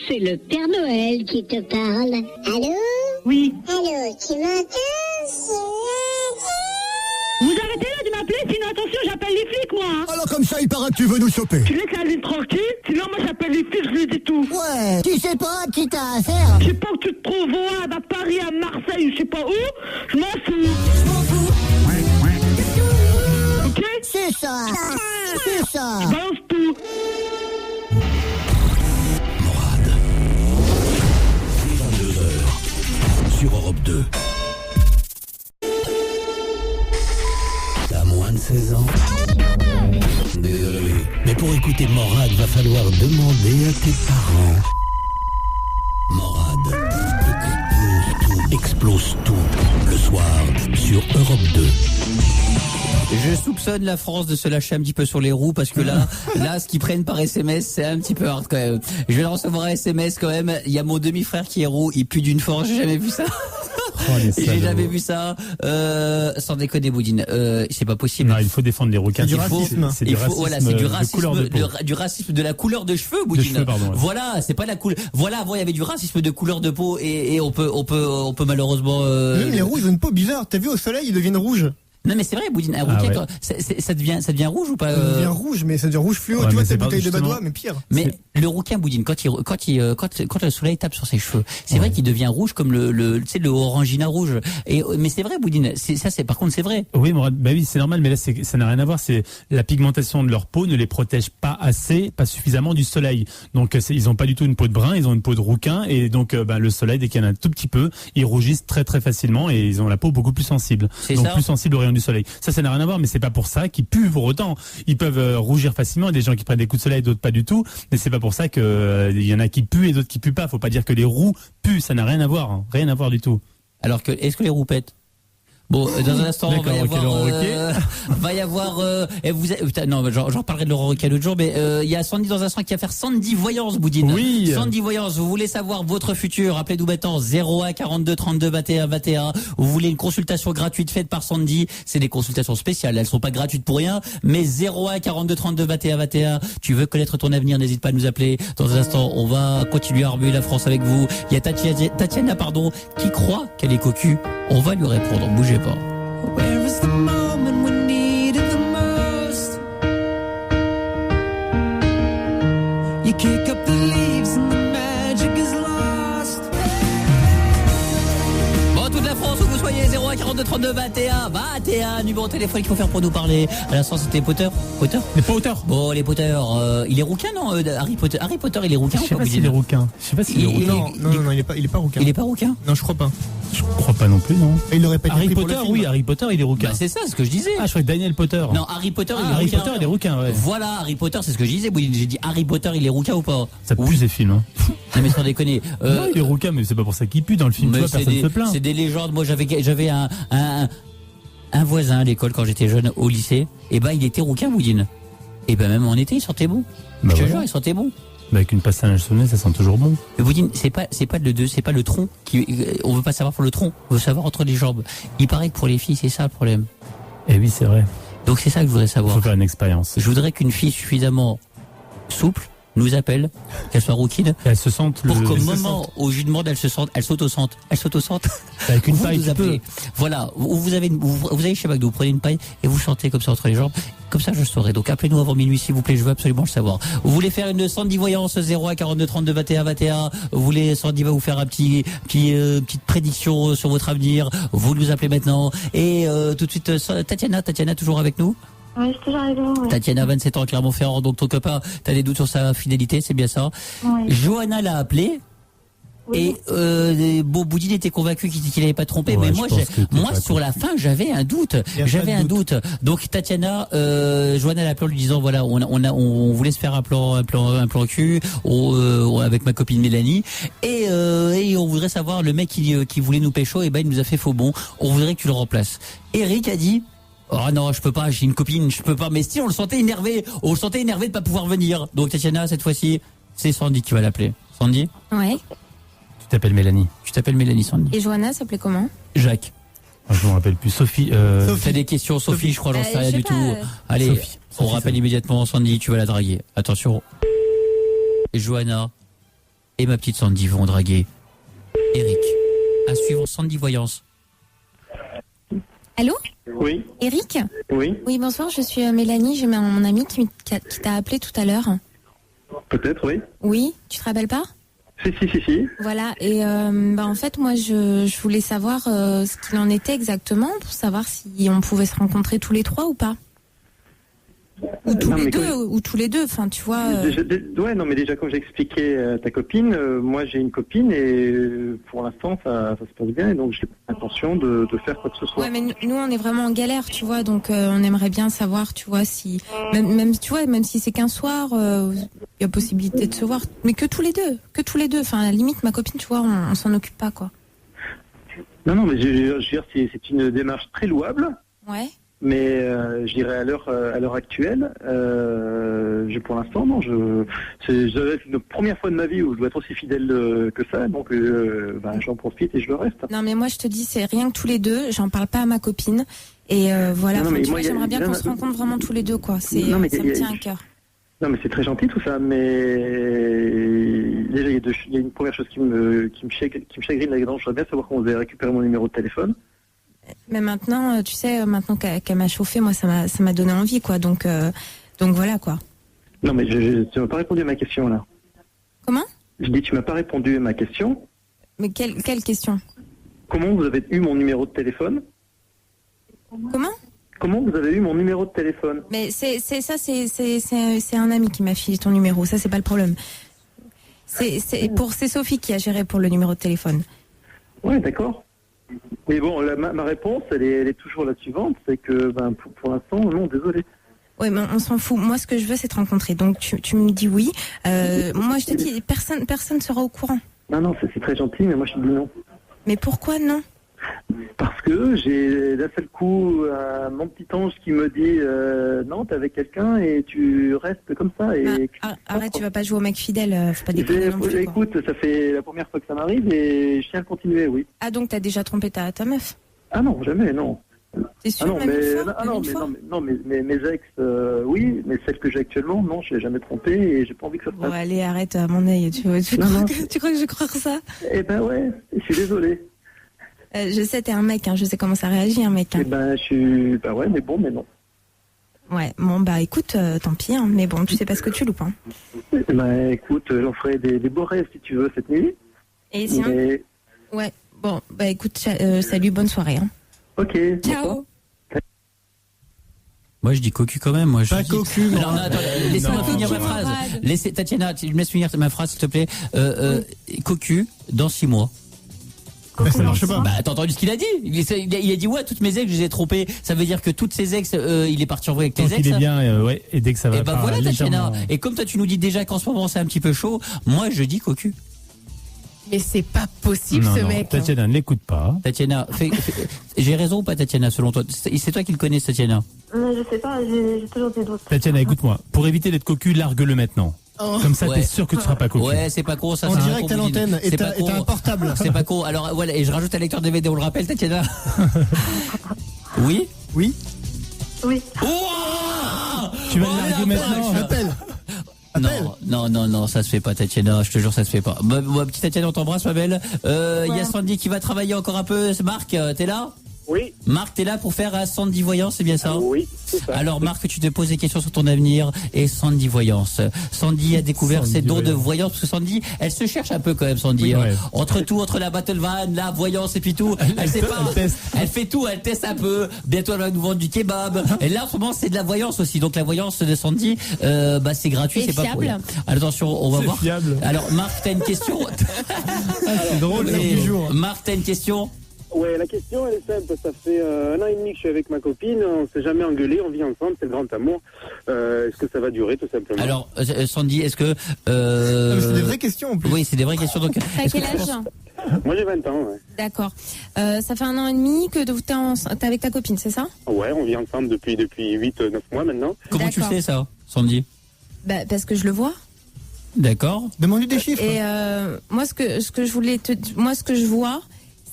c'est le Père Noël qui te parle. Allô? Oui. Allô, tu m'entends? Vous arrêtez là de m'appeler, sinon attention, j'appelle les flics, moi, hein. Alors comme ça, il paraît que tu veux nous choper. Tu laisses la ligne tranquille, sinon moi j'appelle les flics, je lui dis tout. Ouais, tu sais pas qui t'as affaire. Je sais pas où tu te trouves, à Paris, à Marseille, je sais pas où, je m'en fous. Ok? C'est ça. C'est ça. Je balance tout. Morad. 22h sur Europe 2. T'as moins de 16 ans. Désolé. Mais pour écouter Morad, va falloir demander à tes parents. Morad explose tout le soir sur Europe 2. Je soupçonne la France de se lâcher un petit peu sur les roues parce que là, ce qu'ils prennent par SMS, c'est un petit peu hard quand même. Je vais recevoir un SMS quand même. Il y a mon demi-frère qui est roux, il pue d'une force, j'ai jamais vu ça. J'ai jamais vu ça. Sans déconner, Boudine. C'est pas possible. Non, il faut défendre les rouquins. C'est du racisme. C'est du racisme de la couleur de cheveux, Boudine. Voilà, c'est pas la couleur. Voilà, avant il y avait du racisme de couleur de peau et on peut malheureusement. Même les roux, ils ont une peau bizarre. T'as vu au soleil, ils deviennent rouges. Non mais c'est vrai, Boudine, un rouquin, ça devient rouge ou pas Ça devient rouge, mais ça devient rouge fluo. Tu vois, c'est bouteille de badois, mais pire. Mais le rouquin, Boudine, quand le soleil tape sur ses cheveux, c'est vrai qu'il devient rouge comme le orangina rouge. Mais c'est vrai, Boudine, par contre c'est vrai. Oui, Morad, bah oui, c'est normal, mais là ça n'a rien à voir. C'est la pigmentation de leur peau ne les protège pas suffisamment du soleil. Donc ils ont pas du tout une peau de brun, ils ont une peau de rouquin, et donc le soleil, dès qu'il y en a un tout petit peu, ils rougissent très très facilement et ils ont la peau beaucoup plus sensible. Donc plus sensible au rayon du soleil. Ça n'a rien à voir, mais c'est pas pour ça qu'ils puent pour autant. Ils peuvent rougir facilement, des gens qui prennent des coups de soleil, d'autres pas du tout, mais c'est pas pour ça que il y en a qui puent et d'autres qui puent pas. Faut pas dire que les roux puent, ça n'a rien à voir, hein. Rien à voir du tout. Alors que, est-ce que les roux pètent? Bon, dans un instant, va y avoir, non, j'en reparlerai de Laurent Ruquier l'autre jour, mais il y a Sandy dans un instant qui va faire Sandy Voyance, Boudine. Oui. Sandy Voyance, vous voulez savoir votre futur, appelez-nous maintenant 01 42 32 21 21. Vous voulez une consultation gratuite faite par Sandy, c'est des consultations spéciales, elles sont pas gratuites pour rien, mais 01 42 32 21 21. Tu veux connaître ton avenir, n'hésite pas à nous appeler. Dans un instant, on va continuer à remuer la France avec vous. Il y a Tatiana, qui croit qu'elle est cocu. On va lui répondre, bougez pas. Where is the moment we need it the most? You kick up the leaves and the magic is lost. Bon, toute la France, où vous soyez, 01 42 32 21 21, numéro de téléphone qu'il faut faire pour nous parler. À l'instant, c'était Potter. Les Potter. Bon, les Potter, il est rouquin, non, Harry Potter, il est rouquin. Je sais pas s'il est rouquin. Non, il est pas rouquin. Il est pas rouquin? Non, je crois pas. Je crois pas non plus, non. Et il aurait pas été Harry pris pour Potter, le film. oui, Harry Potter, il est rouquin. Bah, c'est ça, ce que je disais. Ah, je crois que Daniel Potter. Non, Harry Potter, il est Harry rouquin. Potter, il est rouquin, ouais. Voilà, Harry Potter, c'est ce que je disais. J'ai dit Harry Potter, il est rouquin ou pas? Ça pue ces films, hein. Non, mais sans déconner. Non, il est rouquin, mais c'est pas pour ça qu'il pue dans le film. Tu vois, personne se plaint. C'est des légendes. Moi, j'avais un voisin à l'école quand j'étais jeune au lycée. Et ben, il était rouquin, Boudine. Et ben, même en été, il sentait bon. Bah je te jure, il sentait bon. Bah, avec une passe à linge sous le nez, ça sent toujours bon. Mais Boudine, c'est pas le tronc on veut pas savoir pour le tronc, on veut savoir entre les jambes. Il paraît que pour les filles, c'est ça le problème. Eh oui, c'est vrai. Donc c'est ça que je voudrais savoir. Il faut faire une expérience. Je voudrais qu'une fille suffisamment souple nous appelle, qu'elle soit rouquine, elle se sente pour qu'au moment où je lui demande, elle s'auto-sente. Avec une paille, vous appelez. Voilà, vous avez chez McDo, vous prenez une paille et vous chantez comme ça entre les jambes. Comme ça, je saurai. Donc, appelez-nous avant minuit, s'il vous plaît. Je veux absolument le savoir. Vous voulez faire une Sandy Voyance 01 42 32 21 21. Vous voulez, Sandy va vous faire un petite prédiction sur votre avenir. Vous nous appelez maintenant. Et, tout de suite, Tatiana, toujours avec nous? Oui, c'est toujours avec vous. Oui. Tatiana, 27 ans, Clermont-Ferrand. Donc, ton copain, t'as des doutes sur sa fidélité, c'est bien ça? Oui. Johanna l'a appelé. Oui. Et Boudine était convaincu qu'il n'avait pas trompé, mais moi sur la fin j'avais un doute. Donc Tatiana, Johanna l'a appelé en lui disant voilà, on voulait se faire un plan cul avec ma copine Mélanie et on voudrait savoir le mec qui voulait nous pécho, et ben il nous a fait faux bon. On voudrait que tu le remplaces. Eric a dit oh non, je peux pas, j'ai une copine, je peux pas. Mais si on le sentait énervé de pas pouvoir venir. Donc Tatiana, cette fois-ci, c'est Sandy qui va l'appeler. Sandy? Ouais. Tu t'appelles Mélanie. Sandy. Et Johanna s'appelait comment? Jacques. Je me rappelle plus. Sophie. T'as des questions, Sophie, je crois, j'en sais rien du tout. Allez, Sophie, on rappelle immédiatement Sandy, tu vas la draguer. Attention. Et Johanna et ma petite Sandy vont draguer Eric. À suivre Sandy Voyance. Allô? Oui. Eric? Oui. Oui, bonsoir, je suis Mélanie, j'ai mon ami qui t'a appelé tout à l'heure. Peut-être, oui. Oui, tu te rappelles pas? Si. Voilà, et en fait, moi, je voulais savoir ce qu'il en était exactement, pour savoir si on pouvait se rencontrer tous les trois ou pas. Ou tous les deux, enfin, tu vois. Mais déjà, comme j'ai expliqué à ta copine, moi j'ai une copine et pour l'instant ça se passe bien, et donc j'ai pas l'intention de faire quoi que ce soit. Ouais, mais nous on est vraiment en galère, tu vois, donc on aimerait bien savoir, tu vois, si même si c'est qu'un soir, il y a possibilité de se voir, mais que tous les deux. Enfin, à la limite, ma copine, tu vois, on s'en occupe pas, quoi. Non, mais je veux dire, c'est une démarche très louable. Ouais. Mais je dirais à l'heure actuelle, pour l'instant, non. C'est la première fois de ma vie où je dois être aussi fidèle que ça, donc j'en profite et je le reste. Non, mais moi je te dis, c'est rien que tous les deux. J'en parle pas à ma copine. Et voilà, Non, mais tu moi, vois, j'aimerais bien qu'on se rencontre vraiment tous les deux, quoi. Ça me tient à cœur. Non, mais c'est très gentil tout ça, mais déjà il y a une première chose qui me chagrine là-dedans. Je voudrais bien savoir quand vous avez récupéré mon numéro de téléphone. Mais maintenant, tu sais, maintenant qu'elle m'a chauffé, moi, ça m'a donné envie, quoi. Donc voilà, quoi. Non, mais tu m'as pas répondu à ma question, là. Comment ? Je dis, tu m'as pas répondu à ma question. Mais quelle question ? Comment vous avez eu mon numéro de téléphone ? Comment vous avez eu mon numéro de téléphone ? Mais c'est un ami qui m'a filé ton numéro, ça, c'est pas le problème. C'est Sophie qui a géré pour le numéro de téléphone. Ouais, d'accord. Mais bon, ma réponse, elle est toujours la suivante, c'est que pour l'instant, non, désolé. Oui, mais on s'en fout. Moi, ce que je veux, c'est te rencontrer. Donc, tu me dis oui. Moi, je te dis, personne sera au courant. Non, c'est très gentil, mais moi, je te dis non. Mais pourquoi non ? Parce que j'ai d'un seul coup mon petit ange qui me dit non, t'es avec quelqu'un et tu restes comme ça. Et arrête, tu vas pas jouer au mec fidèle, faut pas déconner non plus. Écoute, ça fait la première fois que ça m'arrive et je tiens à continuer, oui. Ah, donc t'as déjà trompé ta meuf ? Ah non, jamais, non. T'es sûr, mais mes ex, oui, mais celle que j'ai actuellement, non, je l'ai jamais trompée et j'ai pas envie que ça se passe. Bon, allez, arrête à mon œil, tu crois que je vais croire ça ? Eh ben ouais, je suis désolé. Je sais, t'es un mec, hein, je sais comment ça réagit, un mec. Hein. Eh ben, je suis... Bah ouais, mais bon, mais non. Ouais, bon, bah écoute, tant pis, hein, mais bon, tu sais pas ce que tu loupes. Hein. Bah écoute, j'en ferai des beaux rêves si tu veux cette nuit. Et sinon Ouais, bon, bah écoute, salut, bonne soirée. Hein. Ok. Ciao. Moi je dis cocu quand même. Moi je pas dis... cocu. Alors attends, laissez-moi finir ma phrase. Tatiana, tu me laisses finir ma phrase s'il te plaît. Cocu dans 6 mois. Ça marche pas. Bah t'as entendu ce qu'il a dit. Il a dit ouais, toutes mes ex je les ai trompées. Ça veut dire que toutes ses ex il est parti en vrai avec tes ex. Il est bien ouais, et dès que ça va. Et bah voilà Tatiana. Et comme toi tu nous dis déjà qu'en ce moment c'est un petit peu chaud, moi je dis cocu. Mais c'est pas possible ce mec. Tatiana, ne l'écoute pas. Tatiana, j'ai raison ou pas Tatiana selon toi ? C'est toi qui le connais Tatiana ? Je sais pas, j'ai toujours des doutes. Tatiana, écoute-moi. Pour éviter d'être cocu, largue-le maintenant. Oh. Comme ça, t'es sûr que tu seras pas cocu. Ouais, c'est pas con ça. En direct à l'antenne, et t'as un portable. C'est pas con. Alors voilà, et je rajoute un lecteur DVD, on le rappelle, Tatiana. Oui. Oui. Oh tu vas le larguer maintenant. Appelle. Non, ça se fait pas, Tatiana. Je te jure, ça se fait pas. Petite Tatiana, on t'embrasse, ma belle. Y a Sandy qui va travailler encore un peu. Marc, t'es là ? Oui. Marc, t'es là pour faire à Sandy Voyance, c'est bien ça ? Oui, c'est ça. Alors Marc, tu te poses des questions sur ton avenir et Sandy Voyance. Sandy a découvert ses dons de voyance parce que Sandy, elle se cherche un peu quand même, Sandy. Oui, ouais. Entre la battle van, la voyance et puis tout, elle sait pas. Elle fait tout, elle teste un peu. Bientôt elle va nous vendre du kebab. Et là en ce moment c'est de la voyance aussi. Donc la voyance de Sandy, c'est gratuit, c'est pas pour rien. Attention, on va voir. Fiable. Alors Marc, t'as une question ? C'est drôle, du jour. Marc, t'as une question ? Ouais, la question elle est simple, ça fait 1 an et demi que je suis avec ma copine, on s'est jamais engueulé, on vit ensemble, c'est le grand amour. Est-ce que ça va durer tout simplement ? Alors Sandy, est-ce que... C'est des vraies questions en plus. Oui, c'est des vraies questions. Donc, t'as quel âge ? Moi j'ai 20 ans, ouais. D'accord. Ça fait 1 an et demi que t'es avec ta copine, c'est ça ? Ouais, on vit ensemble depuis 8-9 mois maintenant. Comment tu sais ça, Sandy ? Bah, parce que je le vois. D'accord. Demande-lui des chiffres. Et moi, ce que je vois,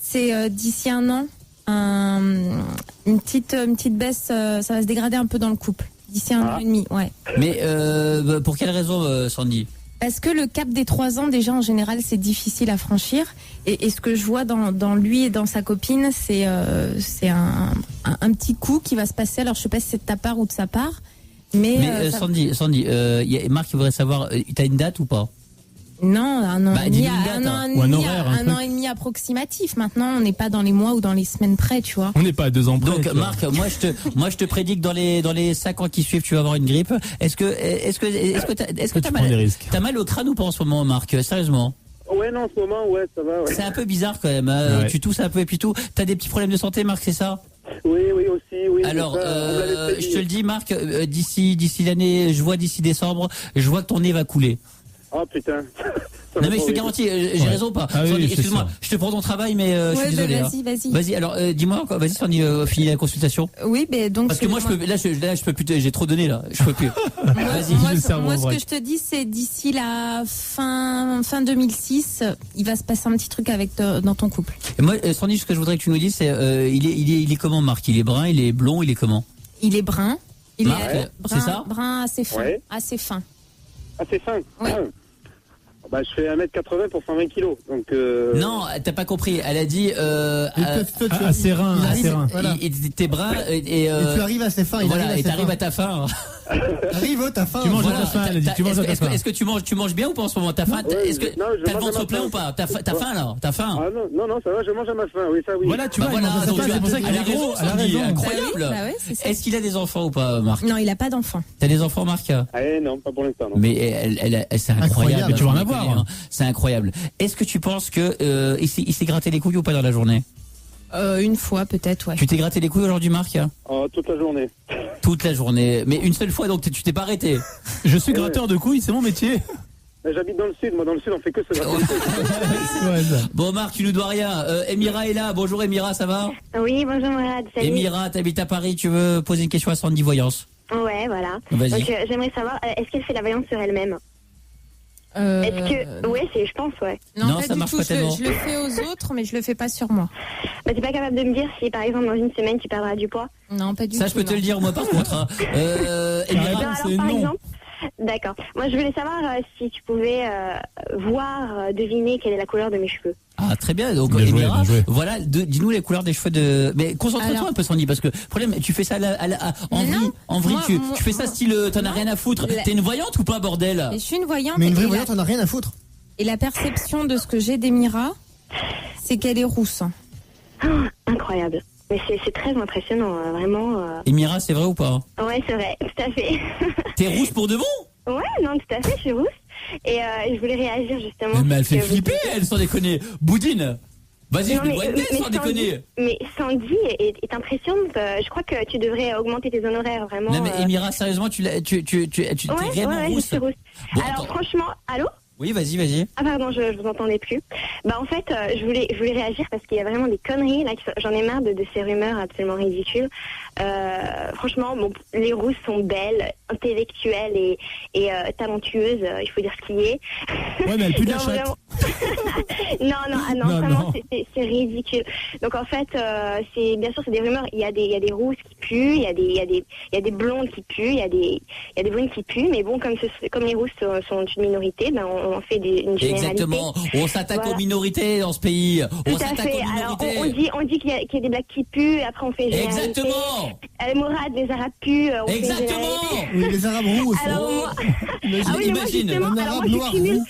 c'est d'ici 1 an, une petite baisse, ça va se dégrader un peu dans le couple. D'ici 1 an et demi, ouais. Mais pour quelle raison, Sandy ? Parce que le cap des 3 ans, déjà, en général, c'est difficile à franchir. Et ce que je vois dans lui et dans sa copine, c'est un petit coup qui va se passer. Alors, je sais pas si c'est de ta part ou de sa part. Mais Sandy, Marc, il voudrait savoir, t'as une date ou pas ? Non, 1 an et demi, un an et demi approximatif. Maintenant, on n'est pas dans les mois ou dans les semaines près, tu vois. On n'est pas à 2 ans près. Donc, Marc, moi, je te prédis que dans les 5 ans qui suivent, tu vas avoir une grippe. Est-ce que t'as mal au crâne ou pas en ce moment, Marc ? Sérieusement ? Ouais, non, en ce moment, ouais, ça va. Ouais. C'est un peu bizarre quand même. Ouais. Tu tousses un peu et puis tout. T'as des petits problèmes de santé, Marc, c'est ça ? Oui, aussi, oui. Alors, je te le dis, Marc, d'ici l'année, d'ici décembre, je vois que ton nez va couler. Oh putain, Non mais je te garantis, j'ai raison ou pas? Ah oui, Sandy, c'est excuse-moi, ça. je te prends ton travail, mais je suis désolé. Vas-y. Vas-y, alors dis-moi, vas-y Sandy, finis la consultation. Oui, mais donc. Parce que moi, je peux plus, j'ai trop donné là, je peux plus. Vas-y. Moi, ce que je te dis, c'est d'ici la fin 2006, il va se passer un petit truc dans ton couple. Et moi, Sandy, ce que je voudrais que tu nous dises, c'est il est comment, Marc? Il est brun, il est blond, il est comment? Il est brun. Il Marc, est c'est ça? Brun assez fin. Ouais. Assez fin. Assez fin. Ouais. Bah, je fais 1m80 pour 120 kilos. Donc, Non, t'as pas compris. Elle a dit assez rein. T'es brun et tu arrives à ses fins. Voilà, et t'arrives à ta fin. Arrive à ta fin. Tu manges à ta faim, elle a dit. Tu manges à ta faim. Est-ce que tu manges bien ou pas en ce moment? T'as faim? Est-ce que t'as le ventre plein ou pas? T'as faim là? T'as faim? Ah non, ça va, je mange à ma faim. Oui, ça oui. Voilà, tu vois, c'est pour ça qu'il est gros. Elle a raison. Incroyable. Est-ce qu'il a des enfants ou pas, Marc? Non, il a pas d'enfants. T'as des enfants, Marc? Non, pas pour l'instant. Mais elle c'est incroyable. Tu vas en avoir. C'est incroyable. Est-ce que tu penses que il s'est gratté les couilles ou pas dans la journée? Une fois peut-être, ouais. Tu t'es gratté les couilles aujourd'hui, Marc? Toute la journée. Toute la journée. Mais une seule fois, donc tu t'es pas arrêté? Je suis gratteur de couilles, c'est mon métier. J'habite dans le sud, moi dans le sud on fait que se gratter les couilles. Bon Marc, tu nous dois rien. Emira est là. Bonjour Emira, ça va? Oui, bonjour Morad, salut. Emira, t'habites à Paris, tu veux poser une question à Sandy Voyance? Ouais, voilà. Vas-y. Donc j'aimerais savoir, est-ce qu'elle fait la voyance sur elle-même? Est-ce que... Ouais, je pense, ouais. Non, ça pas marche du pas tout. tellement. Je le fais aux autres, mais je le fais pas sur moi. Bah, t'es pas capable de me dire si, par exemple, dans une semaine, tu perdras du poids? Non, pas du tout. Ça, je peux te le dire, moi, par contre. Hein. Emira, alors, par exemple, d'accord. Moi, je voulais savoir si tu pouvais deviner quelle est la couleur de mes cheveux. Ah, très bien. Donc, Bien Emira, joué. voilà, dis-nous les couleurs des cheveux de. Mais concentre-toi un peu, Sandy, parce que problème, tu fais ça en vrille. Tu fais ça style, t'en as rien à foutre. T'es une voyante ou pas, bordel? Je suis une voyante. Mais une vraie voyante, on a rien à foutre. Et la perception de ce que j'ai d'Emira, c'est qu'elle est rousse. Oh, incroyable. Mais c'est très impressionnant, vraiment. Emira, c'est vrai ou pas? Ouais, c'est vrai, tout à fait. T'es rousse pour de bon? Ouais, non, tout à fait, je suis rousse. Et je voulais réagir justement. Mais elle fait flipper, elle, sans déconner. Boudine, vas-y, je vois sans déconner. Mais Sandy est impressionnante. Je crois que tu devrais augmenter tes honoraires, vraiment. Non, mais Emira, sérieusement, tu t'es vraiment rousse. Je suis rousse. Bon, alors, attends. franchement, allô? Oui, vas-y. Ah pardon, je vous entendais plus. Bah en fait, je voulais réagir parce qu'il y a vraiment des conneries là. J'en ai marre de ces rumeurs absolument ridicules. Franchement, bon, les rousses sont belles, intellectuelles et talentueuses. Il faut dire ce qu'il y est. Ouais, mais elle pue de la chatte. non, vraiment, c'est ridicule. Donc en fait, c'est bien sûr c'est des rumeurs. Il y a des rousses qui puent, il y a des blondes qui puent, il y a des brunes qui puent. Mais bon, comme les rousses sont une minorité, ben on fait une généralité. Exactement. On s'attaque aux minorités dans ce pays. Tout à fait. Alors on dit qu'il y a des blacks qui puent. Après on fait généralité. Exactement. Mourad, les arabes puent. Exactement. Oui, les arabes rousses. Alors moi... Imagine. Alors moi je cumule.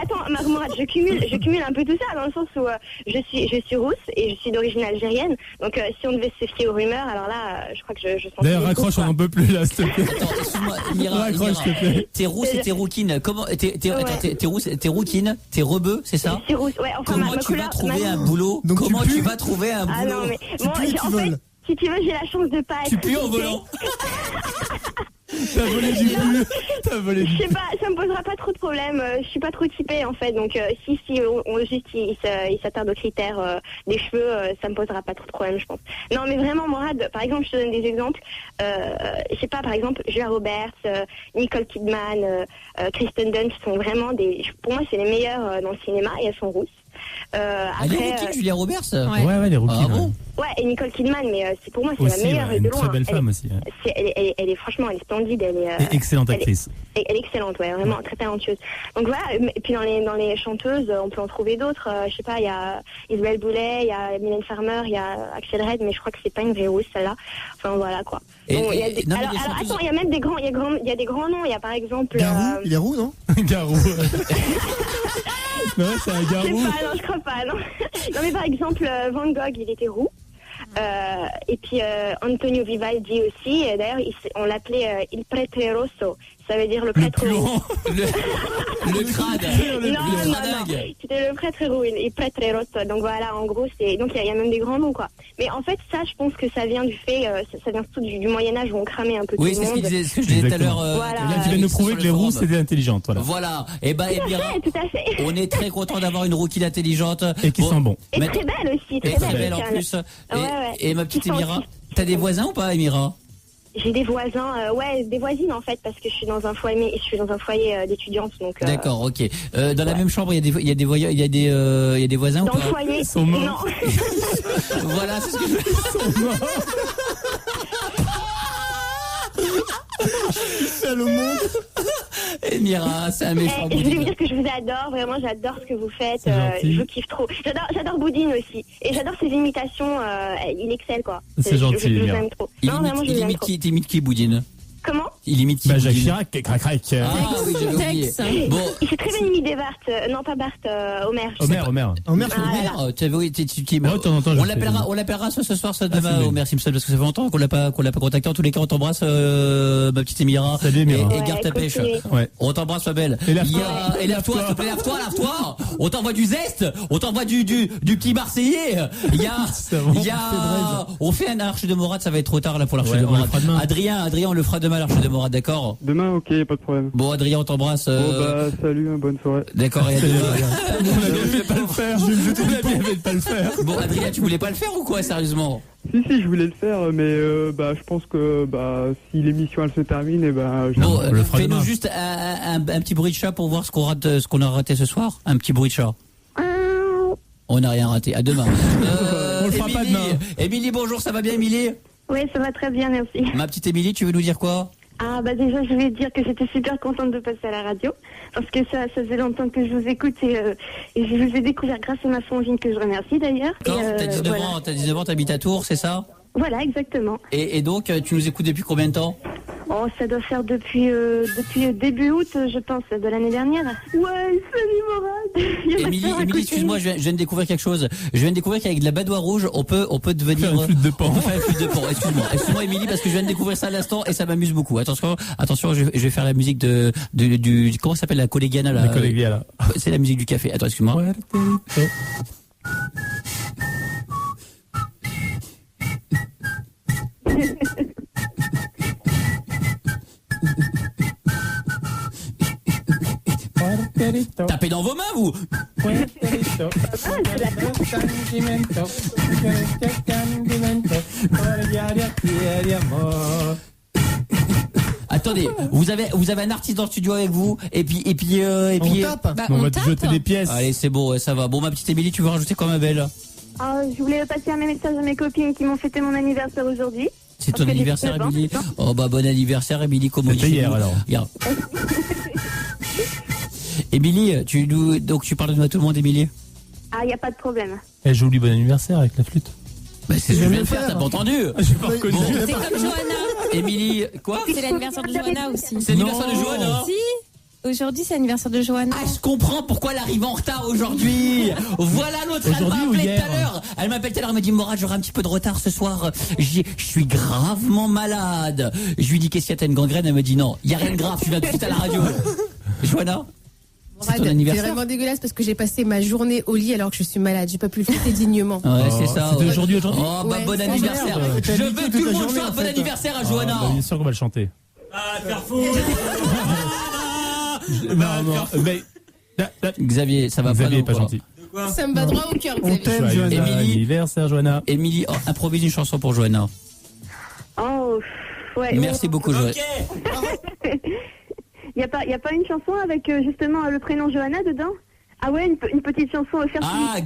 Attends, Mourad, je cumule un peu tout ça dans le sens où je suis rousse et je suis d'origine algérienne. Donc si on devait se fier aux rumeurs, alors là, je crois que je sens. D'ailleurs, raccroche, on n'en peut plus là, s'il te plaît. Attends, excuse-moi, Mira, Raccroche, s'il te plaît. T'es rousse et t'es rouquine. Comment t'es rousse, t'es rouquine, t'es rebeu, c'est ça? Je suis rousse, ouais. Enfin, comment tu vas trouver un boulot? Comment tu vas trouver un boulot? Ah non, mais tu pues, tu voles. Si tu veux, j'ai la chance de pas être. Tu pues en volant. T'as volé du cul. Je sais pas, ça me posera pas trop de problèmes. Je suis pas trop typée en fait, donc si il s'attarde aux critères des cheveux, ça me posera pas trop de problèmes, je pense. Non, mais vraiment, Mourad, par exemple, je te donne des exemples. Je sais pas, par exemple, Julia Roberts, Nicole Kidman, Kristen Dunst sont vraiment pour moi, c'est les meilleures dans le cinéma et elles sont rousses. Elle est rouquine, Julia Roberts? Ouais, elle est rouquine. Ah bon? Ouais, et Nicole Kidman, mais pour moi, c'est la meilleure de loin. Une très belle femme aussi. Elle est franchement, elle est splendide. Elle est excellente actrice. Elle est excellente, ouais, vraiment très talentueuse. Donc voilà, et puis dans les chanteuses, on peut en trouver d'autres. Je sais pas, il y a Isabelle Boulay, il y a Mylène Farmer, il y a Axel Red, mais je crois que c'est pas une vraie rousse celle-là. Enfin voilà quoi. Alors attends, il y a même des grands noms. Il y a par exemple. Garou, il est roux, non? Garou. Non, c'est un garou. Je crois pas, non. Non mais par exemple, Van Gogh, il était roux. Et puis Antonio Vivaldi aussi. D'ailleurs, on l'appelait Il Prete Rosso. ça veut dire le prêtre héros. Le crade. Non. C'était le prêtre héros, et prêtre héros. Donc voilà, en gros, donc il y a même des grands noms, quoi. Mais en fait, ça, je pense que ça vient du fait, ça vient surtout du Moyen-Âge où on cramait un peu tout le monde. Oui, c'est ce que je disais tout à l'heure. Voilà. Là, tu viens de nous prouver que les roux, c'était intelligentes. Voilà. Et ben, tout à fait. on est très content d'avoir une rouquille intelligente. Et qui sent bon. Et très belle aussi, très belle en plus. Et ma petite Émira, t'as des voisins ou pas, Émira? J'ai des voisins, des voisines en fait, parce que je suis dans un foyer d'étudiantes. Donc. D'accord, ok. Dans la même chambre, il y a des voisins ou pas? Dans le foyer. Ils sont morts. Voilà, c'est ce que je veux. Ils sont morts. C'est le monde. Émira, c'est un méchant. Je voulais vous dire que je vous adore, vraiment, j'adore ce que vous faites. Je vous kiffe trop. J'adore Boudine aussi, et j'adore ses imitations. Il excelle, quoi. C'est gentil. Je vous aime trop. Il imite qui, Boudine? Comment? Il imite qui? Jacques Chirac, crac. Ah oui, j'avais oublié. Bon. Il fait très bien imiter Bart. Non, pas Bart, Homer. Homer, on l'appellera ce soir, ça demain, Homer Simpson, parce que ça fait longtemps qu'on l'a pas contacté. En tous les cas, on t'embrasse, ma petite Émira. Salut, Émira. Et garde ta pêche. Ouais. On t'embrasse, ma belle. Et lave-toi. Lave-toi, s'il te plaît, lave-toi. On t'envoie du zeste. On t'envoie du petit Marseillais. On fait un arche de Morade, ça va être trop tard, là, pour l'arche de Morade. Adrien, on le fera demain, l'arche de Morade, d'accord? Demain, ok, pas de problème. Bon, Adrien, on t'embrasse. Salut, bonne soirée. D'accord, et à demain. On a bien fait de pas le faire. Pas le faire. Bon, Adrien, tu voulais pas le faire ou quoi, sérieusement? Si, je voulais le faire, mais je pense que si l'émission elle se termine, fais-nous juste un petit bruit de chat pour voir ce qu'on a raté ce soir. Un petit bruit de chat. On n'a rien raté. À demain. On le fera pas demain. Émilie, bonjour, ça va bien, Émilie? Oui, ça va très bien, merci. Ma petite Émilie, tu veux nous dire quoi? Déjà, je voulais dire que j'étais super contente de passer à la radio, parce que ça faisait longtemps que je vous écoute, et je vous ai découvert grâce à ma frangine, que je remercie d'ailleurs. T'as 19 ans, t'habites à Tours, c'est ça? Voilà, exactement. Et donc, tu nous écoutes depuis combien de temps? Ça doit faire depuis début août, je pense, de l'année dernière. Ouais, salut Morad. Émilie, excuse-moi, je viens de découvrir quelque chose. Je viens de découvrir qu'avec de la badoie rouge, on peut devenir... Faire une flûte de pan. On peut faire une flûte de pan, excuse-moi Émilie, parce que je viens de découvrir ça à l'instant et ça m'amuse beaucoup. Attention, je vais faire la musique du comment ça s'appelle, la collégiana là? La collégiana. C'est la musique du café. Attends, excuse-moi. Tapez dans vos mains, vous. Attendez, vous avez un artiste dans le studio avec vous, et puis on tape. On va te jeter des pièces. Allez, c'est bon, ça va. Bon, ma petite Émilie, tu veux rajouter quoi, ma belle? Je voulais passer un message à mes copines qui m'ont fêté mon anniversaire aujourd'hui. C'est ton anniversaire, Émilie? Oh bah bon anniversaire, Émilie. Comment c'était hier alors? Émilie, tu parles de nous à tout le monde, Émilie? Il n'y a pas de problème. J'oublie bon anniversaire avec la flûte. C'est ce que je viens de faire, t'as pas entendu? J'ai pas reconnu. C'est comme Johanna. Émilie, quoi? C'est l'anniversaire de Johanna aussi. C'est l'anniversaire de Johanna? Si. Aujourd'hui, c'est l'anniversaire de Johanna. Je comprends pourquoi elle arrive en retard aujourd'hui. Voilà l'autre, elle m'a appelé tout à l'heure. Elle m'a dit, Morad, j'aurai un petit peu de retard ce soir. Je suis gravement malade. Je lui dis, qu'est-ce qu'il y a, t'as une gangrène? Elle me dit, non, il n'y a rien de grave, tu viens tout de suite à la radio. Johanna? C'est ton anniversaire? C'est vraiment dégueulasse parce que j'ai passé ma journée au lit alors que je suis malade. J'ai pas pu le fêter dignement. Ouais, c'est ça. C'était aujourd'hui? Oh, bon anniversaire. Je veux que tout le monde chante bon anniversaire à Johanna. Bien sûr qu'on va le chanter. Faire fou. Mais Xavier, ça va Xavier pas gentil. Ça me va droit au cœur, On t'aime, Johanna. Anniversaire, Johanna. Émilie, improvise une chanson pour Johanna. Ouais. Merci beaucoup, Johanna. Il n'y a pas une chanson avec justement le prénom Johanna dedans? Ah ouais, une petite chanson.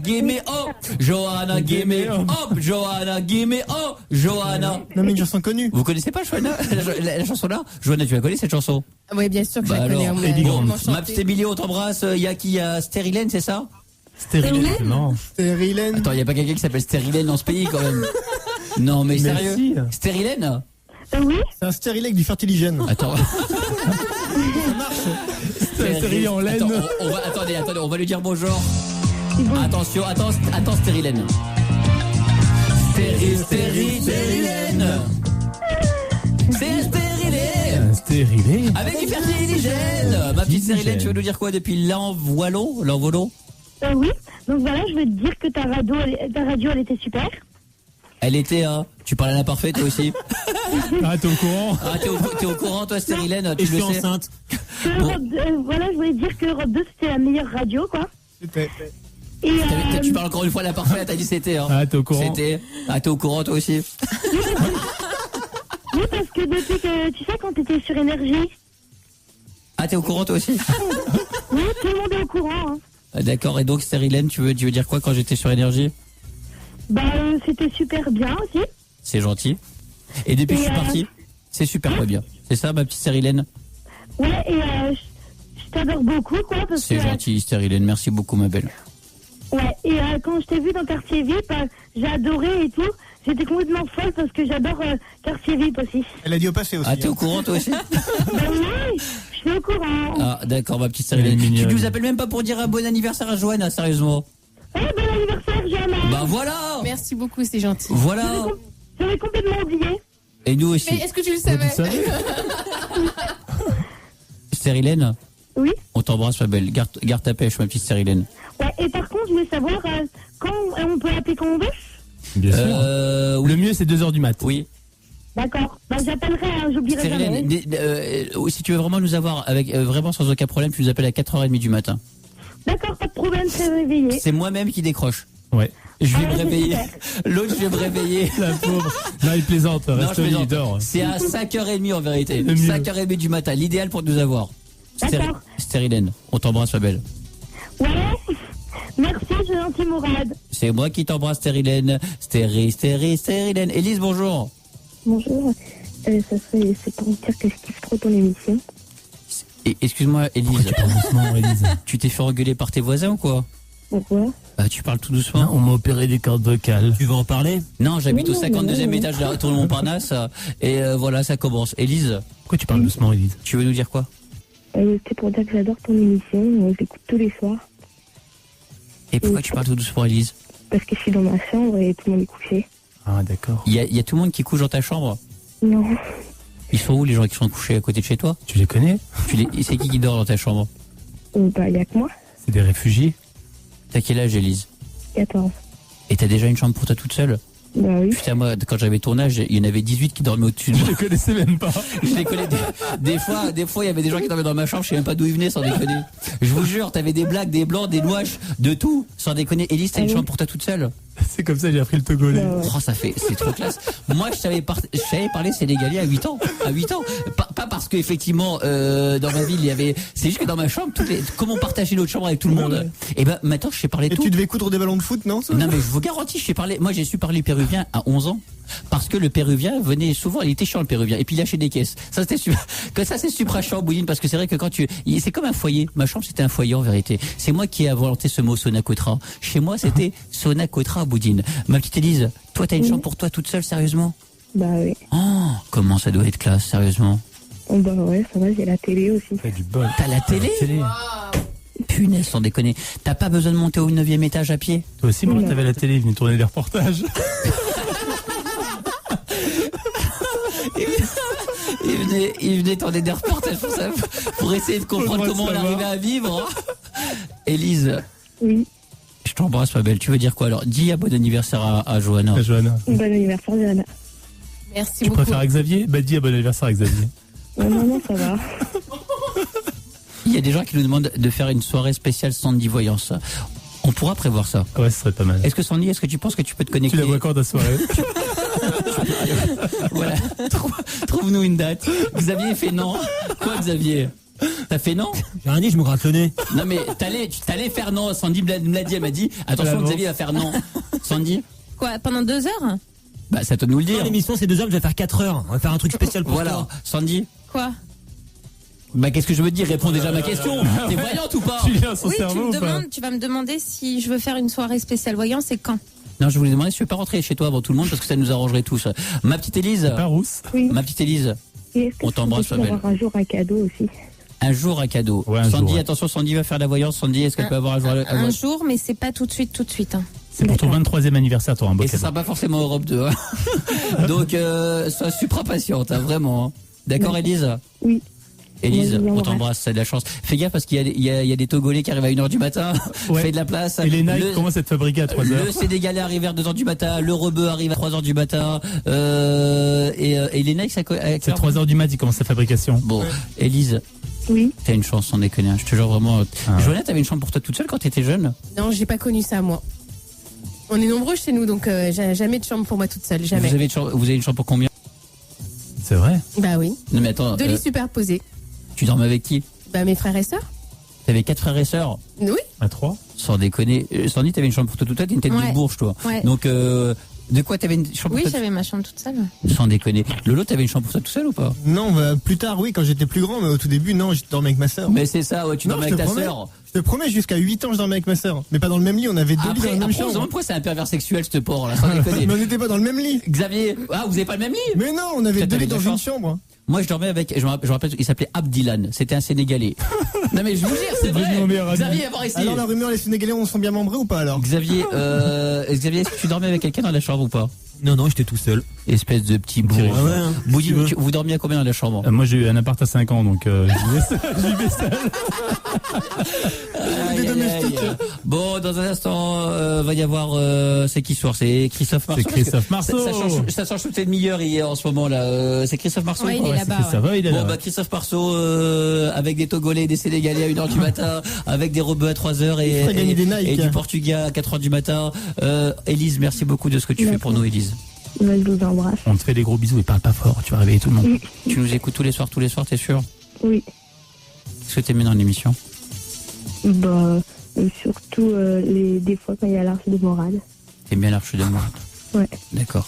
Give me up, Johanna, give me up, Johanna, give me up, Johanna. Non mais une chanson connue. Vous connaissez pas Johanna, la chanson là? Johanna, tu la connais cette chanson? Oui, bien sûr que je la connais. Ma petite Émilie, on t'embrasse. Il y a qui? Il y a Stérilène, c'est ça? Stérilène? Non. Stérilène. Attends, il y a pas quelqu'un qui s'appelle Stérilène dans ce pays quand même? Non mais sérieux? Si. Stérilène? Oui. C'est un stérilet avec du fertiligène. Attends. Ça marche. Stérilé en laine. Attendez, on va lui dire bonjour. Attention, attends, Stérilène. Stérilène. C'est Stérilène. Stérilène. Avec du fertiligène. Ma petite Stérilène, tu veux nous dire quoi depuis l'envolo? Oui, donc voilà, je veux te dire que ta radio, elle était super. Elle était, tu parles à l'imparfait toi aussi. Ah, t'es au courant? Ah, t'es au courant toi Stérilène, tu Et je le suis sais. enceinte. Voilà, je voulais dire que Europe 2 c'était la meilleure radio, quoi. C'était. Et Tu parles encore une fois à l'imparfait, t'as dit c'était. Ah, t'es au courant? C'était. Ah, t'es au courant toi aussi. oui, parce que depuis que, tu sais, quand t'étais sur Énergie, Ah, t'es au courant toi aussi? oui, tout le monde est au courant. Hein. Ah, d'accord, et donc Stérilène, tu veux dire quoi quand j'étais sur Énergie? C'était super bien aussi. C'est gentil. Et depuis que je suis Et, parti, c'est super pas bien. C'est ça ma petite Stérilène? Ouais, et je t'adore beaucoup, quoi, parce que... C'est gentil Stérilène, merci beaucoup ma belle. Ouais, et quand je t'ai vu dans Quartier VIP, j'ai adoré et tout. J'étais complètement folle parce que j'adore Quartier VIP aussi. Elle a dit au passé aussi. Ah, t'es au courant toi aussi? Oui, je suis au courant. Ah, d'accord, ma petite Stérilène. Elle est Tu mignonne. nous appelles même pas pour dire un bon anniversaire à Johanna, sérieusement? Bon anniversaire, Johanna. Bah voilà. Merci beaucoup, c'est gentil. Voilà. J'avais complètement oublié. Et nous aussi. Mais est-ce que tu le savais? Stérilène? Oui. On t'embrasse ma belle. Garde ta pêche ma petite Stérilène. Ouais, et par contre, je voulais savoir quand on peut appeler quand on veut. Bien sûr. Oui. Le mieux, c'est 2h du mat. Oui. D'accord. J'appellerai, j'oublierai jamais. Stérilène, si tu veux vraiment nous avoir avec vraiment sans aucun problème, tu nous appelles à 4h30 du matin. D'accord, pas de problème, c'est réveillé. C'est moi-même qui décroche. Ouais. Je vais me réveiller. L'autre, je vais me réveiller. La pauvre. Non, il plaisante. Non, Reste je au lit, plaisante. il dort. C'est à 5h30 en vérité. Le mieux. 5h30 du matin. L'idéal pour nous avoir. D'accord. Stérilène, on t'embrasse ma belle. Ouais. Merci, c'est gentil, Mourad. C'est moi qui t'embrasse Stérilène. Stérilène. Élise, bonjour. Bonjour. C'est pour me dire que je kiffe trop ton émission. Excuse-moi, Élise. Tu parles doucement, Élise. Tu t'es fait engueuler par tes voisins ou quoi? Pourquoi? Bah, tu parles tout doucement. Non, on m'a opéré des cordes vocales. Tu veux en parler? Non, j'habite au Non, 52e non. étage de la tour de Montparnasse. Et voilà, ça commence. Élise, Pourquoi tu parles doucement, Élise? tu veux nous dire quoi? C'est pour dire que j'adore ton émission. Je l'écoute tous les soirs. Et pourquoi tu parles tout doucement, Élise? Parce que je suis dans ma chambre et tout le monde est couché. Ah, d'accord. Il y a tout le monde qui couche dans ta chambre? Non. Ils sont où les gens qui sont couchés à côté de chez toi? Tu les connais? C'est qui dort dans ta chambre? Il y a que moi. C'est des réfugiés. T'as quel âge, Élise? 14. Et t'as déjà une chambre pour toi toute seule? Bah oui. Putain, moi, quand j'avais ton âge, il y en avait 18 qui dormaient au-dessus de moi. Je les connaissais même pas. Je les connais. Des fois, il y avait des gens qui dormaient dans ma chambre, je sais même pas d'où ils venaient, sans déconner. Je vous jure, t'avais des blagues, des blancs, des nouaches, de tout, sans déconner. Élise, t'as une chambre pour toi toute seule? C'est comme ça que j'ai appris le togolais. Oh, c'est trop classe. Moi, je savais parler sénégalais à 8 ans. À 8 ans. Pas parce que, effectivement, dans ma ville, il y avait, c'est juste que dans ma chambre, comment partager notre chambre avec tout le monde. Et ben, maintenant, je sais parler Et tout. tu devais coudre des ballons de foot, non? Non, mais je vous garantis, moi, j'ai su parler péruvien à 11 ans. Parce que le péruvien venait souvent, il était chiant le péruvien, et puis il lâchait des caisses. Ça, c'était c'est super chiant, Bouline, parce que c'est vrai que c'est comme un foyer. Ma chambre, c'était un foyer en vérité. C'est moi qui ai inventé ce mot Sonacotra. Chez moi, c'était Sonacotra, Boudine. Ma petite Élise, toi, t'as une chambre pour toi toute seule, sérieusement? Bah oui. Oh, comment ça doit être classe, sérieusement? Oh, bah ouais, ça va, j'ai la télé aussi. T'as du bol. T'as la télé? Punaise, sans déconner. T'as pas besoin de monter au 9e étage à pied? Toi aussi, moi, t'avais la télé, il venait tourner des reportages. Il venait tourner des reportages pour ça, pour essayer de comprendre comment on arrivait à vivre. Élise. Oui. Je t'embrasse, ma belle. Tu veux dire quoi alors? Dis à bon anniversaire à Johanna. À Johanna. Bon anniversaire, Johanna. Merci Tu beaucoup. préfères à Xavier? Bah, dis à bon anniversaire à Xavier. Non, ça va. Il y a des gens qui nous demandent de faire une soirée spéciale Sandy Voyance. On pourra prévoir ça. Ouais, ce serait pas mal. Est-ce que Sandy, est-ce que tu penses que tu peux te connecter? Tu la vois quand ta soirée? Voilà. Trouve-nous une date. Xavier fait non. Quoi, Xavier? T'as fait non? J'ai rien dit, je me gratte le nez. Non, mais t'allais faire non. Sandy me l'a dit, elle m'a dit attention, Xavier va faire non. Sandy? Quoi, pendant 2 heures? Bah, ça te nous le dire. L'émission, c'est 2 heures, je vais faire 4 heures. On va faire un truc spécial pour voilà. toi. Sandy? Quoi? Bah, qu'est-ce que je veux te dire? Réponds déjà à ma question. T'es voyante ou pas? Oui, tu vas me demander si je veux faire une soirée spéciale voyance et quand? Non, je voulais demander si tu veux pas rentrer chez toi avant tout le monde parce que ça nous arrangerait tous. Ma petite Élise. Pas rousse. Oui. Ma petite Élise. On t'embrasse, ma belle. avoir un jour un cadeau aussi. Un jour un cadeau. Ouais, Sandy, jour, ouais. Attention, Sandy va faire la voyance. Sandy, est-ce qu'elle peut avoir un jour Un jour, mais c'est pas tout de suite. Hein. C'est pour ton 23e anniversaire, toi, un beau Et ça cadeau. sera pas forcément Europe 2. Hein. Donc, sois supra patiente, hein, vraiment. Hein. D'accord, Élise? Oui. Élise, Oui, on ouais. t'embrasse, c'est de la chance. Fais gaffe parce qu'il y a des Togolais qui arrivent à 1h du matin. Ouais. Fais de la place. Et les Nike commencent à être fabriqués à 3h. Le Sénégalais arrive vers 2h du matin. Le Rebeu arrive à 3h du matin. Et les Nike, C'est 3h du mat, ils commencent la fabrication. Bon, Élise. Oui. T'as une chance, sans déconner. Je te jure vraiment. Joanna, t'avais une chambre pour toi toute seule quand t'étais jeune? Non, j'ai pas connu ça, moi. On est nombreux chez nous, donc jamais de chambre pour moi toute seule, jamais. Vous avez une chambre pour combien? C'est vrai? Bah oui. Non mais attends. 2 lits superposés. Tu dormais avec qui? Bah mes frères et sœurs. T'avais 4 frères et sœurs? Oui. À 3? Sans déconner. Sandy, t'avais une chambre pour toi toute seule, t'es une tête de bourge, toi. Ouais. Donc, de quoi t'avais une chambre Oui, pour toi? j'avais ma chambre toute seule. Sans déconner. Lolo, t'avais une chambre pour toi tout seul ou pas? Non, bah, plus tard, oui, quand j'étais plus grand, mais au tout début, non, je dormais avec ma sœur. Mais c'est ça, ouais, tu dormais avec ta sœur. Je te promets, jusqu'à 8 ans, je dormais avec ma sœur. Mais pas dans le même lit, on avait 2 lits dans la même Après, on se chambre. demande pourquoi c'est un pervers sexuel, ce porc, là, sans déconner. Mais on n'était pas dans le même lit. Xavier, vous avez pas le même lit? Mais non, on avait Toi, 2 t'avais lits de dans la une chance. chambre. Moi, je dormais avec, je me rappelle, il s'appelait Abdilan. C'était un Sénégalais. Non, mais je vous jure, c'est vrai. Xavier, avoir ici. Alors, la rumeur, les Sénégalais, on sont bien membrés ou pas alors? Xavier, est-ce que tu dormais avec quelqu'un dans la chambre ou pas? Non, j'étais tout seul. Espèce de petit bourg. Ah ouais, hein, Boudi, vous dormiez à combien dans la chambre? Moi, j'ai eu un appart à 5 ans, donc j'y vais seul. Aïe, aïe, aïe. Bon, dans un instant, va y avoir, c'est qui soir? C'est Christophe Marceau. C'est Christophe Marceau. Ça change toutes les demi-heures en ce moment là. C'est Christophe Marceau. Ouais, il est là-bas. Bon, bah Christophe Marceau avec des Togolais et des Sénégalais à 1h du matin, avec des Rebeux à 3h et du Portugais à 4h du matin. Élise, merci beaucoup de ce que tu fais pour nous, Élise. Je vous embrasse. On te fait des gros bisous et parle pas fort, tu vas réveiller tout le monde. Tu nous écoutes tous les soirs, t'es sûr? Oui. Qu'est-ce que t'aimes dans l'émission? Bah, surtout des fois quand il y a l'Arche de Morade. T'aimes bien l'Arche de Morade? Ouais. D'accord.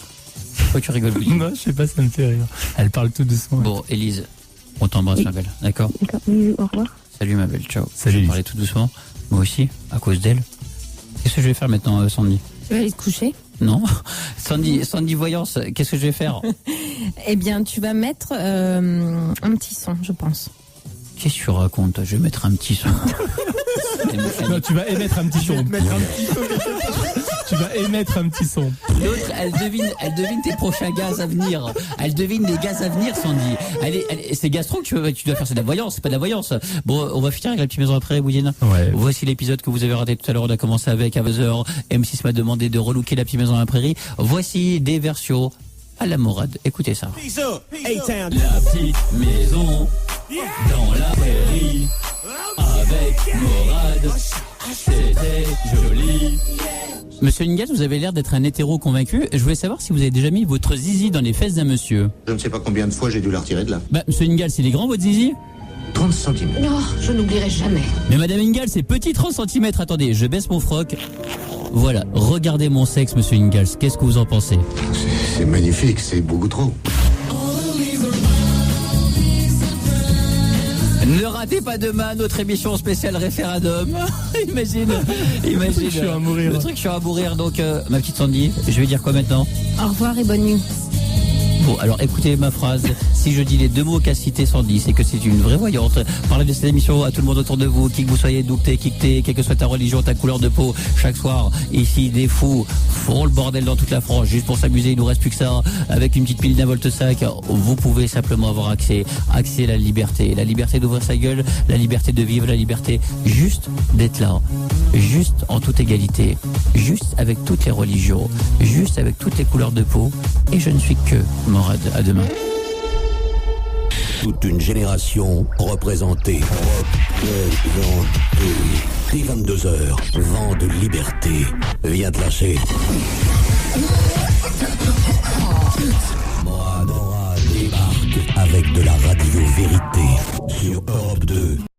Pourquoi tu rigoles, Boudi? Non, je sais pas, ça me fait rire. Elle parle tout doucement. Bon, Élise, on t'embrasse, ma belle. D'accord? D'accord. Bisous, au revoir. Salut, ma belle. Ciao. Salut. Je vais parler tout doucement. Moi aussi, à cause d'elle. Qu'est-ce que je vais faire maintenant, Sandy? Tu vas aller te coucher? Non. Sandy Voyance, qu'est-ce que je vais faire? Eh bien, tu vas mettre un petit son, je pense. Qu'est-ce que tu racontes? Je vais mettre un petit son. Non, tu vas émettre un petit son. Tu vas émettre un petit son. L'autre, elle devine tes prochains gaz à venir. Elle devine les gaz à venir, Sandy. C'est gastro que tu dois faire, c'est de la voyance, c'est pas de la voyance. Bon, on va finir avec la petite maison après, Boudine. Ouais. Voici l'épisode que vous avez raté tout à l'heure. On a commencé avec à 2h. M6 m'a demandé de relooker la petite maison à la prairie. Voici des versions à la Morade. Écoutez ça. A-Town. La petite maison dans la prairie avec Morade. C'était joli. Monsieur Ingal, vous avez l'air d'être un hétéro convaincu. Je voulais savoir si vous avez déjà mis votre zizi dans les fesses d'un monsieur. Je ne sais pas combien de fois j'ai dû la retirer de là. Bah, monsieur Ingal, c'est grand votre zizi? 30 cm. Non, je n'oublierai jamais. Mais madame Ingal, c'est petit 30 cm. Attendez, je baisse mon froc. Voilà, regardez mon sexe, monsieur Ingalls. Qu'est-ce que vous en pensez? C'est magnifique, c'est beaucoup trop. Ne ratez pas demain notre émission spéciale référendum. Imagine. Le truc, je suis à mourir. Le truc, je suis à mourir. Donc, ma petite Sandy, je vais dire quoi maintenant? Au revoir et bonne nuit. Bon, alors écoutez ma phrase. Si je dis les deux mots qu'a cité Sandy, c'est que c'est une vraie voyante. Parlez de cette émission à tout le monde autour de vous, qui que vous soyez, d'où que t'es, qui que t'es, quelle que soit ta religion, ta couleur de peau. Chaque soir, ici, des fous font le bordel dans toute la France, juste pour s'amuser. Il nous reste plus que ça. Avec une petite pile d'un volt-sac, vous pouvez simplement avoir accès à la liberté. La liberté d'ouvrir sa gueule, la liberté de vivre, la liberté juste d'être là. Juste en toute égalité. Juste avec toutes les religions. Juste avec toutes les couleurs de peau. Et je ne suis que Morad. À demain. Toute une génération représentée. Dès 22h, vent de liberté vient de lâcher. Morad débarque avec de la radio vérité sur Europe 2.